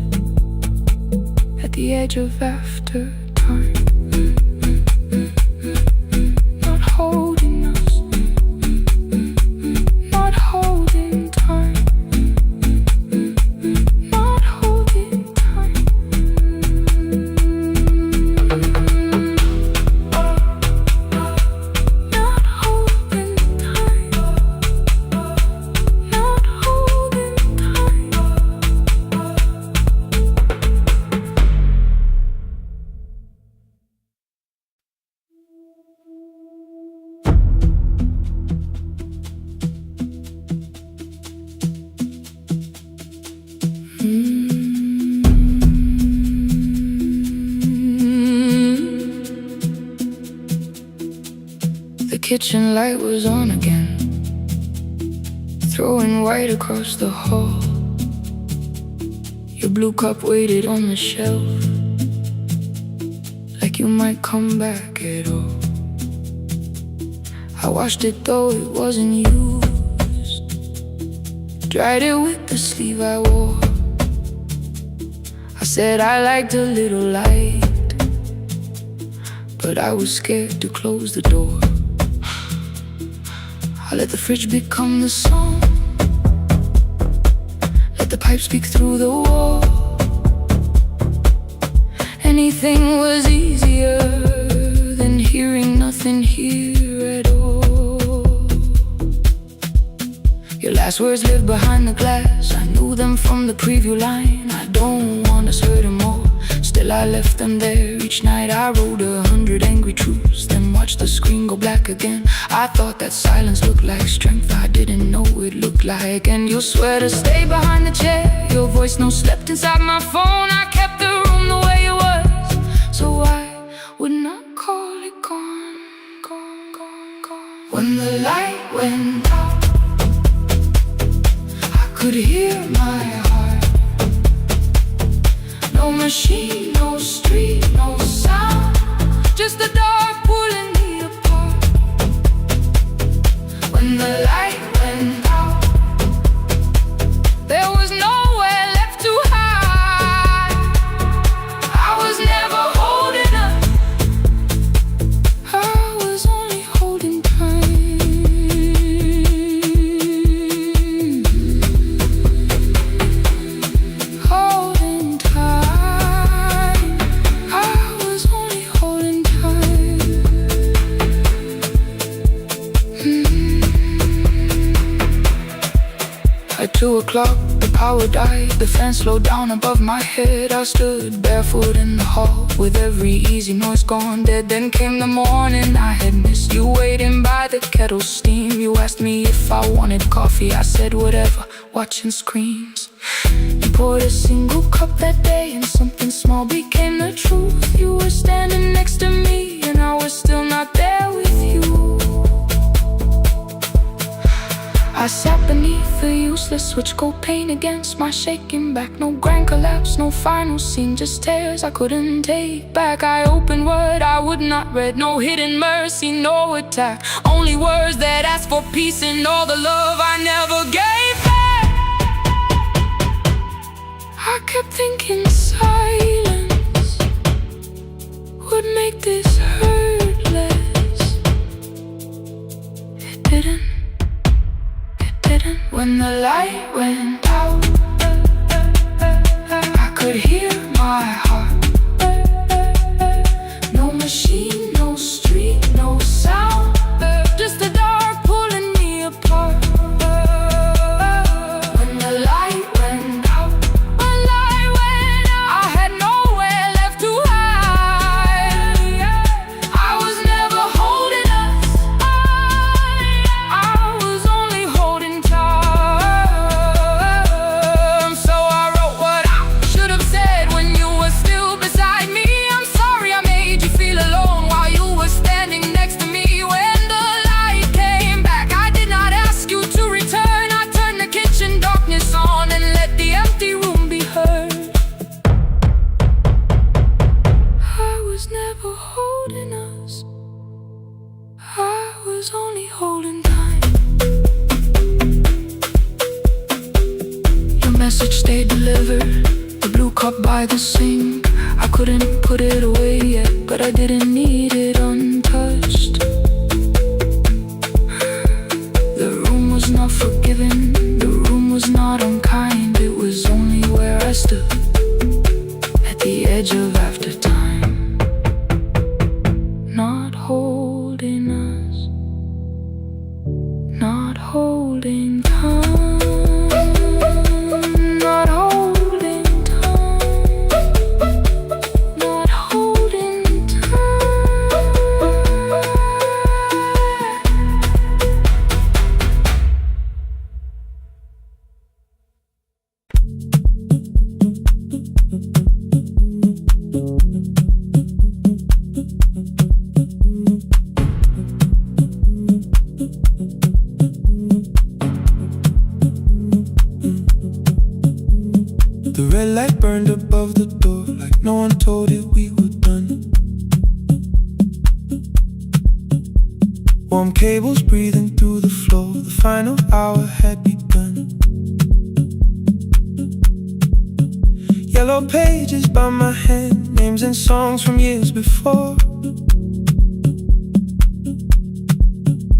at the edge of after time. Not holding us, not holding time. Not holding time. kitchen light was on again, throwing white across the hall. Your blue cup waited on the shelf, like you might come back at all. I washed it though it wasn't used, dried it with the sleeve I wore. I said I liked a little light, but I was scared to close the door. I let the fridge become the song, let the pipe speak through the wall. Anything was easier than hearing nothing here at all. Your last words lived behind the glass, I knew them from the preview line. I don't want us hurting more, still I left them there. Each night I wrote 100 angry truths, then watched the screen go black again. I thought that silence looked like strength, I didn't know it looked like. And you'll swear to stay behind the chair, your voice no slept inside my phone. I kept the room the way it was, so I would not call it gone, gone, gone, gone. When the light went out, I could hear my heart. No machine, no street, no sound, just the dark pulling me apart. When the light went out, there was nowhere left to hide. I was never holding up, I was only holding time. Holding time, I was only holding time. At 2 o'clock, the power died, the fan slowed down above my head. I stood barefoot in the hall, with every easy noise gone dead. Then came the morning I had missed, you waiting by the kettle steam. You asked me if I wanted coffee, I said whatever, watching screens. You poured a single cup that day, and something small became the truth. You were standing next to me, and I was still not there with you. I sat beneath the useless switch, cold pain against my shaking back. No grand collapse, no final scene, just tears I couldn't take back. I opened what I would not read, no hidden mercy, no attack, only words that asked for peace and all the love I never gave back. I kept thinking silence would make this hurt less. It didn't. When the light went out, I could hear my heart. No machine, no street, no sound, just the dark pulling me apart. When the light went out, I had nowhere left to hide. I was never holding us, I was only holding time. Only holding time. Your message stayed delivered, the blue cup by the sink. I couldn't put it away yet, but I didn't need it untouched. The room was not forgiving, the room was not unkind. It was only where I stood, at the edge of after time. Not holding us, not holding time, not holding time, not holding time. The red light burned above the door, like no one told it we were done. Warm cables breathing through the floor, the final hour had begun. Yellow pages by my hand, names and songs from years before.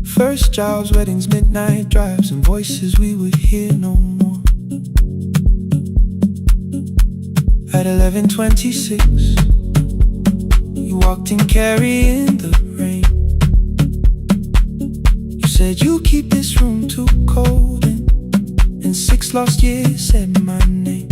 First jobs, weddings, midnight drives, and voices we would hear no more. At 11:26, you walked in carrying the rain. You said you keep this room too cold, and in 6 lost years said my name.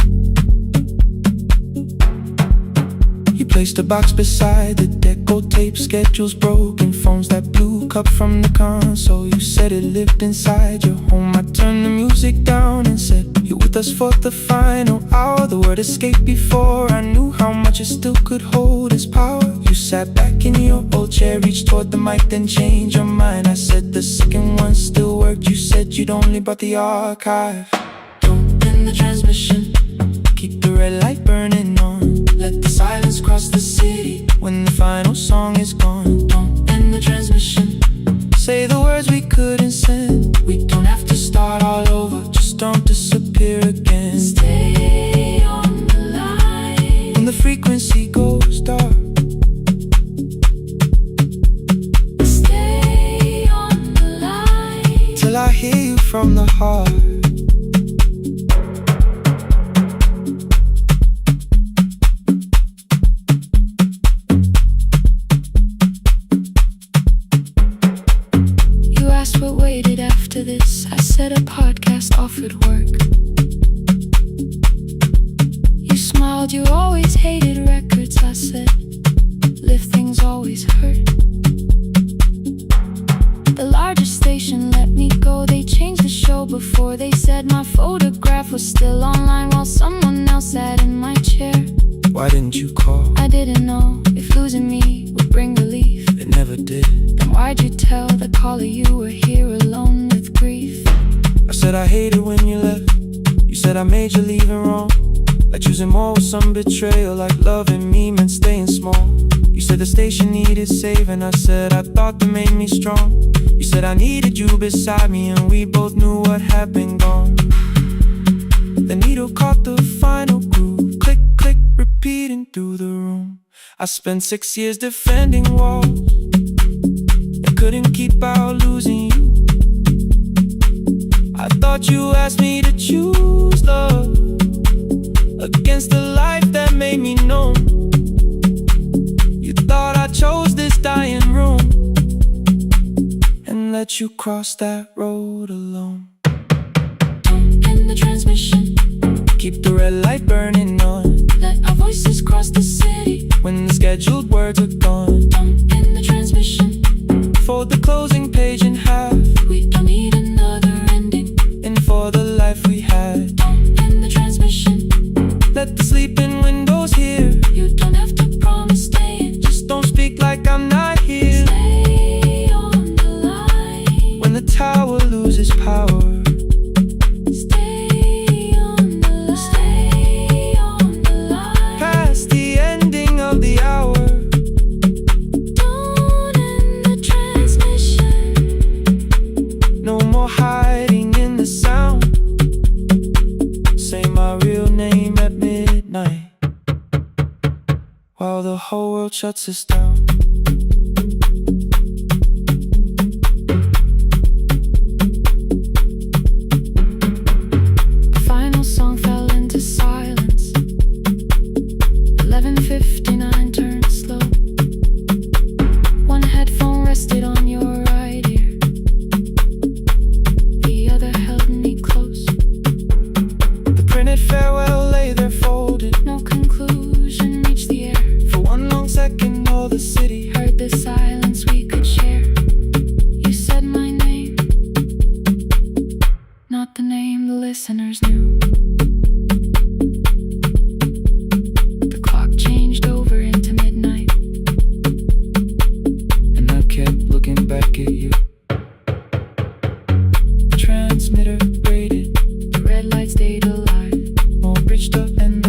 You placed a box beside the deco tape, schedules broken, phones that blew, cup from the console. You said it lived inside your home. I turned the music down and said, you're with us for the final hour. The word escaped before I knew how much it still could hold its power. You sat back in your old chair, reached toward the mic, then changed your mind. I said the second one still worked. You said you'd only brought the archive. Don't end the transmission, keep the red light burning on. Let the silence cross the city when the final song is gone. Don't end the transmission, say the words we couldn't send. We don't have to start all over, just don't disappear again. Stay on the line when the frequency goes dark. Stay on the line till I hear you from the heart. What waited after this? I said a podcast offered work. You smiled, you always hated records. I said, live things always hurt. The largest station let me go. They changed the show before they said my photograph was still online while someone else sat in my chair. Why didn't you call? I didn't know if losing me would bring relief. It never did. Then why'd you tell the caller you were here alone with grief? I said I hated when you left. You said I made you leaving wrong, like choosing more with some betrayal, like loving me meant staying small. You said the station needed saving. I said I thought that made me strong. You said I needed you beside me, and we both knew what had been gone. The needle caught the final groove, click, click, repeating through the room. I spent 6 years defending walls and couldn't keep out losing you. I thought you asked me to choose love against the life that made me known. You thought I chose this dying room and let you cross that road alone. Don't end the transmission, keep the red light burning on. let our voices cross the city when the scheduled words are gone. Don't end the transmission, fold the closing page in half. we don't need another ending. And for the life we had, Don't end the transmission, let the sleeping windows hear. you don't have to promise staying. Just don't speak like I'm not here. Stay on the line When the tower loses power, stay on the line, stay on the line. past the ending of the hour. Don't end the transmission, No more hiding in the sound. Say my real name at midnight while the whole world shuts us down. the final song fell into silence. 11:59 turned slow. One headphone rested on your right ear, the other held me close. The printed farewell lay there folded. No conclusion reached the air. For one long second all the city Heard the silence we could share. You said my name, not the name the listeners knew. The clock changed over into midnight, and I kept looking back at you. The transmitter braided, the red light stayed alive. more bridged up and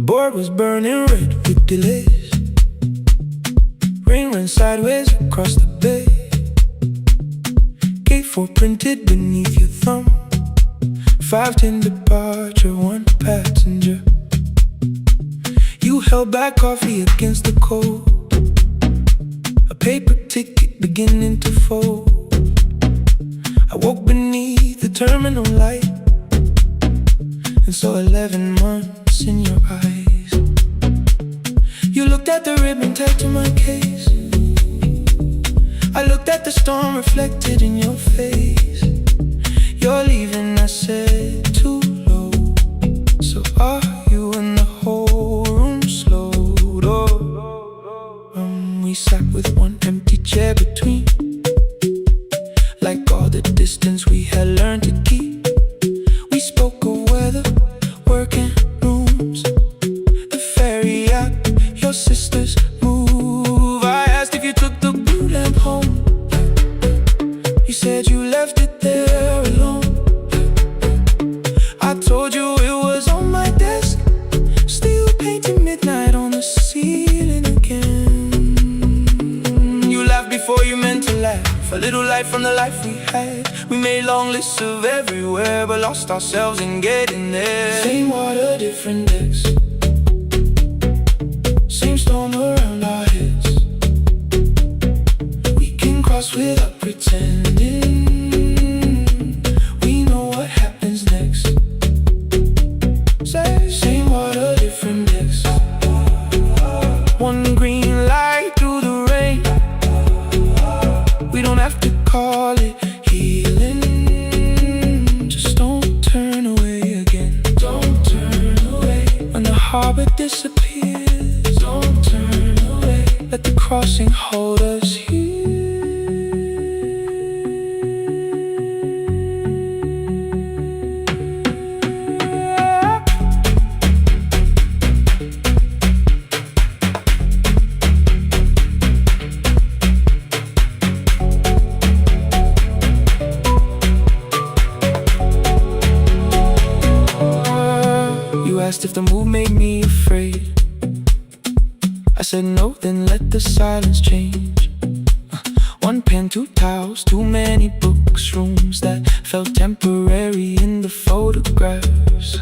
The board was burning red with delays. Rain ran sideways across the bay. Gate 4 printed beneath your thumb. 5:10 departure, 1 passenger. You held back coffee against the cold. A paper ticket beginning to fold. I woke beneath the terminal light and saw 11 months in your eyes. You looked at the ribbon tied to my case. I looked at the storm reflected in your face. You're leaving, I said, too low. So are you? And the whole room slowed. We sat with one empty chair between, like all the distance we had learned to keep. We spoke of weather, work and rooms, the ferry app, your sister's move. I asked if you took the blue lamp home. You said you left it there alone. I told you it was on my desk, still painting midnight on the ceiling again. You laughed before you meant to laugh. A little light from the life we had. We made long lists of everywhere, but lost ourselves in getting there. Same water, different decks. Same storm around our heads. We can cross without pretending. We know what happens next. Same water, different decks. One green light through the rain. We don't have to call it healing. Just don't turn away again. Don't turn away. When the harbor disappears, don't turn away. Let the crossing hold us here. Asked if the move made me afraid. I said no, then let the silence change. One pen, 2 towels, too many books, rooms that felt temporary in the photographs.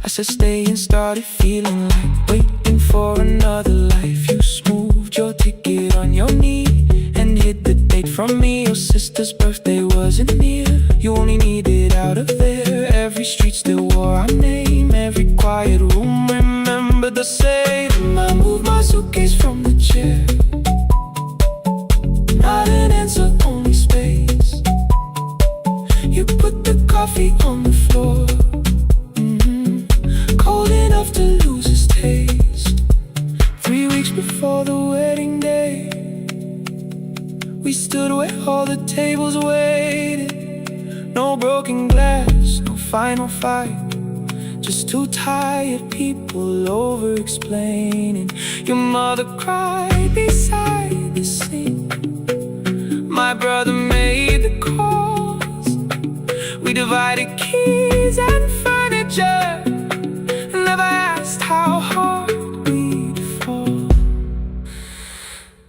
I said stay and started feeling like waiting for another life. You smoothed your ticket on your knee and hid the date from me. Your sister's birthday wasn't near. You only needed out of there. Every street still wore our name. Every quiet room remembered the same. I moved my suitcase from the chair. Not an answer, only space. You put the coffee on the floor, cold enough to lose its taste. 3 weeks before the wedding day, we stood where all the tables waited. No broken glass, no final fight. Just 2 tired people over-explaining. Your mother cried beside the sink. My brother made the calls. We divided keys and furniture. Never asked how hard we'd fall.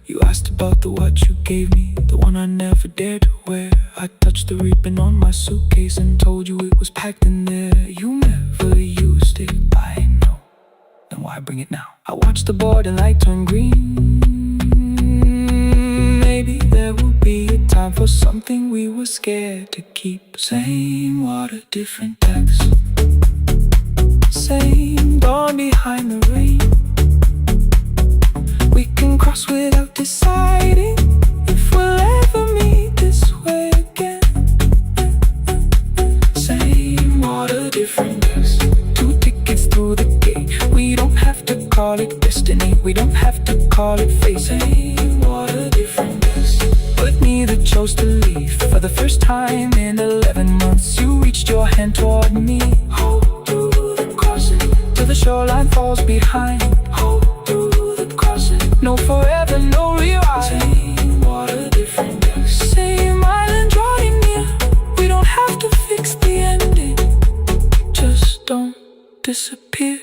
You asked about the watch you gave me, the one I never dared to wear. I touched the ribbon on my suitcase and told you it was packed in there. You never used it, I know. Then why bring it now? I watched the board and light turn green. Maybe there will be a time for something we were scared to keep. Same water, different decks. Same dawn behind the rain. We can cross without deciding if we'll ever meet this way again. Same water, different decks. 2 tickets through the gate. We don't have to call it destiny. We don't have to call it fate. Same water, different decks. But neither chose to leave. For the first time in 11 months, you reached your hand toward me. Hold through the crossing till the shoreline falls behind. Hold through the crossing. No forever, no rewrite. Same water, different decks. Same island drawing near. We don't have to fix the ending. Just don't disappear.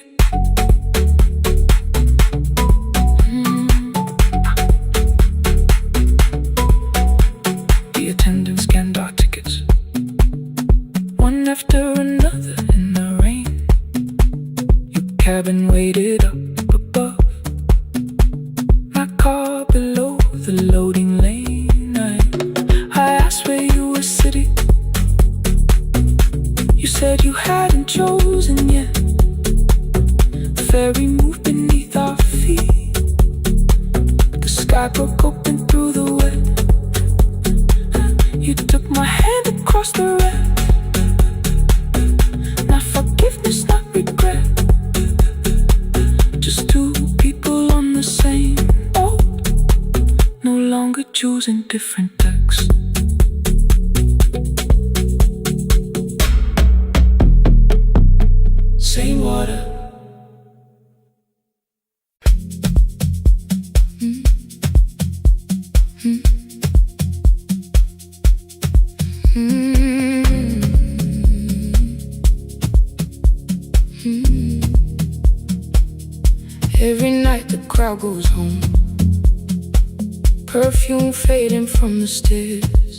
across the red. Not forgiveness, not regret. Just two people on the same boat, no longer choosing different decks. Same water. Every night the crowd goes home, perfume fading from the stairs.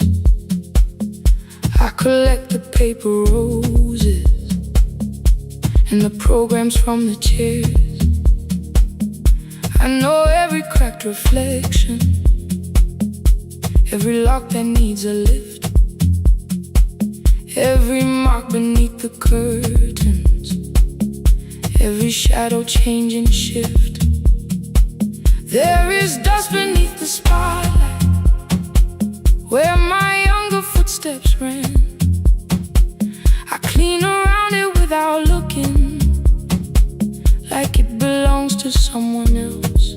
I collect the paper roses and the programs from the chairs. I know every cracked reflection, every lock that needs a lift, every mark beneath the curtains, every shadow change and shift. There is dust beneath the spotlight where my younger footsteps ran. I clean around it without looking, like it belongs to someone else.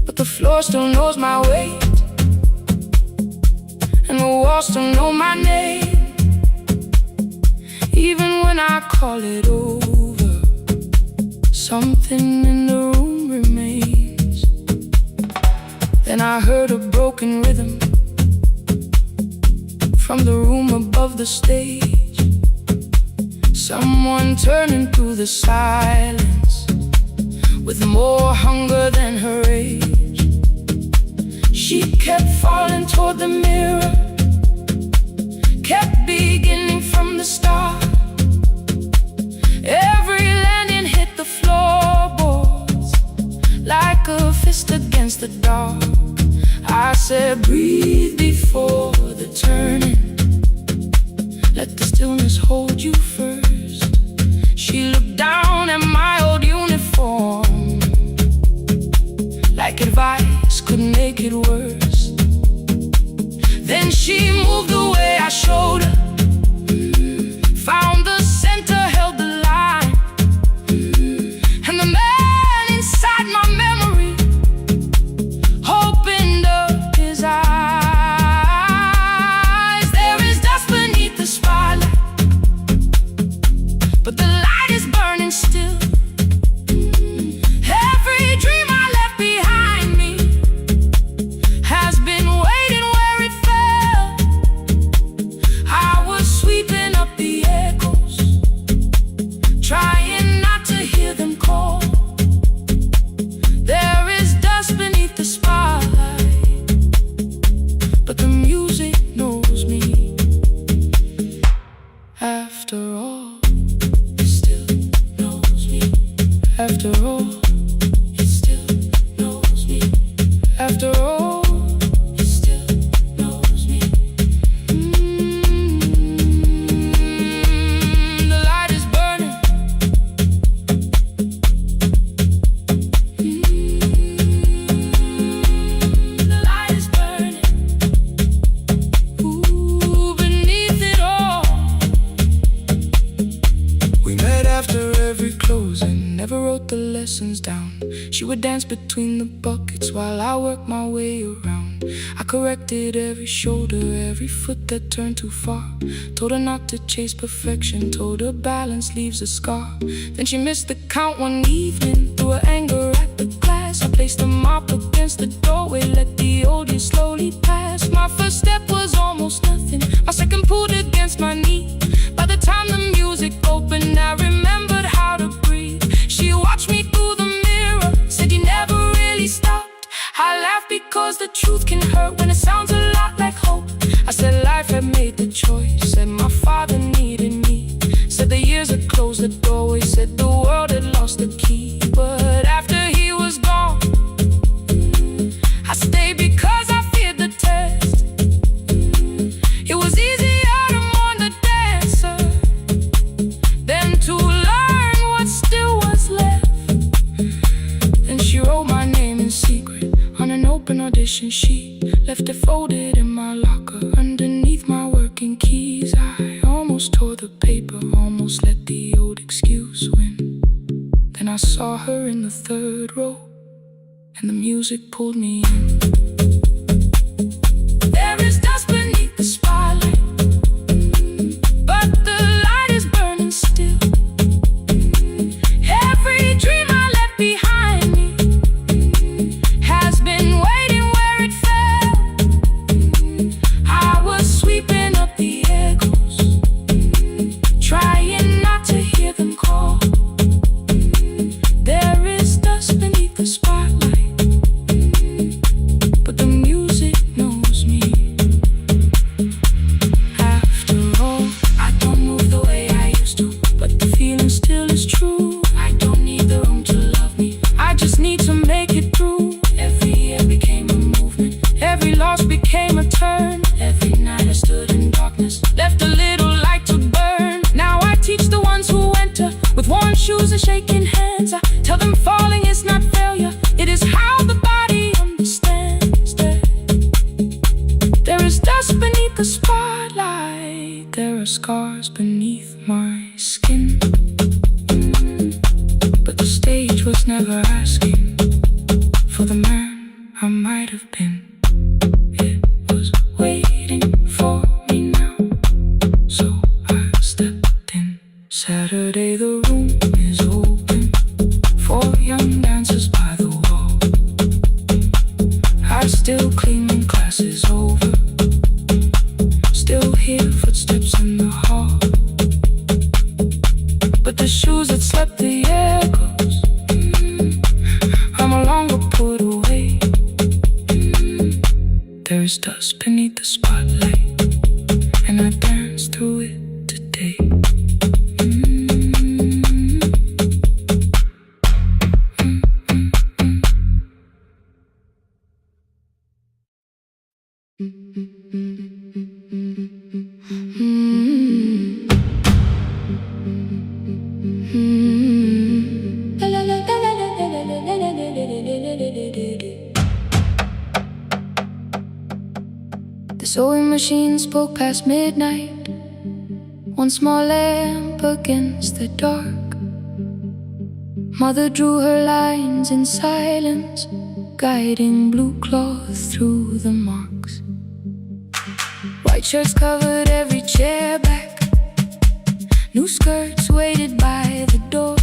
But the floor still knows my weight, and the walls still know my name. Even when I call it over, something in the room remains. Then I heard a broken rhythm from the room above the stage. Someone turning through the silence with more hunger than her age. She kept falling toward the mirror, kept beginning from the start. Every landing hit the floorboards like a fist against the dark. I said, breathe before the turning, let the stillness hold you first. She looked down at my old uniform, like advice could make it worse. Then she moved the way I showed her, found the center, held the line, and the man inside my memory opened up his eyes. There is dust beneath the spotlight, but the light is burning still. Every dream I left behind me has been waiting where it fell. I was sweeping up the echoes, trying not to hear them call. There is dust beneath the spotlight, but the music knows me. After all, it still knows me. After all, it still knows me. After all, it still knows me. The light is burning. The light is burning. Ooh, beneath it all. We met after every closing, never wrote the lessons down. She would dance between the buckets while I worked my way around. I corrected every shoulder, every foot that turned too far. Told her not to chase perfection, told her balance leaves a scar. Then she missed the count one evening, threw her anger at the glass. I placed the mop against the doorway, let the old years slowly pass. My first step was almost nothing, my second pulled against my knee. By the time the music opened, I remembered how to breathe. She watched me through the mirror, said you never really stopped. I laughed because the truth can hurt when it sounds a lot like hope. I said life had made the choice, said my father needed me, said the years had closed the doorway, said the world had lost the key. But after he was gone, I stayed because I feared the test. It was easier to mourn the dancer than to learn what still was left. Then she wrote my name in secret on an open audition sheet, left it folded in my locker underneath my work her in the third row, and the music pulled me in. There is dust beneath the spotlight, but the light is burning still. Every dream I left behind me has been waiting where it fell. I was sweeping up the echoes, trying not to hear them call. There is dust beneath the spotlight, but the music knows me. After all, I don't move the way I used to, but the feeling still is true. I don't need the room to love me, I just need to make it through. Every year became a movement, every loss became a turn. Every night I stood in darkness, left a little light to burn. Now I teach the ones who enter with worn shoes and shaking hands. I tell them falling is not failure, it is how the body understands. There is dust beneath the spotlight, there are scars beneath my skin, but the stage was never asking for the man I might have been. It was waiting for me now, so I stepped in. Saturday the room is open for young dancers by the wall. I still clean when class is over, still hear footsteps in the hall, but the shoes that slept the echoes, are no longer put away. There is dust beneath the spotlight, and I dance through it today. The sewing machine spoke past midnight, one small lamp against the dark. Mother drew her lines in silence, guiding blue cloth through the marks. White shirts covered every chair back, new skirts waited by the door.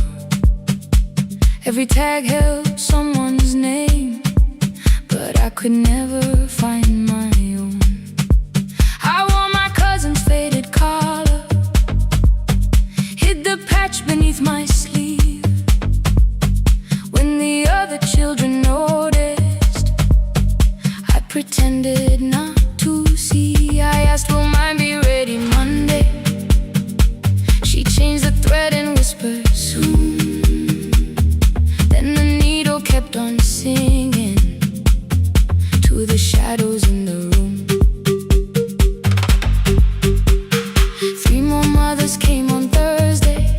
Every tag held someone's name, but I could never find my own. I wore my cousin's faded collar, hid the patch beneath my sleeve. When the other children noticed, I pretended not to see. I asked, will mine be ready Monday? She changed the thread and whispered, soon. Then the needle kept on singing to the shadows in the room. 3 more mothers came on Thursday,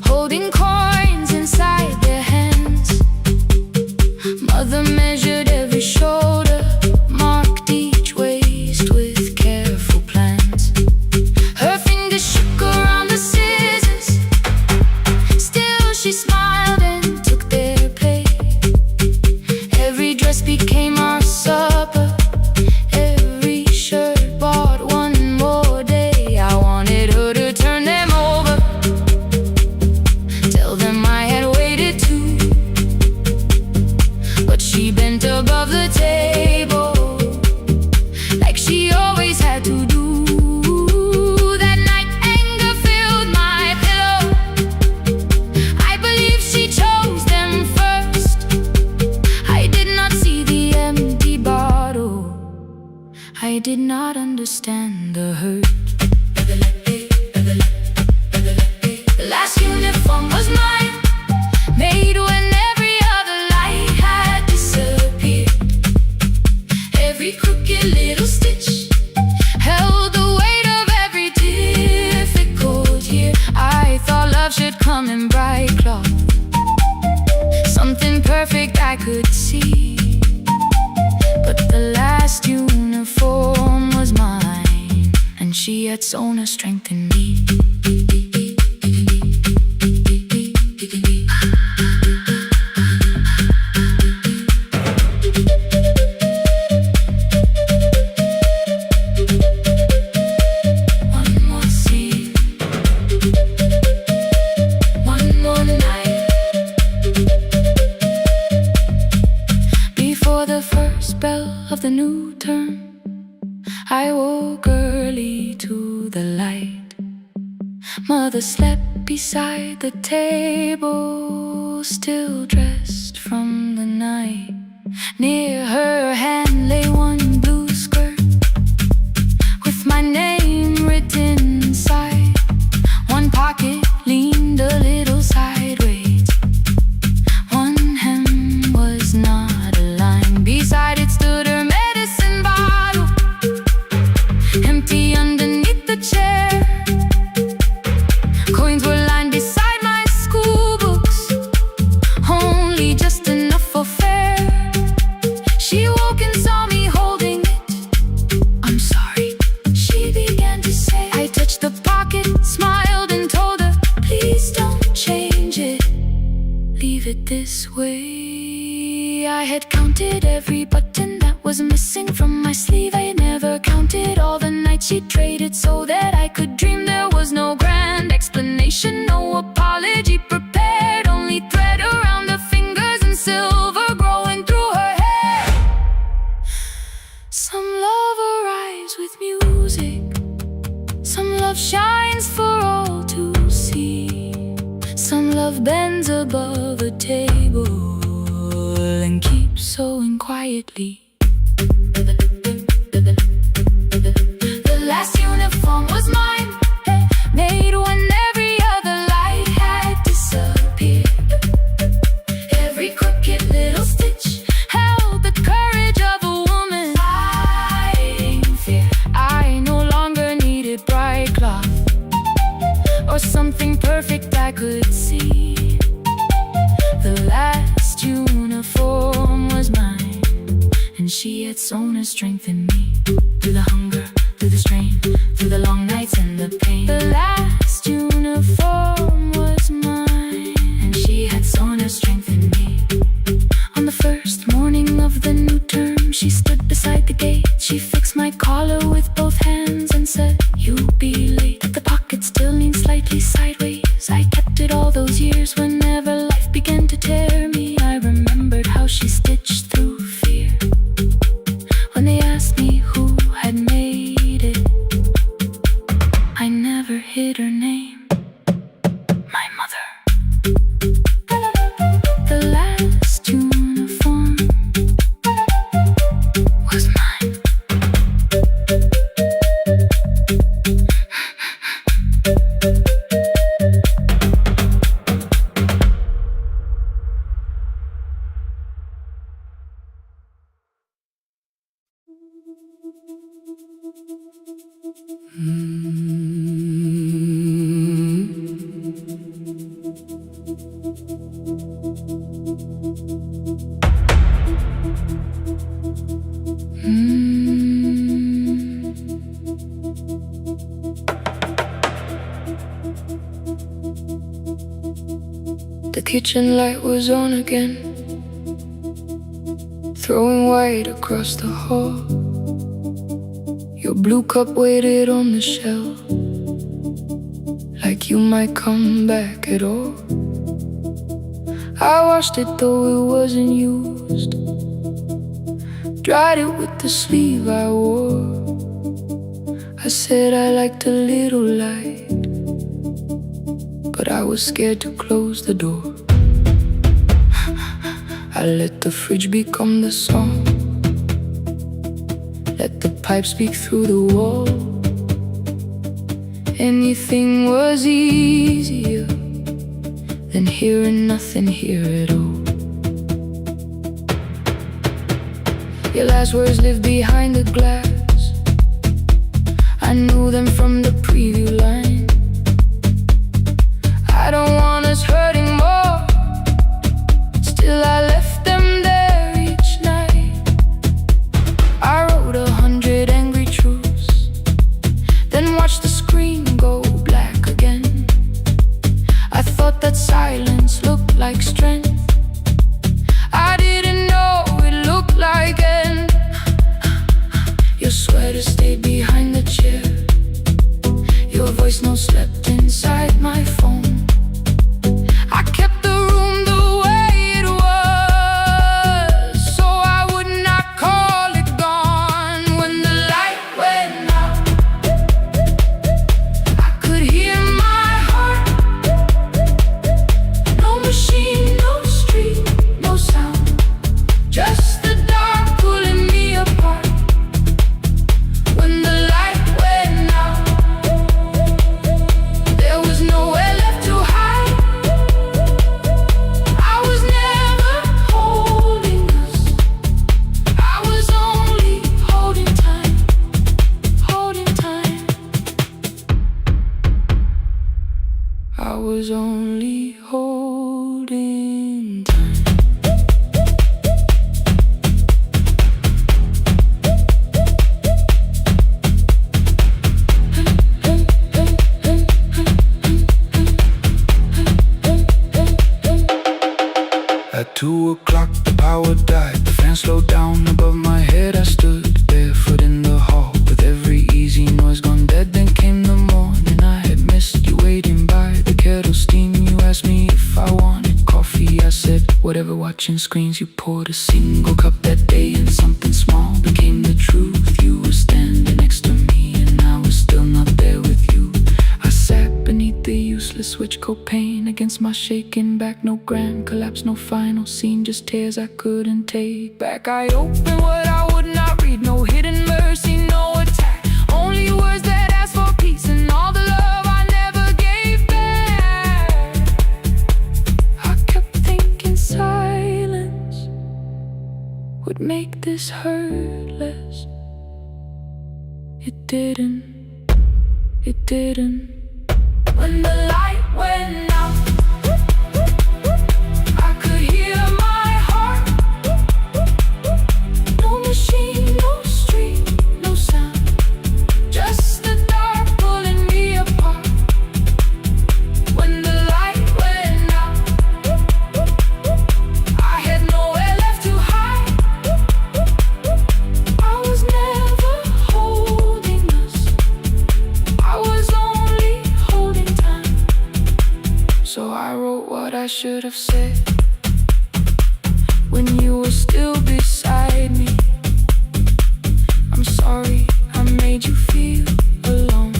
holding coins inside their hands. Mother measured every shoulder, marked each waist with careful plans. Her fingers shook around the scissors, still she smiled and took their place. Every dress became our supper, every shirt bought one more day. I wanted her to turn them over, tell them I had waited too, but she bent above the table like she always had to do. That night anger filled my pillow, I believe she chose them first. I did not see the empty bottle, I did not understand the hurt. The last uniform was mine, made when every other light had disappeared. Every crooked little stitch held the weight of every difficult year. I thought love should come in bright cloth, something perfect I could see, but the last uniform was mine, and she had sewn her strength in me. new term, I woke early to the light. Mother slept beside the table, still dressed from the night. Near her hand lay one blue skirt with my name written inside. One pocket leaned a little sideways. One hem was not aligned. Beside it stood her medicine bottle, empty underneath the chair. Coins were lined beside my school books, only just enough for fare. She woke and saw me holding it. I'm sorry, she began to say. I touched the pocket, smiled and told her, please don't change it, leave it this way. I had counted every button that was missing from my sleeve. I had never counted all the nights she traded so that I could dream. There was no grand explanation, no apology prepared, only thread around her fingers and silver growing through her hair. Some love arrives with music, some love shines for all to see. Some love bends above a table and keeps sewing quietly. The last uniform was mine, made when every other light had disappeared. Every crooked little stitch held the courage of a woman fighting fear. I no longer needed bright cloth or something perfect I could see. The last uniform was mine, and she had sewn her strength in me. Through the hunger, through the strain, through the long nights and the pain. The last uniform was mine, and she had sewn her strength in me. On the first morning of the new term, she stood beside the gate. She fixed my collar with both hands and said, you'll be late. The pocket still leaned slightly sideways. I kept it all those years. Whenever life began to tear me, I remembered how she stitched through fear. When they asked me who had made it, I never hid her name, my mother. The last uniform was mine. The kitchen light was on again, throwing white across the hall. Your blue cup waited on the shelf, like you might come back at all. I washed it though it wasn't used, dried it with the sleeve I wore. I said I liked a little light, but I was scared to close the door. I let the fridge become the song, let the pipe speak through the wall. Anything was easier than hearing nothing here at all. Your last words live behind the glass, I knew them from the preview line. I don't want us hurting more, still I left them there each night. I wrote 100 angry truths, then watched the screen go black again. I thought that silence looked like strength, I didn't know it looked like end. Your sweater stayed behind the chair, your voice no slept inside my phone. I kept the room the way it was, so I would not call it gone. was only holding time. At 2 o'clock the power died, the fan slowed down above my head. I stood barefoot in the hall with every easy noise gone dead. Then came the morning, I had missed you waiting by the kettle steam. You asked me if I wanted coffee, I said whatever. Watching screens, you poured a single cup that day, and something small became the truth. You were standing next to me and I was still not there with you. I sat beneath the useless switch, copain against my shaking back. No grand collapse, no final scene, just tears I couldn't take back. I opened what I would not read, no hidden mercy, no attack, only words that ask for peace and all the love I never gave back. I kept thinking silence would make this hurt less. It didn't. When the light went out, I could hear my heart. No machine, no street, no sound, just the dark pulling me apart. When the light went out, I had nowhere left to hide. I was never holding us, I was only holding time. So I wrote what I should have said when you were still beside me. I'm sorry I made you feel alone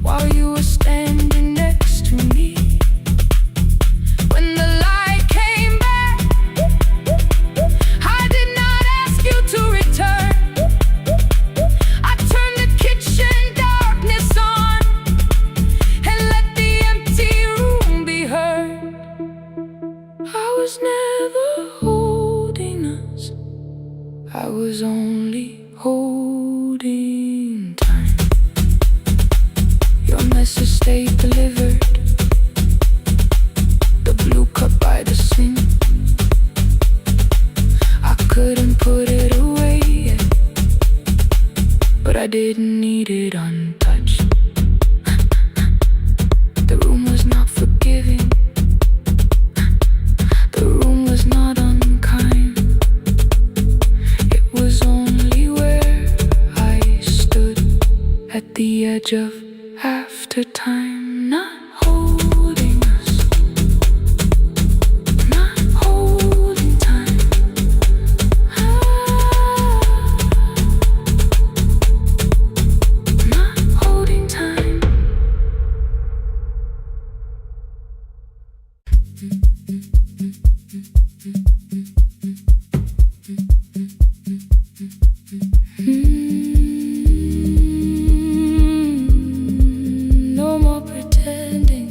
while you were standing next to me. When the light came back, I did not ask you to return. I turned the kitchen darkness on and let the empty room be heard. I was never holding us, I was only holding time. Your message stayed delivered, the blue cup by the sink. I couldn't put it away yet, but I didn't need it untouched. The room was not forgiving, the room was not unkind. It was only where I stood at the edge of after time, not holding us, not holding time. Not holding time. No more pretending.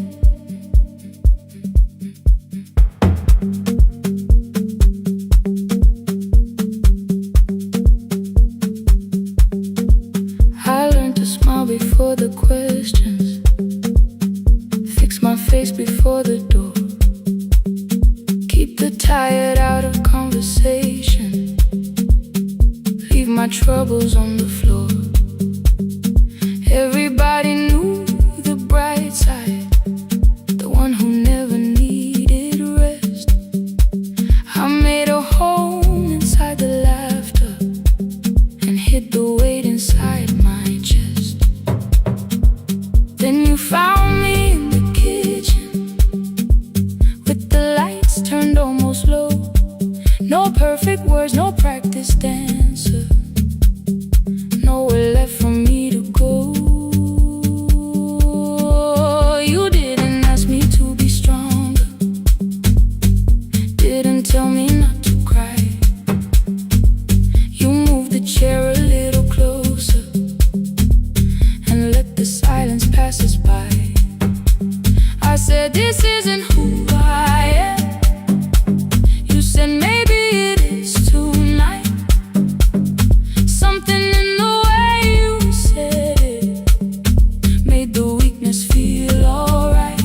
I learned to smile before the questions, fix my face before the door, keep the tired out of conversation, leave my troubles on the floor. Everybody knew the bright side, the one who never needed rest. I made a home inside the laughter and hid the weight inside my chest. Then you found me in the kitchen with the lights turned almost low. No perfect words, no practice dancer, nowhere left for me to go. You didn't ask me to be stronger, didn't tell me not to cry. You moved the chair a little closer and let the silence pass us by. I said, this isn't who I am. You said, maybe it is tonight. Something in the way you said it made the weakness feel alright.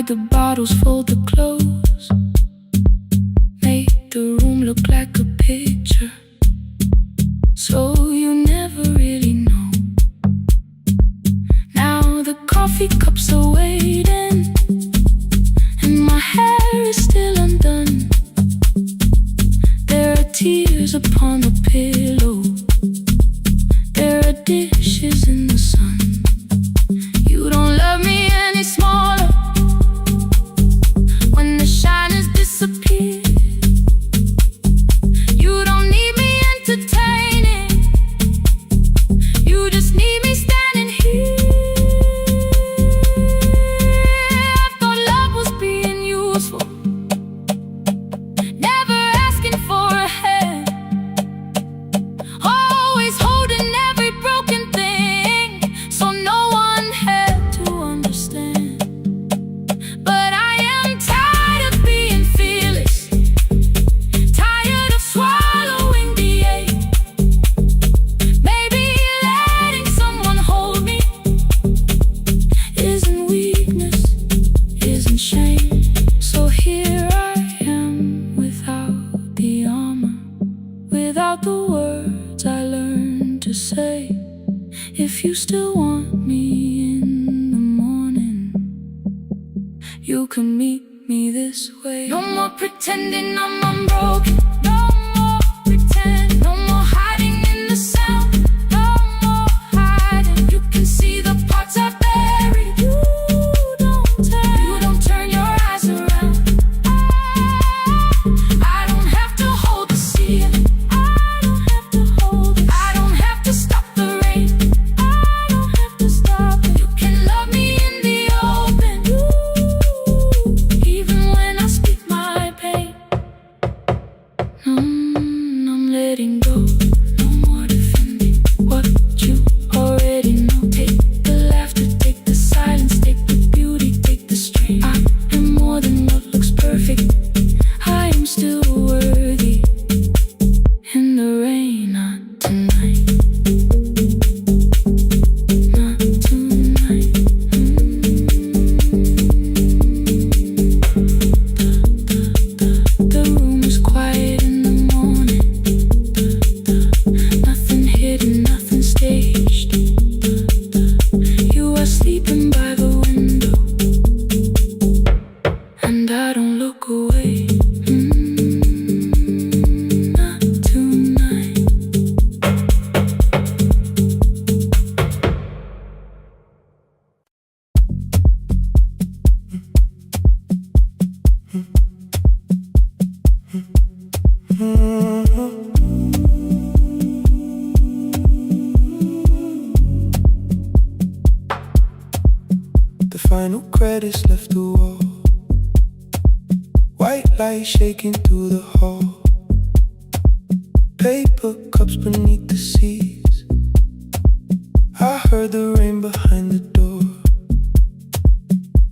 hide the bottles, fold the clothes, make the room look like a picture, so you never really know. Now the coffee cups are waiting, and my hair is still undone. There are tears upon the pillow, there are dishes in the sun. You don't love me any smaller when the shine has disappeared. You don't need me entertaining, you just need me standing here. I thought love was being useful, never asking for a hand, always holding every broken thing, so no one had to understand. But I am tired of being fearless, tired of swallowing the ache. Maybe letting someone hold me isn't weakness, isn't shame. So here I am without the armor, without the words I learned to say. If you still want me in the morning, you can meet me this way. No more pretending I'm unbroken, no more pretend, no more hiding in the sound, no more hiding. You can see the parts I buried, you don't turn your eyes around. I don't have to hold the ceiling, I don't have to hold it, I don't have to stop the rain, I don't have to stop it. You can love me in the open, even when I speak my pain. I'm letting go, no more defending what you already know. Take the laughter, take the silence, take the beauty, take the strain. I am more than what looks perfect, I am still worthy. In the rain, not tonight, not tonight. The room is quiet in the morning, nothing hidden, nothing staged. You are sleeping by the window, and I don't look away. Not tonight. The final credits left the wall, white light shaking through the hall, paper cups beneath the seats. I heard the rain behind the door,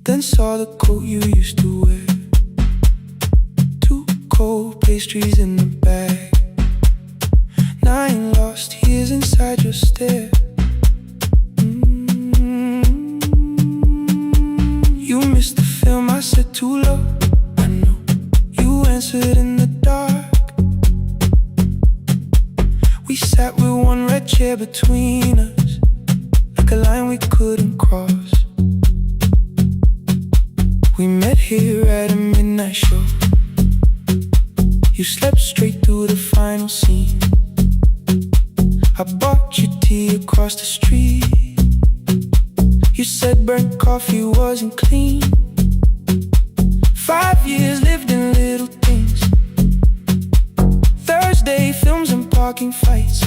then saw the coat you used to wear, 2 cold pastries in the bag, 9 lost years inside your stare. You missed the film, I said too low, I know. You answered in the dark. We sat with one red chair between us, like a line we couldn't cross. We met here at a midnight show. You slept straight through the final scene. I bought you tea across the street. You said burnt coffee wasn't clean. 5 years lived in little things, Thursday films and parking fights,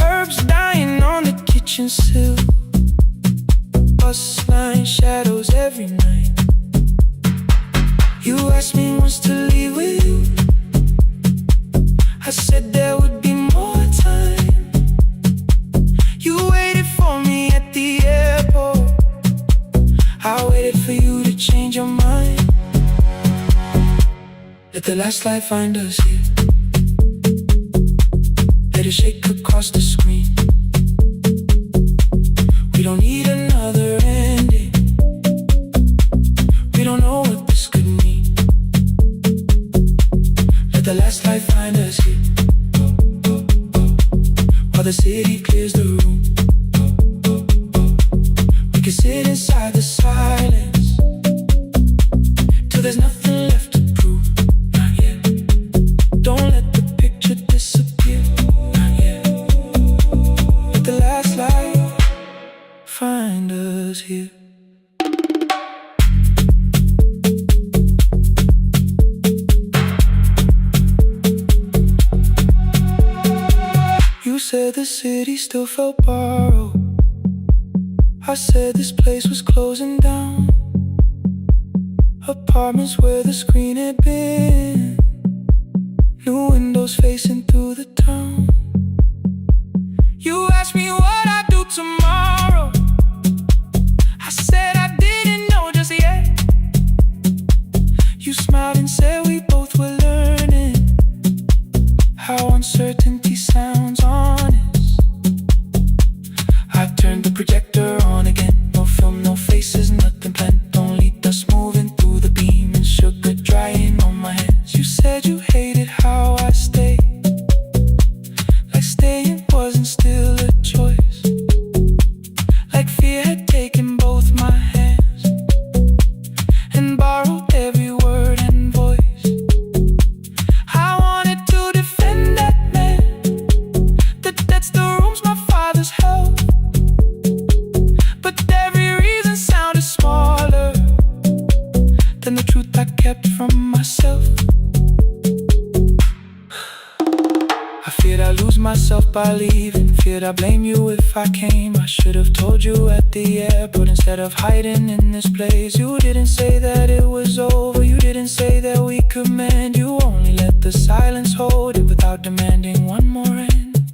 herbs dying on the kitchen sill, bus line shadows every night. You asked me once to leave with you, I said there would be more time. You waited for me at the airport, I waited for you to change your mind. Let the last light find us here, let it shake across the screen. We don't need another ending, sit inside the silence till there's nothing left to prove. Not yet. Don't let the picture disappear. Not yet. Let the last light find us here. You said the city still felt borrowed. I said this place was closing down. Apartments where the screen had been. New windows facing through the town. You asked me what I'd do tomorrow. I said I didn't know just yet. You smiled and said we both were learning how uncertainty sounds honest. I turned the projector on again. No film, no faces, nothing planned. Only dust moving through the beam and sugar drying on my hands. You said you hated how I stayed, like staying wasn't still a choice, like fear had taken both my hands and borrowed every word and voice. I wanted to defend that man, that's the rooms my father's held, but every reason sounded smaller than the truth I kept from myself. I feared I'd lose myself by leaving, feared I'd blame you if I came. I should have told you at the airport instead of hiding in this place. You didn't say that it was over, you didn't say that we could mend. You only let the silence hold it without demanding one more end.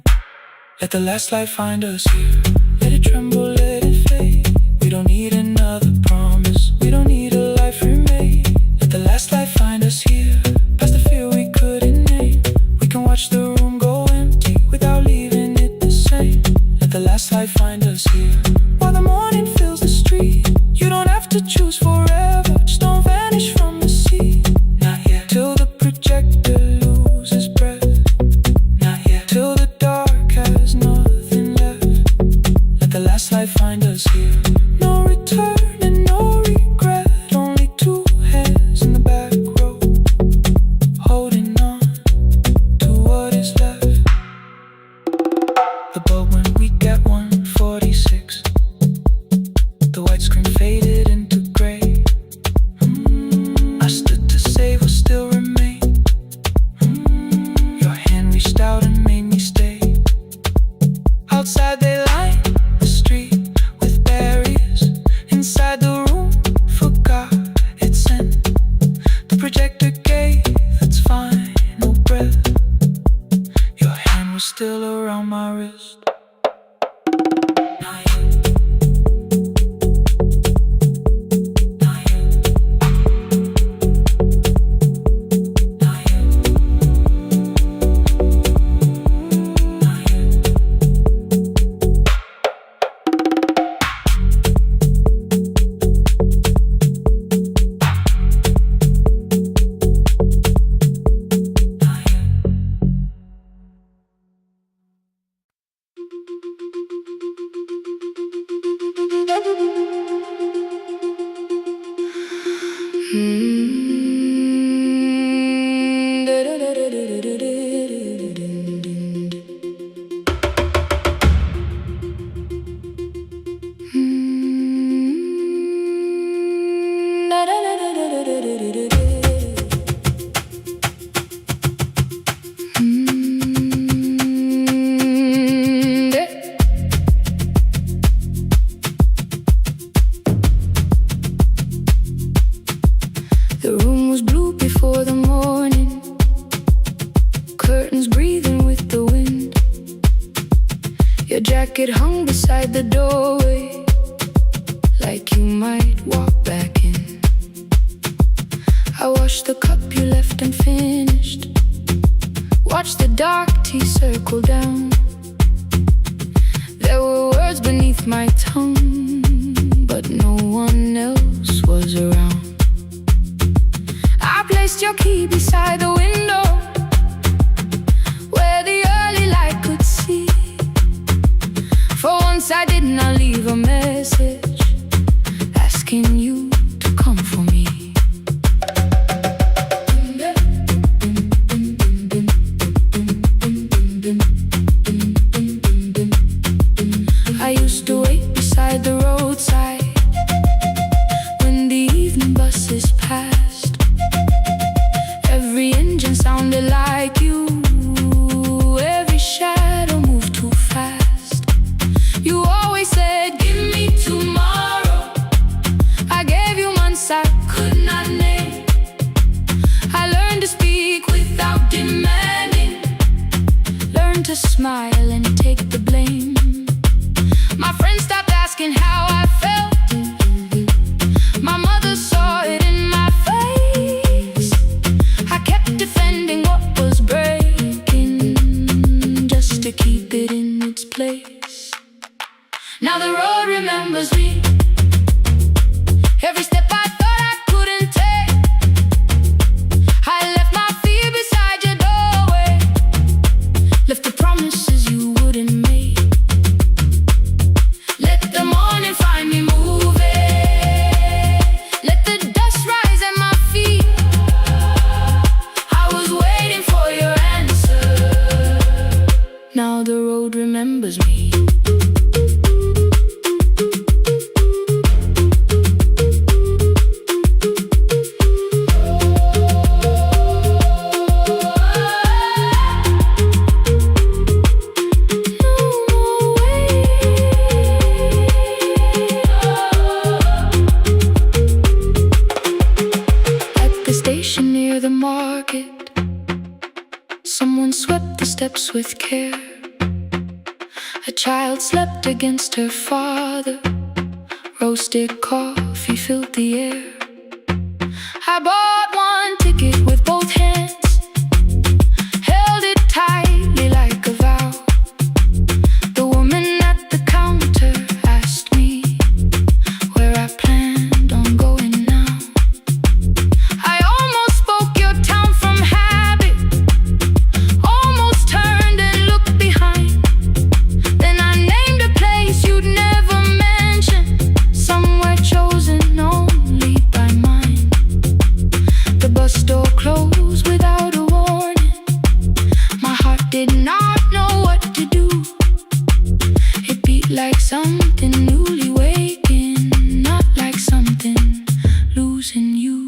Let the last light find us here. Let it tremble, let it fade. We don't need another promise, we don't need a life remade. Let the last light find us here. Past the fear we couldn't name. We can watch the room go empty without leaving it the same. Let the last light find us here. While the morning fills the street, you don't have to choose forever, just don't vanish from the sea. Not yet. Till the projector loses breath. Not yet. Till the dark has nothing left. Let the last light find us here. No return and no regret. Only two hands in the back row, holding on to what is left. The bulb when we get 146. The white screen faded into gray. I stood to save what still remained. Your hand reached out and made me stay. Outside they lined the street with barriers. Inside the room forgot its end. The projector gave its final breath. Your hand was still around my wrist. Not yet. Not yet. Not yet. Not yet. The room was blue before the morning, curtains breathing with the wind. Your jacket hung beside the doorway, like you might walk back in. I washed the cup you left unfinished, watched the dark tea circle down. There were words beneath my tongue, but no one else was around. I placed your key beside the window, where the early light could see. For once I did not leave a message, is past. Every engine sounded like you. Every shadow moved too fast. You always said, give me tomorrow. I gave you months I could not name. I learned to speak without demanding. Learned to smile and take the blame. My friends stopped asking how I felt. My mother saw it in my face. I kept defending what was breaking, just to keep it in its place. Now the road remembers me. Every step I thought I couldn't take, I left my fear beside your doorway. Left the promises you wouldn't make. Let the morning find me moving. Let the dust rise at my feet. I was waiting for your answer. Now the road remembers me. Near the market, someone swept the steps with care. A child slept against her father. Roasted coffee filled the air. I bought one ticket with both hands, held it tightly like a vow. The woman at the counter asked me where I planned on going now. I almost spoke your town from habit, almost turned and looked behind. Then I named a place you'd never mention, somewhere chosen only by mine. The bus door closed without a warning. My heart did not know what to do. It beat like something newly waking, not like something losing you.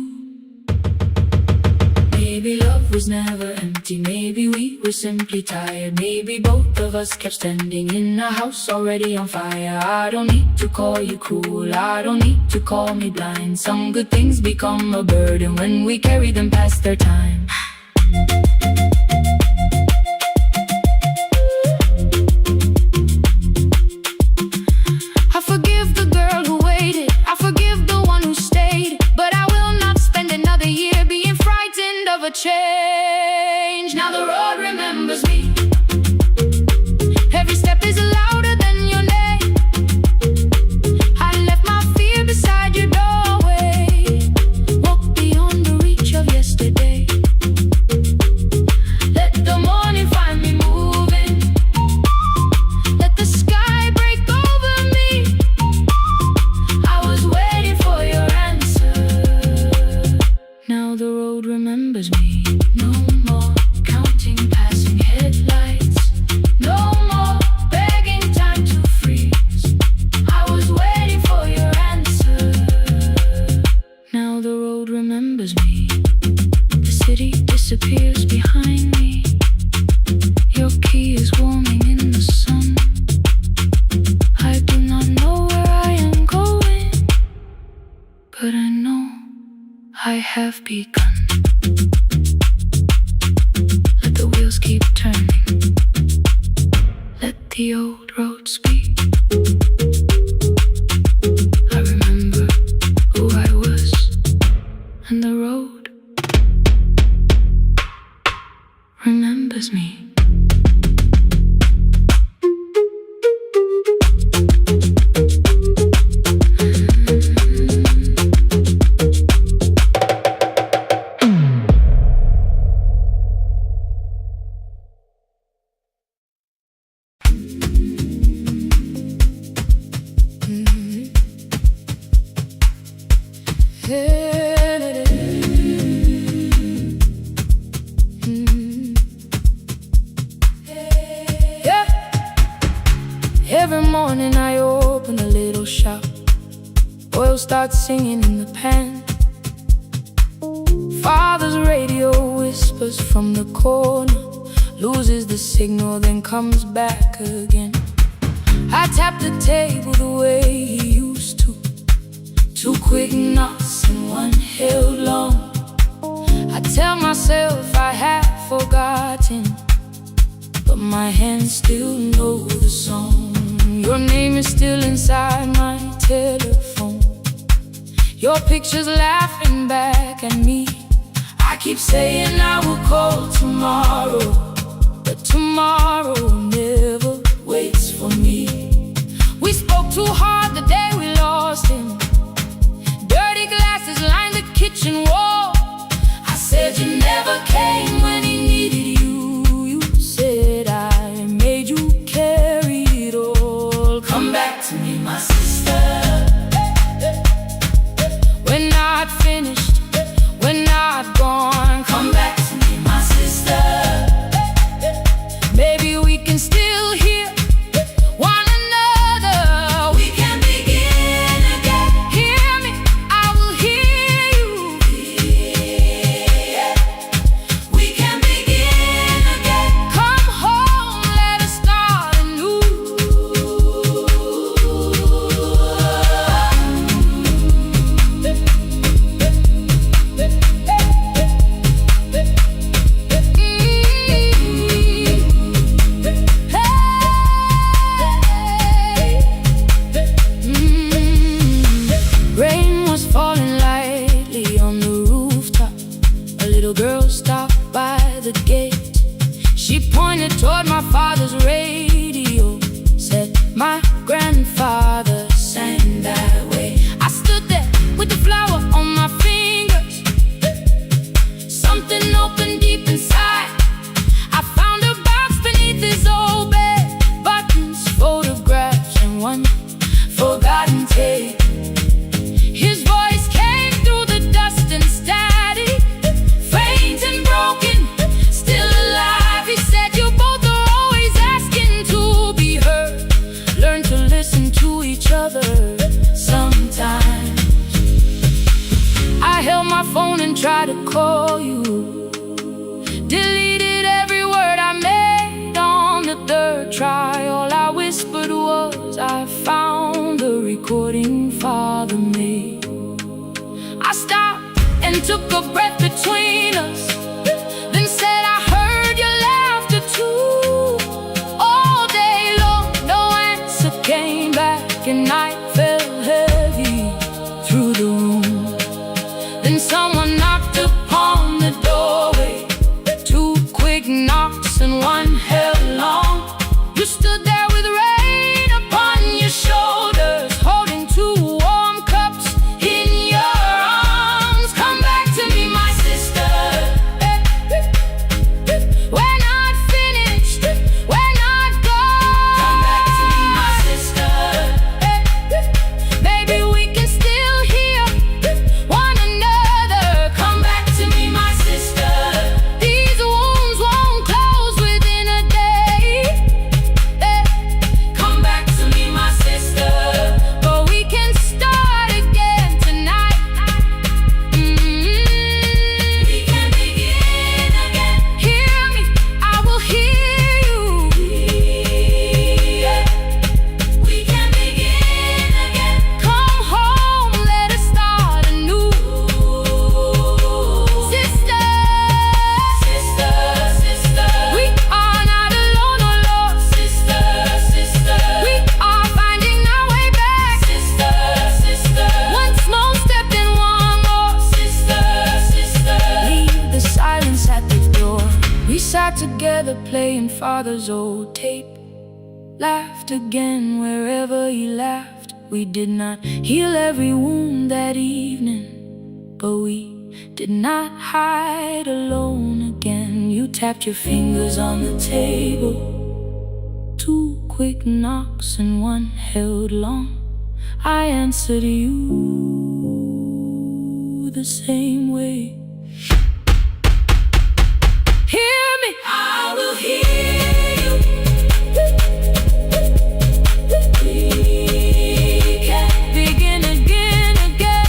Maybe love was never empty, maybe we were simply tired. Maybe both of us kept standing in a house already on fire. I don't need to call you cruel, I don't need to call me blind. Some good things become a burden when we carry them past their time. I forgive the girl who waited, I forgive the one who stayed, but I will not spend another year being frightened of a change. Now the road remembers me. Every step is louder than your name. I left my fear beside your doorway. Walk beyond the reach of yesterday. Let the morning find me moving. Let the sky break over me. I was waiting for your answer. Now the road remembers me. No more counting passing headlights. No more begging time to freeze. I was waiting for your answer. Now the road remembers me. The city disappears behind me. Your key is warming in the sun. I do not know where I am going, but I know I have begun. Let the wheels keep turning. Let the old road speak. I remember who I was, and the road remembers me. Every morning I open a little shop. Oil starts singing in the pan. Father's radio whispers from the corner, loses the signal, then comes back again. I tap the table the way he used to. 2 quick knocks and 1 held long. I tell myself I have forgotten, but my hands still know the song. Your name is still inside my telephone. Your picture's laughing back at me. I keep saying I will call tomorrow, but tomorrow never waits for me. We spoke too hard the day we lost him. Dirty glasses lined the kitchen wall. I said you never came when he needed you. You said I made you carry it all. Come back to me, my sister. We're not finished, we're not gone. Come back to me, my sister. Maybe we can still hear one another. We can begin again. Hear me, I will hear you. Yeah. We can begin again. Come home, let us start anew. Rain was falling lightly on the rooftop. A little girl stopped by the gate. She pointed toward my father's radio, said my grandfather sang that way. I stood there with the flower on my fingers. Something opened deep inside. I found a box beneath his old bed, buttons, photographs, and 1 forgotten tape. His voice came through the dust and static, faint and broken, still alive. He said you both are always asking to be heard. Learn to listen to each other sometimes. I held my phone and tried to call you, deleted every word I made on the 3rd try. All I whispered was I found the recording Father made. I stopped and took a breath between us, then said I heard your laughter too. All day long, no answer came back, and night fell heavy through the room. Then someone knocked upon the doorway. 2 quick knocks and 1 held long. You stood there with rain upon your shoulders, holding 2 warm cups in your arms. Come back to me, my sister. We're not finished, we're not gone. Come back to me, my sister. Maybe we can still hear one another. Come back to me, my sister. These wounds won't close within a day. Come back to me, my sister. But we can start again tonight. We can begin again. Hear me, I will hear you. Yeah. We can begin again. Come home, let us start anew. Sister, sister, sister. We are not alone or lost. Sister, sister. We are finding our way back. Sister, sister. 1 small step and 1 more. Sister, sister. Leave the silence at the door. We sat together playing Father's old tape. Laughed again wherever he laughed. We did not heal every wound that evening, but we did not hide alone again. You tapped your fingers on the table. 2 quick knocks and 1 held long. I answered you the same way. Hear me, I will hear you. We can begin again, again.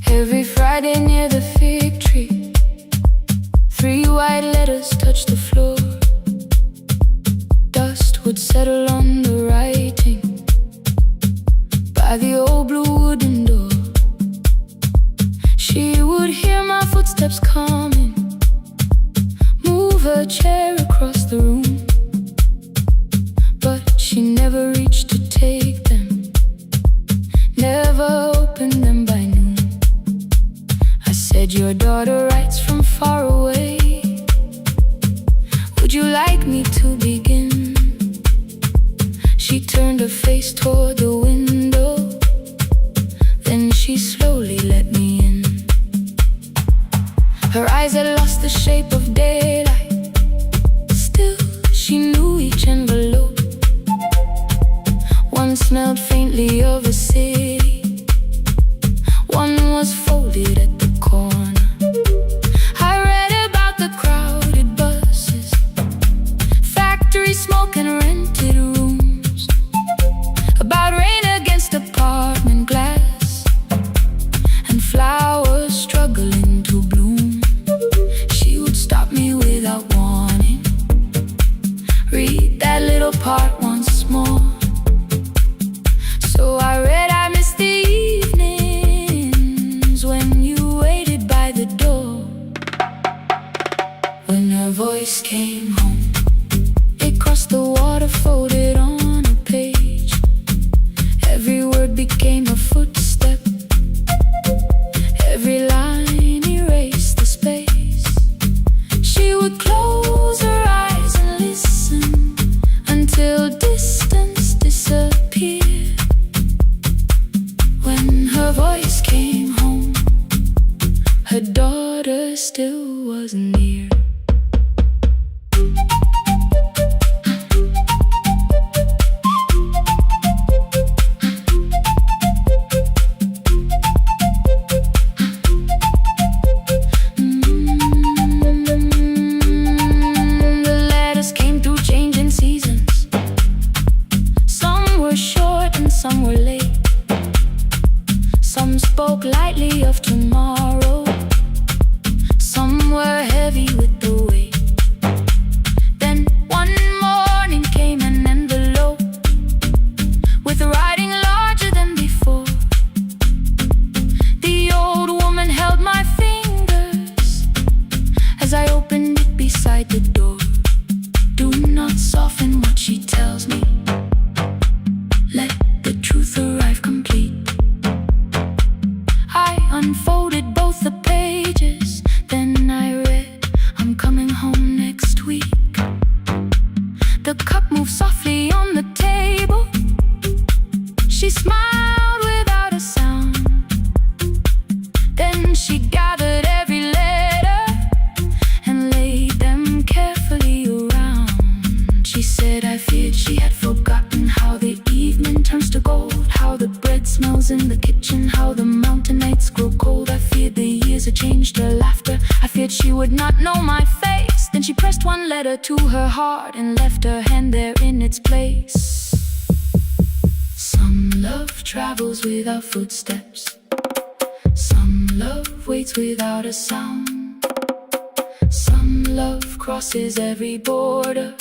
Every Friday near the fig tree, 3 white letters touched the floor. Dust would settle on the writing by the old blue wooden door. She would hear my footsteps coming, move her chair across the room, but she never reached to take them, never opened them by noon. I said, your daughter writes from far away. Would you like me to begin? She turned her face toward the window, then she slowly let me in. Her eyes had lost the shape of daylight, still she knew each envelope. One smelled faintly of a city, one was folded at the corner. I read about the crowded buses, factory smoke and rented rooms, about rain against apartment glass and flowers struggling to bloom. She would stop me without warning, read that little part once more. So I read, I missed the evenings when you waited by the door. When her voice came home, it crossed the water, folded on a page. Every word became a footstep, every line erased the space. She would close her eyes and listen until distance disappeared. When her voice came home, her daughter still wasn't near. The letters came through changing seasons. Some were short and some were late. Some spoke lightly of tomorrow, some were heavy with the weight. Then one morning came an envelope with writing larger than before. The old woman held my fingers as I opened it beside the door. Do not soften what she tells me, let the truth arrive complete. I unfolded both the pages, then I read, I'm coming home next week. The cup moved softly on the table. She smiled without a sound. Then she gathered every letter and laid them carefully around. She said, I feared she had forgotten how the evening turns to gold, how the bread smells in the kitchen, how the mountain nights grow cold. I feared the years had changed her laughter. I feared she would not know my face. Then she pressed one letter to her heart and left her hand there in its place. Some love travels without footsteps, some love waits without a sound, some love crosses every border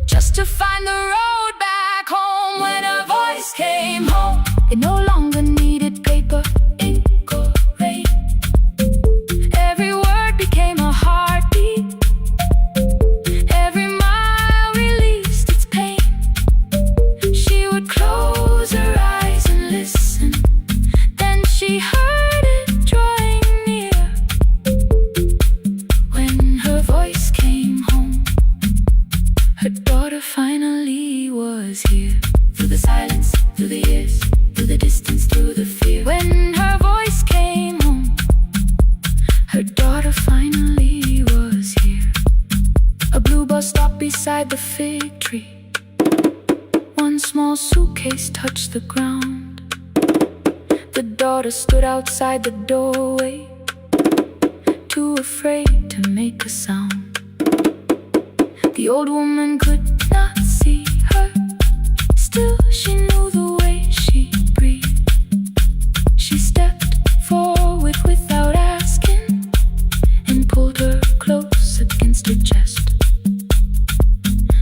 just to find the road back home. When her voice came home, it no longer needed paper, ink or rain. Every word became a heartbeat, every mile released its pain. She would close her eyes and listen, then she heard it drawing near. When her voice came home, her daughter finally was here. Through the silence, through the years, through the distance, through the fear. When her voice came home, her daughter finally was here. A blue bus stopped beside the fig tree. One small suitcase face touched the ground. The daughter stood outside the doorway, too afraid to make a sound. The old woman could not see her, still she knew the way she breathed. She stepped forward without asking and pulled her close against her chest.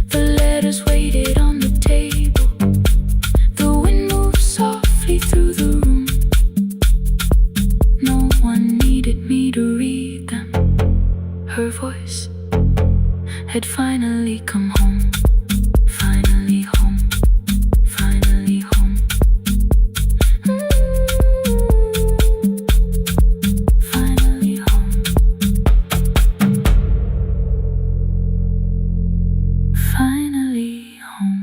The letters waited on the table. The wind moved softly through the room. No one needed me to read them. Her voice had finally come home. Finally home. Finally home. Finally home. Finally home.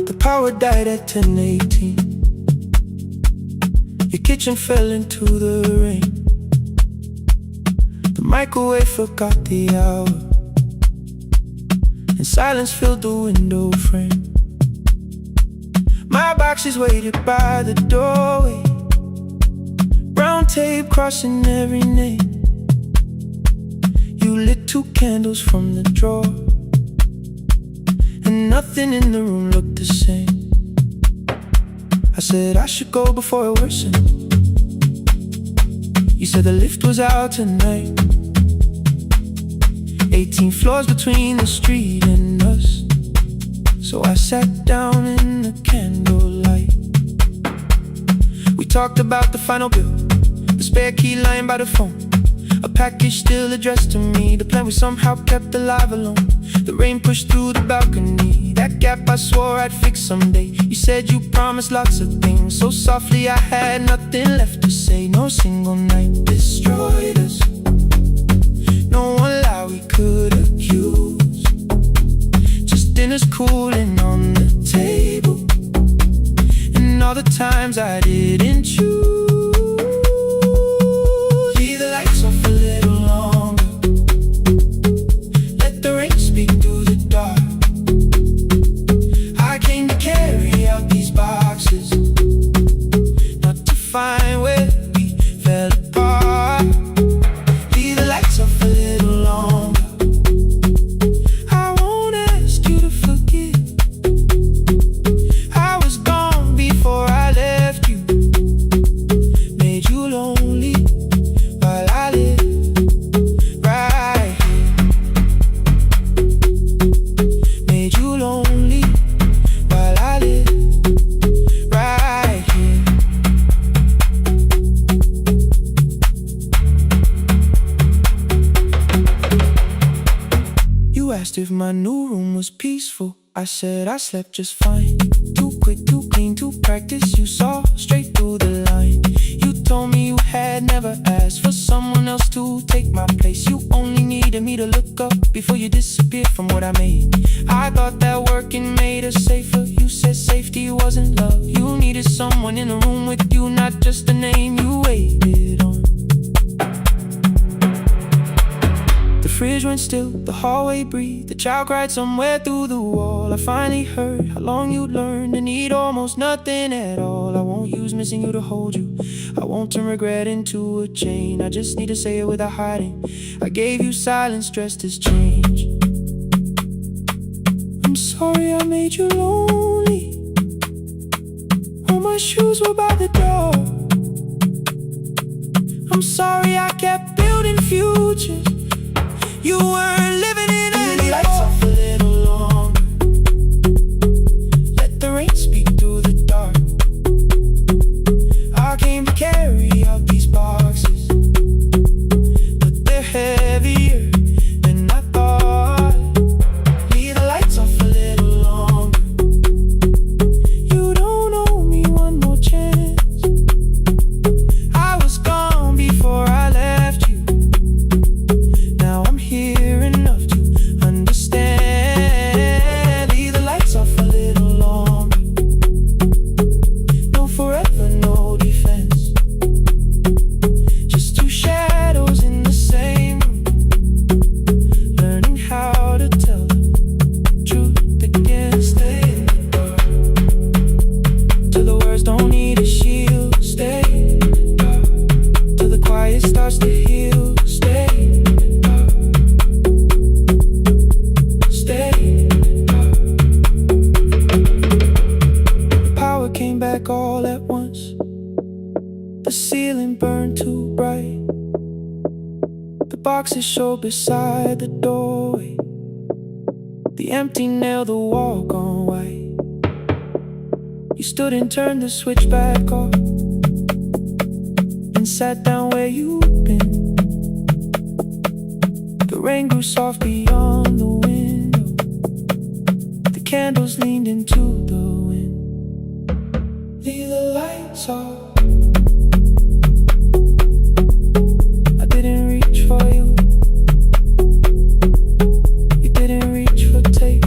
The power died at 10:18. Your kitchen fell into the rain. The microwave forgot the hour, and silence filled the window frame. My boxes waited by the doorway, brown tape crossing every name. You lit 2 candles from the drawer, and nothing in the room looked the same. I said I should go before it worsened. You said the lift was out tonight. 18 floors between the street and us. So I sat down in the candlelight. We talked about the final bill, the spare key lying by the phone, a package still addressed to me, the plan we somehow kept alive alone. The rain pushed through the balcony, that gap I swore I'd fix someday. You said you promised lots of things, so softly I had nothing left to say. No single night destroyed us, no one lie we could accuse. Just dinners cooling on the table, and all the times I didn't choose. Leave the lights off a little longer, let the rain speak through the dark. I came to carry out these boxes, not to find where we fell apart. Leave the lights off a little longer. I won't ask you to forgive. I was gone before I left you, made you lonely while I live right here. Made you lonely while I live right here. You asked if my new room was peaceful. I said I slept just fine. Too quick, too clean, too practiced. You saw straight through the line. You told me you had never asked for someone else to take my place. You only needed me to look up before you disappeared from what I made. I thought that working made us safer. You said safety wasn't love. You needed someone in the room with you, not just a name you waited on. The fridge went still, the hallway breathed, the child cried somewhere through the wall. I finally heard how long you'd learned to need almost nothing at all. I won't use missing you to hold you, I won't turn regret into a chain. I just need to say it without hiding. I gave you silence dressed as change. I'm sorry I made you lonely. All my shoes were by the door. I'm sorry I kept building futures you weren't living in anymore. The lights off a little longer, let the rain speak through the dark. I came to carry out these boxes, but they're heavier than I thought. Leave the lights off a little longer. You don't owe me one more chance. I was gone before I left you. Now I'm here enough to back all at once. The ceiling burned too bright. The boxes show beside the doorway. The empty nail, the wall gone white. You stood and turned the switch back off and sat down where you'd been. The rain grew soft beyond the window. The candles leaned into the wind. Leave the lights off. I didn't reach for you. You didn't reach for tape.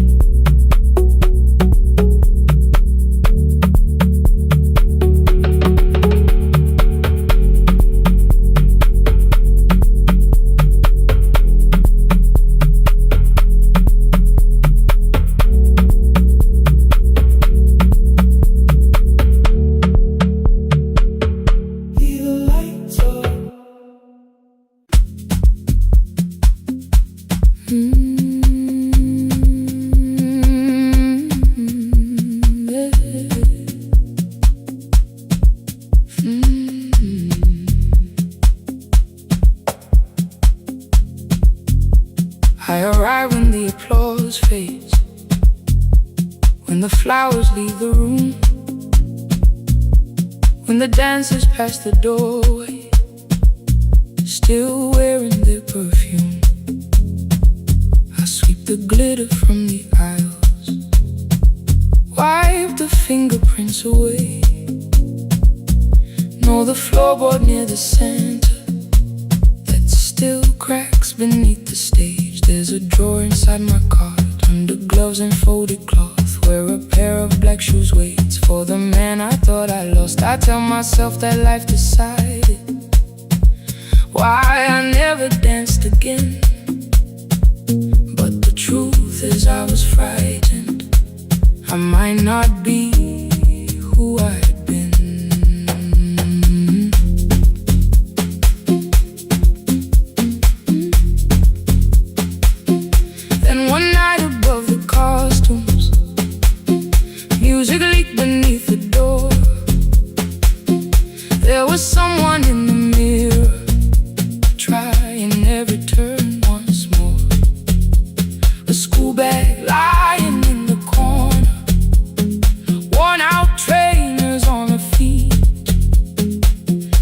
I arrive when the applause fades, when the flowers leave the room, when the dancers pass the doorway, still wearing their perfume. I sweep the glitter from the aisles, wipe the fingerprints away. Know the floorboard near the center that still cracks beneath the stage. There's a drawer inside my cart, under gloves and folded cloth, where a pair of black shoes waits for the man I thought I lost. I tell myself that life decided why I never danced again. But the truth is I was frightened. I might not be who I had been. Then one night above the costumes, music leaked beneath the door. There was someone in the mirror, trying every turn once more. A school bag lying in the corner, worn out trainers on her feet.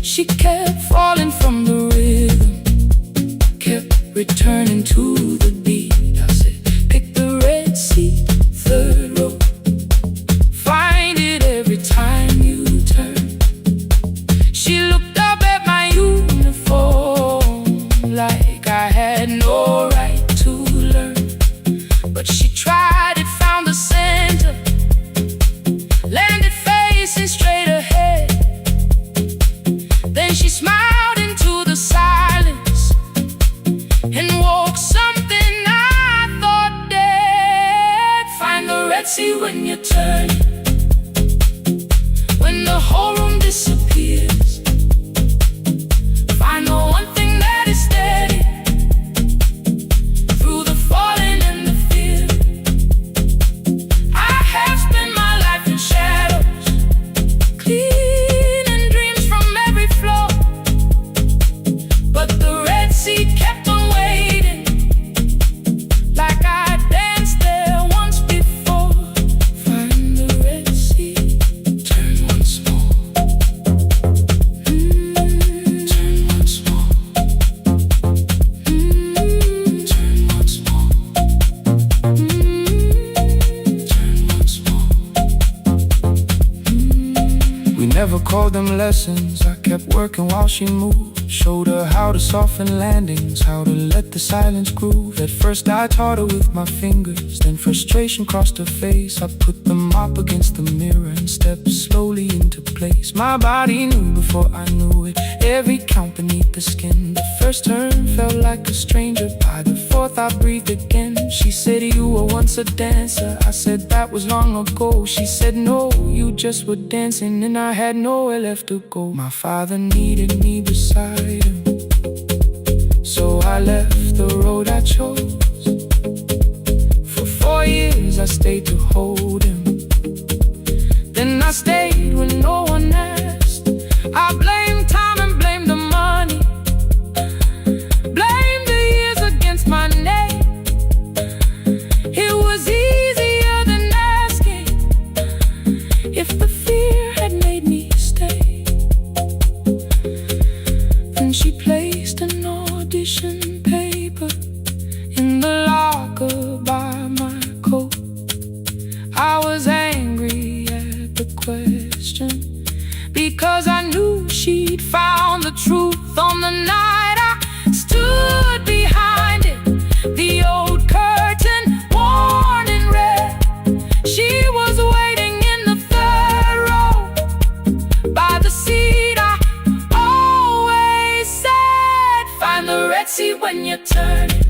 She kept falling from the rhythm, kept returning to the beat. I said, pick the red seat, third row. Find it every time you turn. She looked up at my uniform like I had no right to learn. But she tried it, found the center, landed facing straight ahead. Then she smiled into the silence and woke something I thought dead. Find the red sea when you turn, when the whole room disappears. Find the one thing that is steady through the falling and the fear. I have spent my life in shadows, cleaning dreams from every floor. But the red sea kept on waiting, like I danced there once before. Find the red sea, turn once more. Turn once more. Turn once more. Turn once more. We never called them lessons. I kept working while she moved. Showed her how to soften landings, how to let the silence groove. At first I taught her with my fingers, then frustration crossed her face. I put the mop against the mirror and stepped slowly into place. My body knew before I knew it, every count beneath the skin. The first turn felt like a stranger, by the fourth I breathed again. She said, you were once a dancer. I said, that was long ago. She said, no, you just were dancing, and I had nowhere left to go. My father needed me beside him, so I left the road I chose. For 4 years I stayed to hold him, then I stayed when no question, because I knew she'd found the truth on the night I stood behind it. The old curtain, worn in red. She was waiting in the third row by the seat I always said, find the red seat when you turn it.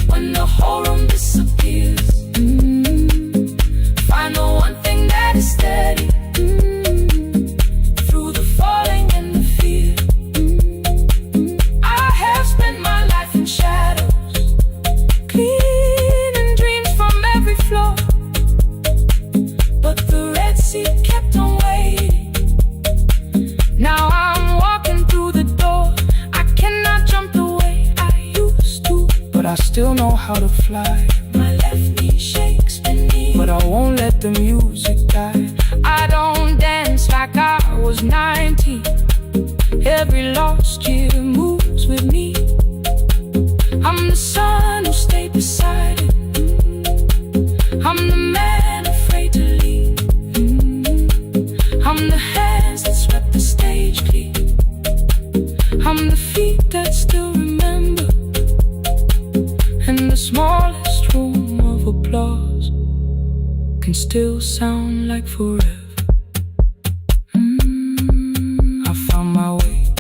When the whole room disappears, find the one thing that is steady through the falling and the fear. I have spent my life in shadows, cleaning dreams from every floor, but the red seat kept on waiting. Now I'm walking through the door. I cannot jump the way I used to, but I still know how to fly. My left knee shakes beneath, but I won't let the music die. I don't dance like I was 19. Every lost year moves with me. I'm the son who stayed beside it. I'm the man afraid to leave. I'm the hands that swept the stage clean. I'm the feet that still remember, and the smallest room of applause can still sound like forever.